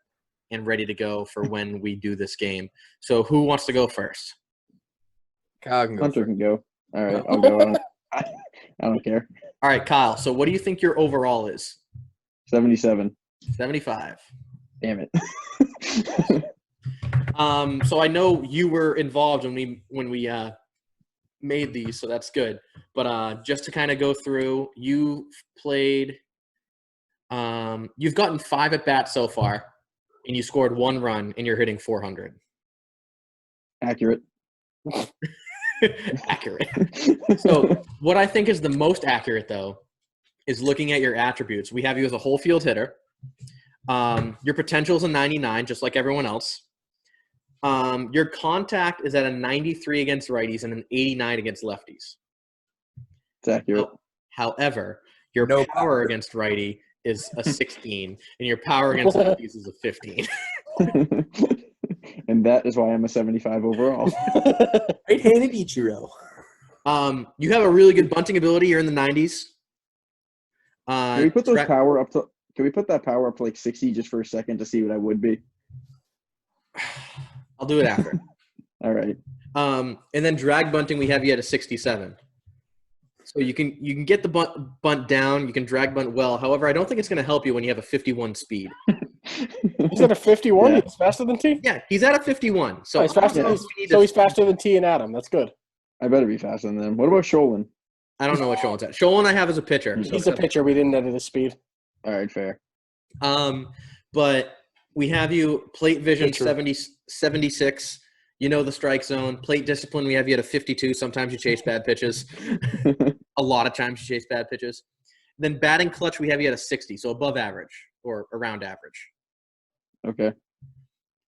and ready to go for when we do this game. So who wants to go first? Kyle can go. Hunter can go. All right, I'll go. I don't care. All right, Kyle. So what do you think your overall is? 77. 75. Damn it. So I know you were involved when we made these, so that's good. But just to kind of go through, you played. You've gotten 5 at bats so far, and you scored 1 run, and you're hitting 400. Accurate. Accurate. So what I think is the most accurate, though, is looking at your attributes. We have you as a whole field hitter. Your potential is a 99, just like everyone else. Your contact is at a 93 against righties and an 89 against lefties. It's accurate. However, your power against righty is a 16, and your power against lefties is a 15. And that is why I'm a 75 overall. Right-handed Ichiro. You have a really good bunting ability. You're in the 90s. Can we put those power up to? Can we put that power up to like 60 just for a second to see what I would be? I'll do it after. All right. And then drag bunting, we have you at a 67. So you can get the bunt down. You can drag bunt well. However, I don't think it's going to help you when you have a 51 speed. He's at a 51? Yeah. He's faster than T? Yeah, he's at a 51. So he's faster. He's faster than T and Adam. That's good. I better be faster than them. What about Sholin? I don't know what Sholin's at. Sholin I have as a pitcher. He's a pitcher. We didn't edit his speed. All right, fair. But we have you plate vision 76. You know the strike zone. Plate discipline, we have you at a 52. Sometimes you chase bad pitches. A lot of times you chase bad pitches. Then batting clutch, we have you at a 60, so above average or around average. Okay.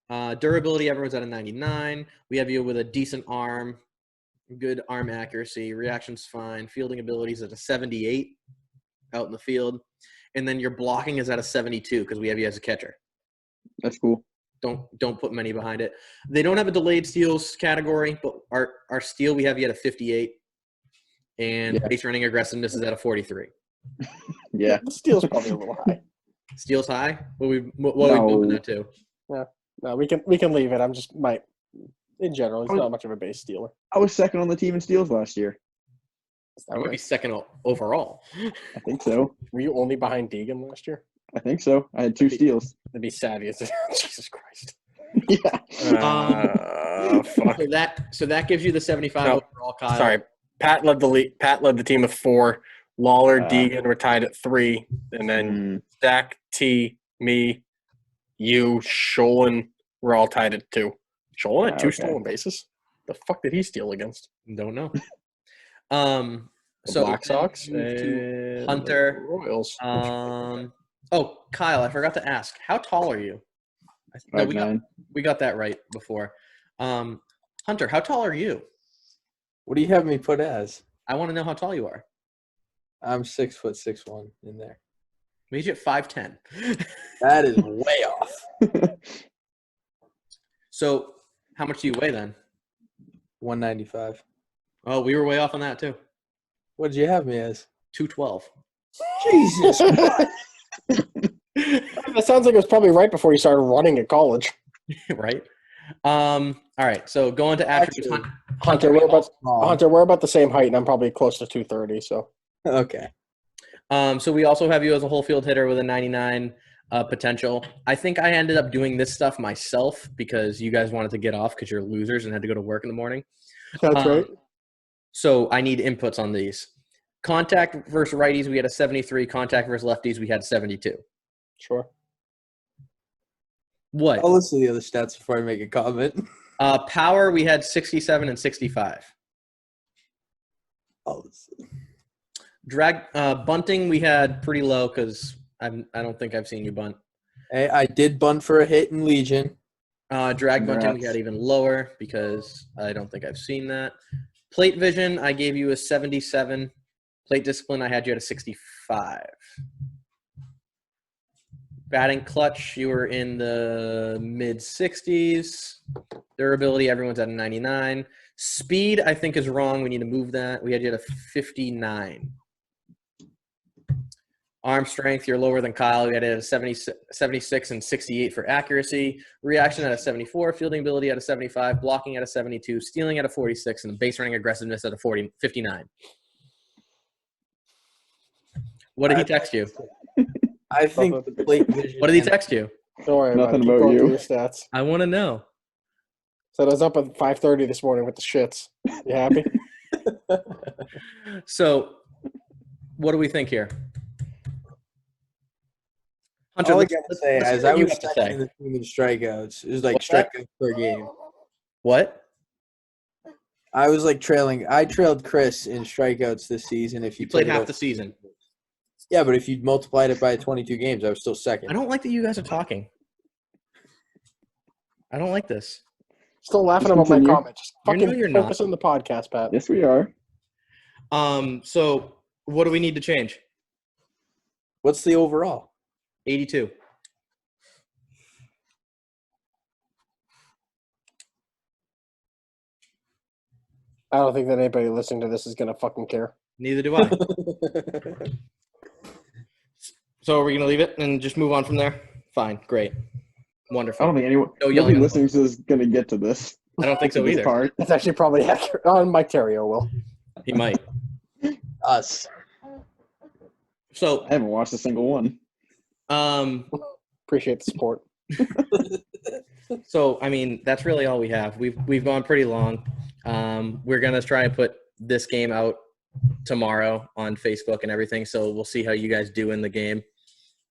Durability, everyone's at a 99. We have you with a decent arm, good arm accuracy. Reaction's fine. Fielding abilities at a 78 out in the field. And then your blocking is at a 72 because we have you as a catcher. That's cool. Don't put many behind it. They don't have a delayed steals category, but our steal, we have you at a 58. And base running aggressiveness is at a 43. Yeah, steal's probably a little high. Steals high? What are we moving that to? Yeah, no, we can leave it. I'm just in general, he's not much of a base stealer. I was second on the team in steals last year. I would be second overall. I think so. Were you only behind Deegan last year? I think so. I had 2 steals. That'd be savvy. Jesus Christ. Yeah. Fuck. So that gives you the 75 No. overall, Kyle. Sorry, Pat led the league. Pat led the team with 4. Lawler, Deegan were tied at 3, and then Zach, T, me, you, Sholin were all tied at 2. Sholin had 2 stolen bases. The fuck did he steal against? Don't know. The So Black Sox move to and Hunter. the Royals. Kyle, I forgot to ask. How tall are you? No, we got that right before. Hunter, how tall are you? What do you have me put as? I want to know how tall you are. I'm 6'6" in there. Made you at 5'10". That is way off. So how much do you weigh then? 195. Oh, we were way off on that too. What did you have me as? 212. Jesus Christ. That sounds like it was probably right before you started running at college. Right. All right. So going to attributes. Hunter, we're about the same height, and I'm probably close to 230. So Okay. So we also have you as a whole field hitter with a 99 potential. I think I ended up doing this stuff myself because you guys wanted to get off because you're losers and had to go to work in the morning. that's right. So I need inputs on these. Contact versus righties, we had a 73. Contact versus lefties, we had 72. Sure. What? I'll listen to the other stats before I make a comment. Power, we had 67 and 65. I'll listen. Bunting, we had pretty low because I don't think I've seen you bunt. Hey, I did bunt for a hit in Legion. Drag bunting, we had even lower because I don't think I've seen that. Plate vision, I gave you a 77. Plate discipline, I had you at a 65. Batting clutch, you were in the mid-60s. Durability, everyone's at a 99. Speed, I think, is wrong. We need to move that. We had you at a 59. Arm strength, you're lower than Kyle. We had it at a 76 and 68 for accuracy. Reaction at a 74. Fielding ability at a 75. Blocking at a 72. Stealing at a 46. And base running aggressiveness at a 59. What did he text you? I think the plate vision. What did he text you? Don't worry Nothing about it. Keep about going you. through your stats. I want to know. So I was up at 5:30 this morning with the shits. You happy? So, what do we think here? Hunter, All I let's- gotta let's- say let's is hear I what you was have to second say. in the team in strikeouts. It was like What's that? strikeouts per game. What? I was like trailing. I trailed Chris in strikeouts this season. If you You played took it half over- the season. Yeah, but if you multiplied it by 22 games, I was still second. I don't like that you guys are talking. I don't like this. Still laughing Just about my continue. comment. Just You know fucking you're not. focus on the podcast, Pat. Yes, we are. So what do we need to change? What's the overall? 82. I don't think that anybody listening to this is gonna fucking care. Neither do I. So are we gonna leave it and just move on from there? Fine, great, I wonderful. don't think anyone No yelling nobody on the listening to this is gonna get to this. I don't think so this either. part. It's actually probably accurate. Oh, Mike Terrio will. He might. Us. So I haven't watched a single one. Appreciate the support. So I mean that's really all we have. We've gone pretty long. We're gonna try and put this game out tomorrow on Facebook and everything. So we'll see how you guys do in the game,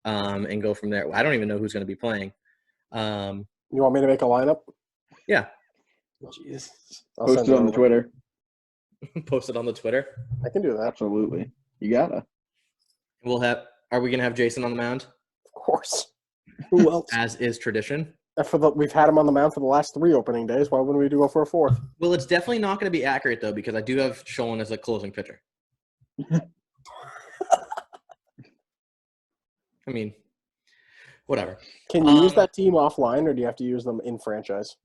and go from there. I don't even know who's gonna be playing. You want me to make a lineup? Yeah, Jeez. I'll Post send it on the over. Twitter. post it on the Twitter. I can do that. Absolutely. You gotta. We'll have. Are we gonna have Jason on the mound Of course. Who else? as is tradition? We've had him on the mound for the last 3 opening days. Why wouldn't we go for a 4th? Well, it's definitely not going to be accurate, though, because I do have Sholin as a closing pitcher. I mean, whatever. Can you use that team offline, or do you have to use them in franchise?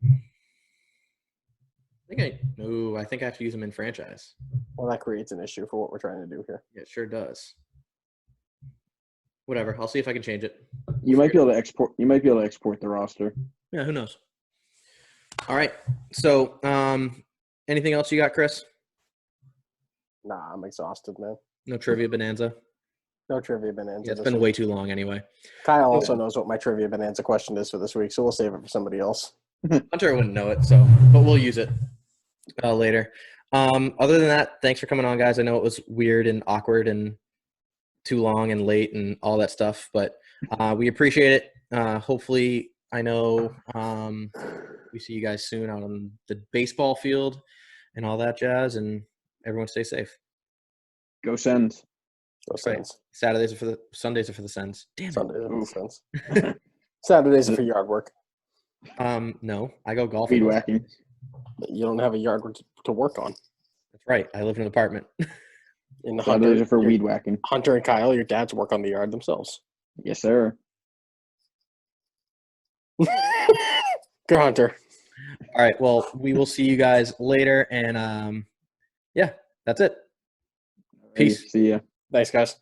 I think I have to use them in franchise. Well, that creates an issue for what we're trying to do here. Yeah, it sure does. Whatever. I'll see if I can change it. You might be able to export. You might be able to export the roster. Yeah, who knows? All right. So, anything else you got, Chris? Nah, I'm exhausted, man. No trivia bonanza? No trivia bonanza. Yeah, it's this been week. way too long anyway. Kyle also knows what my trivia bonanza question is for this week, so we'll save it for somebody else. Hunter wouldn't know it, but we'll use it later. Other than that, thanks for coming on, guys. I know it was weird and awkward and too long and late and all that stuff, but we appreciate it. Hopefully, I know we see you guys soon out on the baseball field and all that jazz, and everyone stay safe. Go Sens. Go Sens. Sundays are for the Sens. Damn it. Sundays are for the Sens. Saturdays are for yard work. No, I go golfing. Weed whacking. You don't have a yard to work on. That's right. I live in an apartment. In Saturdays are for weed whacking. Hunter and Kyle, your dads work on the yard themselves. Yes, sir. Go Hunter. All right. Well, we will see you guys later, and yeah, that's it. Peace. See ya. Thanks, guys.